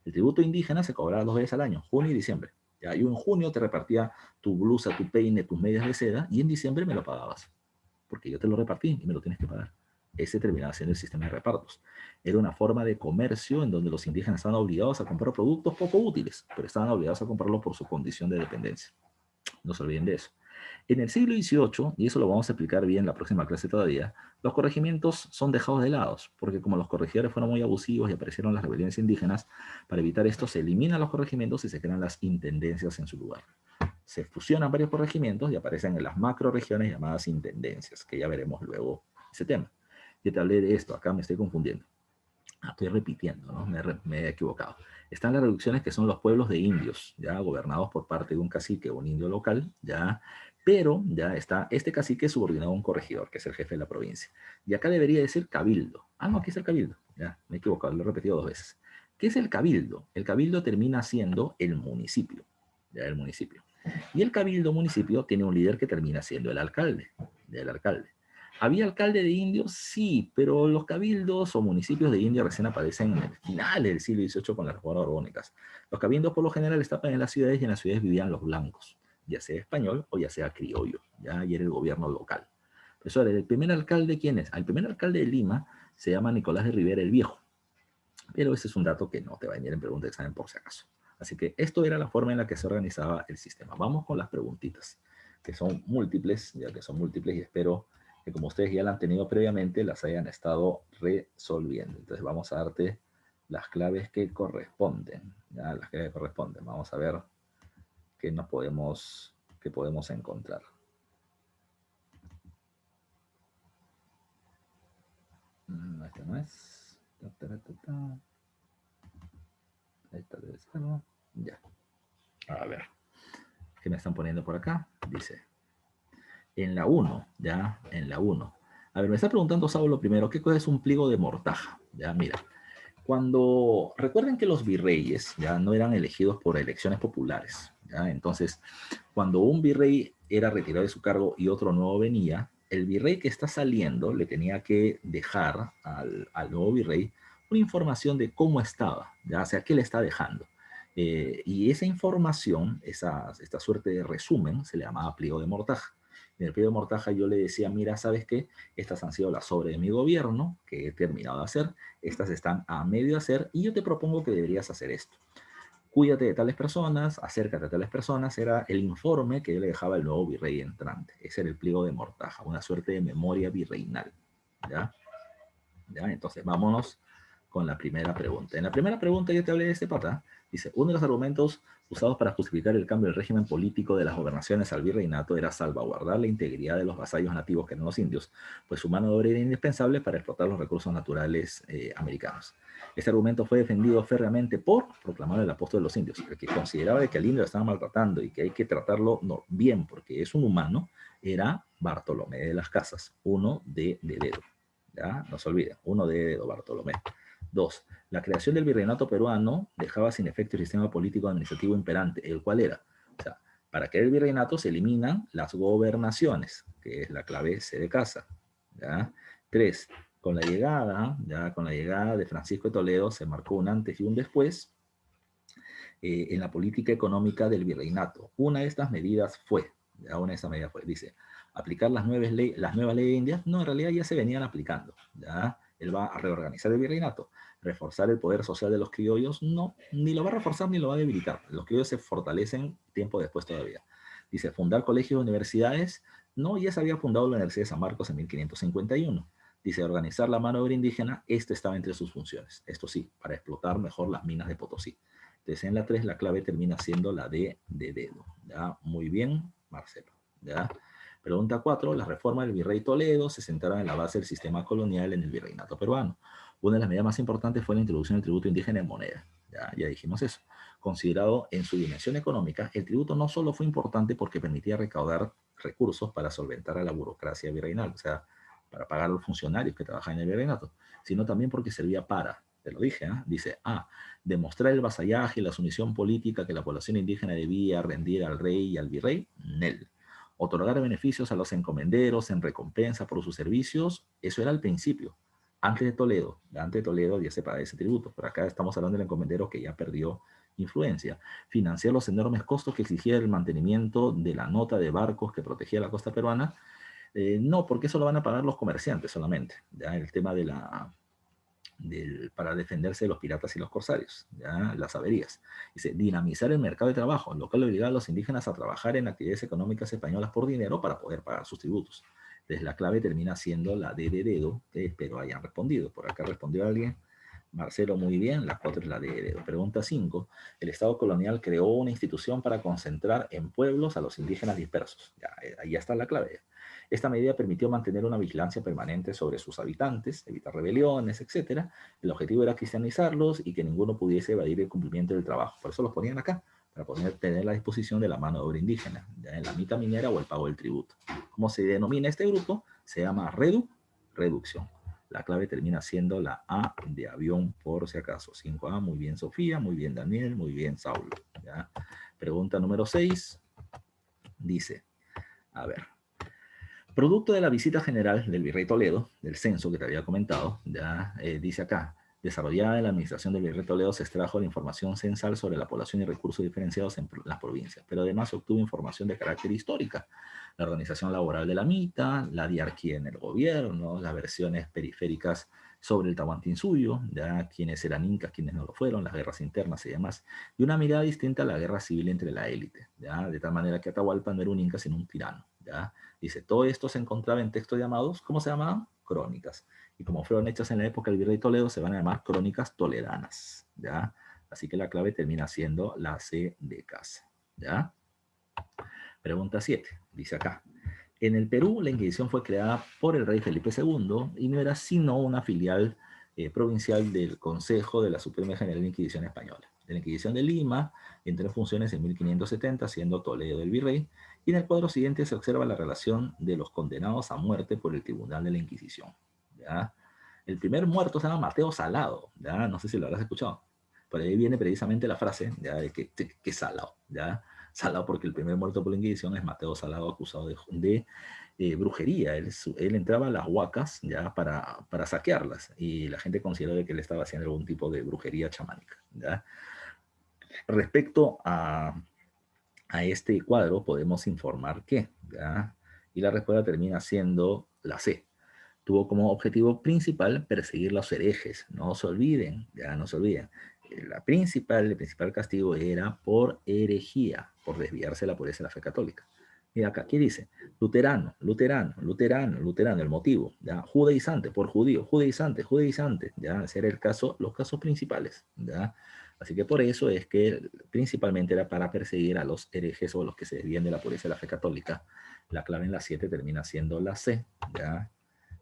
El tributo indígena se cobraba 2 veces al año, junio y diciembre. ¿Ya? Yo en junio te repartía tu blusa, tu peine, tus medias de seda y en diciembre me lo pagabas. Porque yo te lo repartí y me lo tienes que pagar. Ese terminaba siendo el sistema de repartos. Era una forma de comercio en donde los indígenas estaban obligados a comprar productos poco útiles, pero estaban obligados a comprarlo por su condición de dependencia. No se olviden de eso. En el siglo XVIII, y eso lo vamos a explicar bien en la próxima clase todavía, los corregimientos son dejados de lado, porque como los corregidores fueron muy abusivos y aparecieron las rebeliones indígenas, para evitar esto se eliminan los corregimientos y se crean las intendencias en su lugar. Se fusionan varios corregimientos y aparecen en las macroregiones llamadas intendencias, que ya veremos luego ese tema. Yo te hablé de esto, acá me estoy confundiendo. Estoy repitiendo, ¿no? Me he equivocado. Están las reducciones que son los pueblos de indios, ya gobernados por parte de un cacique o un indio local, ya Pero ya está este cacique subordinado a un corregidor, que es el jefe de la provincia. Y acá debería decir cabildo. Ah, no, aquí es el cabildo. Ya, me he equivocado, lo he repetido 2 veces. ¿Qué es el cabildo? El cabildo termina siendo el municipio. Ya, el municipio. Y el cabildo municipio tiene un líder que termina siendo el alcalde. Ya, el alcalde. ¿Había alcalde de indios? Sí, pero los cabildos o municipios de India recién aparecen en el final del siglo XVIII con las reformas borbónicas. Los cabildos por lo general estaban en las ciudades y en las ciudades vivían los blancos, ya sea español o ya sea criollo, ya, y era el gobierno local. Eso era, el primer alcalde, ¿quién es? El primer alcalde de Lima se llama Nicolás de Rivera el Viejo, pero ese es un dato que no te va a venir en pregunta de examen por si acaso. Así que esto era la forma en la que se organizaba el sistema. Vamos con las preguntitas, que son múltiples, ya que son múltiples y espero que como ustedes ya la han tenido previamente, las hayan estado resolviendo. Entonces vamos a darte las claves que corresponden, ya, las claves que corresponden. Vamos a ver qué qué podemos encontrar. Esta no es. Esta debe ser. Ya. A ver. ¿Qué me están poniendo por acá? Dice. En la 1, ya. En la 1. A ver, me está preguntando Saulo primero, ¿qué cosa es un pliego de mortaja? Ya, mira. Recuerden que los virreyes ya no eran elegidos por elecciones populares, ¿ya? Entonces, cuando un virrey era retirado de su cargo y otro nuevo venía, el virrey que está saliendo le tenía que dejar al nuevo virrey una información de cómo estaba, ¿ya? O sea, qué le está dejando. Y esa información, esta suerte de resumen, se le llamaba pliego de mortaja. En el pliego de mortaja yo le decía, mira, ¿sabes qué? Estas han sido las obras de mi gobierno que he terminado de hacer, estas están a medio de hacer y yo te propongo que deberías hacer esto. Cuídate de tales personas, acércate a tales personas, era el informe que yo le dejaba al nuevo virrey entrante. Ese era el pliego de mortaja, una suerte de memoria virreinal. ¿Ya? ¿Ya? Entonces, vámonos con la primera pregunta. En la primera pregunta yo te hablé de este pata. Dice, uno de los argumentos usados para justificar el cambio del régimen político de las gobernaciones al virreinato era salvaguardar la integridad de los vasallos nativos que eran los indios, pues su mano de obra era indispensable para explotar los recursos naturales americanos. Este argumento fue defendido férreamente por proclamar el apóstol de los indios, el que consideraba que al indio lo estaban maltratando y que hay que tratarlo bien porque es un humano, era Bartolomé de las Casas, uno de dedo. ¿Ya? No se olviden, uno de dedo, Bartolomé. 2. La creación del virreinato peruano dejaba sin efecto el sistema político administrativo imperante, el cual era, o sea, para que el virreinato se eliminan las gobernaciones, que es la clave C de casa. ¿Ya? 3. Con la llegada de Francisco de Toledo se marcó un antes y un después en la política económica del virreinato. Una de estas medidas fue, dice, aplicar las nuevas leyes de India. No, en realidad ya se venían aplicando. ¿Ya? Él va a reorganizar el virreinato, reforzar el poder social de los criollos. No, ni lo va a reforzar ni lo va a debilitar. Los criollos se fortalecen tiempo después todavía. Dice, fundar colegios y universidades. No, ya se había fundado la Universidad de San Marcos en 1551. Dice, organizar la mano de obra indígena. Esto estaba entre sus funciones. Esto sí, para explotar mejor las minas de Potosí. Entonces en la 3 la clave termina siendo la D de dedo. ¿Ya? Muy bien, Marcelo. ¿Ya? Pregunta 4. Las reformas del virrey Toledo se centraron en la base del sistema colonial en el virreinato peruano. Una de las medidas más importantes fue la introducción del tributo indígena en moneda. Ya dijimos eso. Considerado en su dimensión económica, el tributo no solo fue importante porque permitía recaudar recursos para solventar a la burocracia virreinal, o sea, para pagar a los funcionarios que trabajan en el virreinato, sino también porque servía para, te lo dije, dice, demostrar el vasallaje y la sumisión política que la población indígena debía rendir al rey y al virrey, NEL. Otorgar beneficios a los encomenderos en recompensa por sus servicios, eso era al principio. Antes de Toledo ya se paga ese tributo, pero acá estamos hablando del encomendero que ya perdió influencia. Financiar los enormes costos que exigía el mantenimiento de la nota de barcos que protegía la costa peruana, no, porque eso lo van a pagar los comerciantes solamente. Ya el tema para defenderse de los piratas y los corsarios, ¿ya? Las averías. Dice, dinamizar el mercado de trabajo, lo cual obligaba a los indígenas a trabajar en actividades económicas españolas por dinero para poder pagar sus tributos. Entonces la clave termina siendo la D de dedo, que espero hayan respondido. Por acá respondió alguien. Marcelo, muy bien. La 4 es la D de dedo. Pregunta 5. El Estado colonial creó una institución para concentrar en pueblos a los indígenas dispersos. Ya, ahí está la clave. Esta medida permitió mantener una vigilancia permanente sobre sus habitantes, evitar rebeliones, etc. El objetivo era cristianizarlos y que ninguno pudiese evadir el cumplimiento del trabajo. Por eso los ponían acá, para poder tener a la disposición de la mano de obra indígena, ya en la mitad minera o el pago del tributo. ¿Cómo se denomina este grupo? Se llama reducción. La clave termina siendo la A de avión, por si acaso. 5A, muy bien Sofía, muy bien Daniel, muy bien Saulo. ¿Ya? Pregunta número 6, dice, a ver, producto de la visita general del virrey Toledo, del censo que te había comentado, ya dice acá, desarrollada en la administración del virrey Toledo se extrajo la información censal sobre la población y recursos diferenciados en las provincias, pero además se obtuvo información de carácter histórica, la organización laboral de la MITA, la diarquía en el gobierno, las versiones periféricas sobre el Tahuantinsuyo, ya quiénes eran incas, quiénes no lo fueron, las guerras internas y demás, y una mirada distinta a la guerra civil entre la élite, ya de tal manera que Atahualpa no era un inca sino un tirano, ya. Dice, todo esto se encontraba en textos llamados, ¿cómo se llamaban? Crónicas. Y como fueron hechas en la época del virrey Toledo, se van a llamar crónicas toledanas, ¿ya? Así que la clave termina siendo la C de casa, ¿ya? Pregunta 7, dice acá. En el Perú, la Inquisición fue creada por el rey Felipe II y no era sino una filial provincial del Consejo de la Suprema General de Inquisición Española. La Inquisición de Lima entró en funciones en 1570, siendo Toledo el virrey, y en el cuadro siguiente se observa la relación de los condenados a muerte por el Tribunal de la Inquisición. ¿Ya? El primer muerto se llama Mateo Salado, ¿ya? No sé si lo habrás escuchado. Por ahí viene precisamente la frase, ¿ya? De que Salado, ¿ya? Salado porque el primer muerto por la Inquisición es Mateo Salado, acusado de brujería. Él entraba a las huacas ya para saquearlas y la gente consideró que él estaba haciendo algún tipo de brujería chamánica. ¿Ya? Respecto a este cuadro podemos informar que, ¿ya? Y la respuesta termina siendo la C. Tuvo como objetivo principal perseguir los herejes. No se olviden, ya no se olviden. El principal castigo era por herejía, por desviarse de la pureza de la fe católica. Mira acá, ¿qué dice? Luterano, luterano, luterano, luterano, el motivo, ¿ya? Judaizante, por judío, judaizante, judaizante, ¿ya? Ese era el caso, los casos principales, ¿ya? Así que por eso es que principalmente era para perseguir a los herejes o a los que se desvían de la pureza de la fe católica. La clave en la 7 termina siendo la C, ¿ya?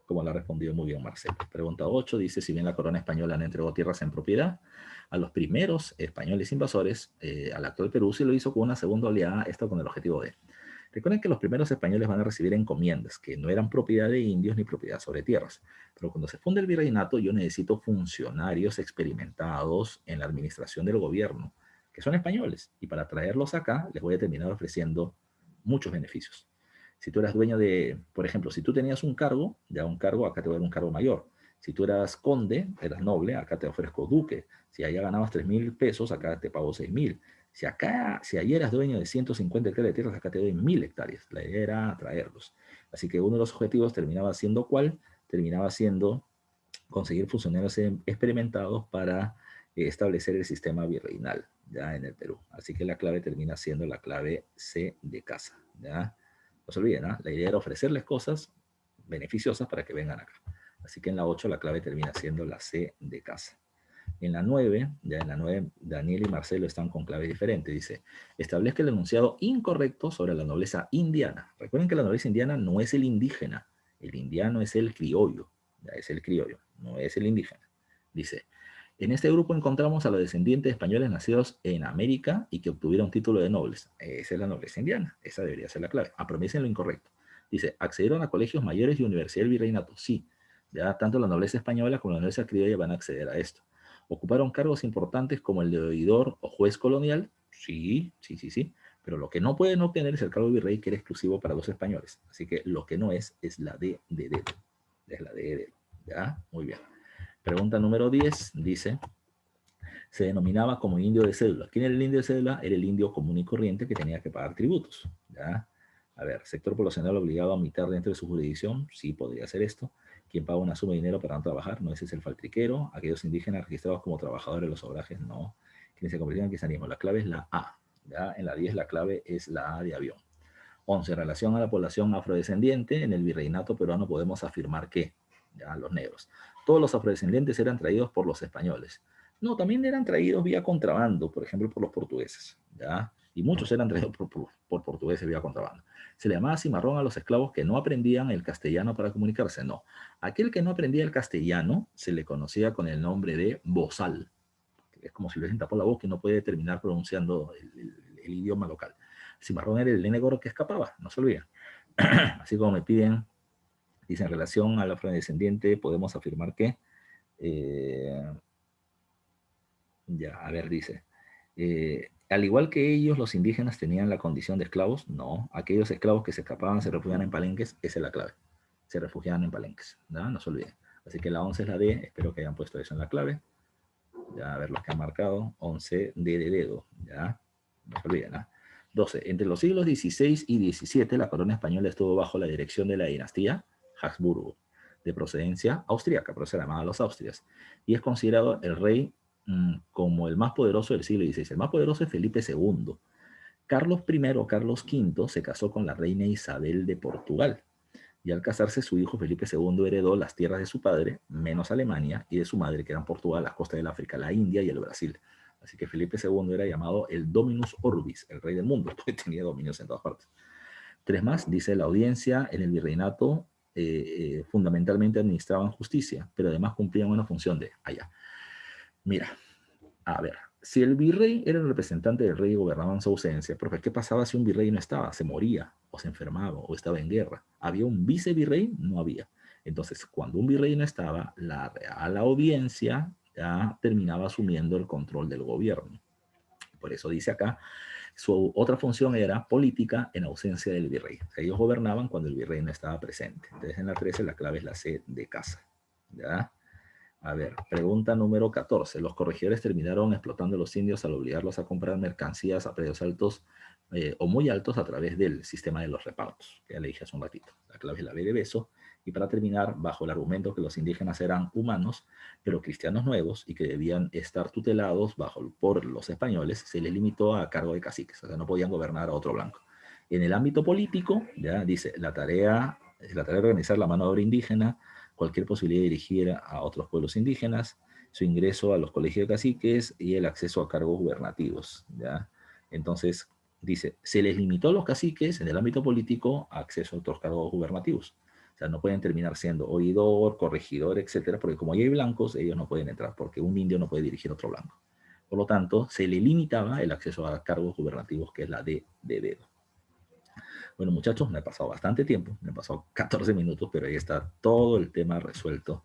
Como la ha respondido muy bien Marcelo. Pregunta 8 dice, si bien la corona española no entregó tierras en propiedad a los primeros españoles invasores, al actual Perú sí lo hizo con una segunda oleada, esto con el objetivo de... Recuerden que los primeros españoles van a recibir encomiendas, que no eran propiedad de indios ni propiedad sobre tierras. Pero cuando se funde el virreinato, yo necesito funcionarios experimentados en la administración del gobierno, que son españoles. Y para traerlos acá, les voy a terminar ofreciendo muchos beneficios. Si tú eras dueño de, por ejemplo, si tú tenías un cargo, ya un cargo, acá te voy a dar un cargo mayor. Si tú eras conde, eras noble, acá te ofrezco duque. Si allá ganabas 3.000 pesos, acá te pago 6.000. Si allí eras dueño de 150 hectáreas de tierras, acá te doy 1.000 hectáreas. La idea era traerlos. Así que uno de los objetivos terminaba siendo ¿cuál? Terminaba siendo conseguir funcionarios experimentados para establecer el sistema virreinal ya en el Perú. Así que la clave termina siendo la clave C de casa. ¿Ya? No se olviden, ¿eh? La idea era ofrecerles cosas beneficiosas para que vengan acá. Así que en la 8 la clave termina siendo la C de casa. En la 9, ya en la 9, Daniel y Marcelo están con clave diferente. Dice, establezca el enunciado incorrecto sobre la nobleza indiana. Recuerden que la nobleza indiana no es el indígena. El indiano es el criollo. Ya es el criollo, no es el indígena. Dice, en este grupo encontramos a los descendientes españoles nacidos en América y que obtuvieron título de nobles. Esa es la nobleza indiana. Esa debería ser la clave. Apromesen lo incorrecto. Dice, accedieron a colegios mayores y universidad del virreinato. Sí, ya tanto la nobleza española como la nobleza criolla van a acceder a esto. ¿Ocuparon cargos importantes como el de oidor o juez colonial? Sí, sí, sí, sí. Pero lo que no pueden obtener es el cargo de virrey, que era exclusivo para los españoles. Así que lo que no es la D de dedo. Es la D de dedo. ¿Ya? Muy bien. Pregunta número 10 dice, se denominaba como indio de cédula. ¿Quién era el indio de cédula? Era el indio común y corriente que tenía que pagar tributos. ¿Ya? A ver, sector poblacional obligado a omitir dentro de su jurisdicción, sí podría ser esto. ¿Quién paga una suma de dinero para no trabajar? No, ese es el faltriquero. Aquellos indígenas registrados como trabajadores de los obrajes, no. ¿Quiénes se convirtieron en cristianismo? La clave es la A. ¿Ya? En la 10 la clave es la A de avión. 11. En relación a la población afrodescendiente, en el virreinato peruano podemos afirmar que, ya los negros, todos los afrodescendientes eran traídos por los españoles. No, también eran traídos vía contrabando, por ejemplo, por los portugueses, ¿ya? Y muchos eran traídos por portugueses vía contrabando. Se le llamaba cimarrón a los esclavos que no aprendían el castellano para comunicarse, no. Aquel que no aprendía el castellano se le conocía con el nombre de bozal. Es como si le hubiesen tapado la boca y no puede terminar pronunciando el idioma local. El cimarrón era el nene gordo que escapaba, no se olviden. Así como me piden, dice, en relación al afrodescendiente, podemos afirmar que, ya, a ver, dice, al igual que ellos, los indígenas tenían la condición de esclavos, no, aquellos esclavos que se escapaban se refugiaban en palenques, esa es la clave, se refugiaban en palenques, ¿no? No se olviden. Así que la 11 es la D, espero que hayan puesto eso en la clave. Ya, a ver los que han marcado, 11, D de dedo, ya, no se olviden, ¿no? 12. Entre los siglos XVI y XVII, la corona española estuvo bajo la dirección de la dinastía Habsburgo, de procedencia austríaca, pero se llamaba los Austrias, y es considerado el rey como el más poderoso del siglo XVI. El más poderoso es Felipe II. Carlos I o Carlos V se casó con la reina Isabel de Portugal, y al casarse su hijo Felipe II heredó las tierras de su padre, menos Alemania, y de su madre, que eran Portugal, las costas del África, la India y el Brasil. Así que Felipe II era llamado el Dominus Orbis, el rey del mundo, porque tenía dominios en todas partes. 3 más, dice la audiencia en el virreinato fundamentalmente administraban justicia, pero además cumplían una función de allá. Mira, a ver, si el virrey era el representante del rey y gobernaba en su ausencia, profe, ¿qué pasaba si un virrey no estaba? Se moría, o se enfermaba, o estaba en guerra. ¿Había un vicevirrey? No había. Entonces, cuando un virrey no estaba, la Real Audiencia ya terminaba asumiendo el control del gobierno. Por eso dice acá, su otra función era política en ausencia del virrey. O sea, ellos gobernaban cuando el virrey no estaba presente. Entonces, en la 13 la clave es la C de casa. ¿Ya? A ver, pregunta número 14. Los corregidores terminaron explotando a los indios al obligarlos a comprar mercancías a precios altos o muy altos a través del sistema de los repartos, que ya le dije hace un ratito. La clave es la B de beso. Y para terminar, bajo el argumento que los indígenas eran humanos, pero cristianos nuevos y que debían estar tutelados por los españoles, se les limitó a cargo de caciques, o sea, no podían gobernar a otro blanco. En el ámbito político, ya dice, la tarea de organizar la mano de obra indígena, cualquier posibilidad de dirigir a otros pueblos indígenas, su ingreso a los colegios de caciques y el acceso a cargos gubernativos, ¿ya? Entonces, dice, se les limitó a los caciques en el ámbito político a acceso a otros cargos gubernativos. O sea, no pueden terminar siendo oidor, corregidor, etcétera, porque como ya hay blancos, ellos no pueden entrar, porque un indio no puede dirigir a otro blanco. Por lo tanto, se le limitaba el acceso a cargos gubernativos, que es la D de dedo. Bueno, muchachos, me ha pasado bastante tiempo, me ha pasado 14 minutos, pero ahí está todo el tema resuelto,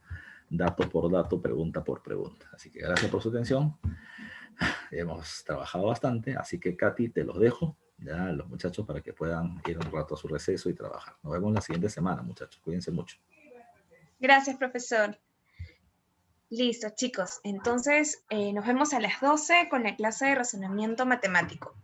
dato por dato, pregunta por pregunta. Así que gracias por su atención. Hemos trabajado bastante, así que Katy, te los dejo, ya los muchachos, para que puedan ir un rato a su receso y trabajar. Nos vemos la siguiente semana, muchachos. Cuídense mucho. Gracias, profesor. Listo, chicos. Entonces, nos vemos a las 12 con la clase de razonamiento matemático.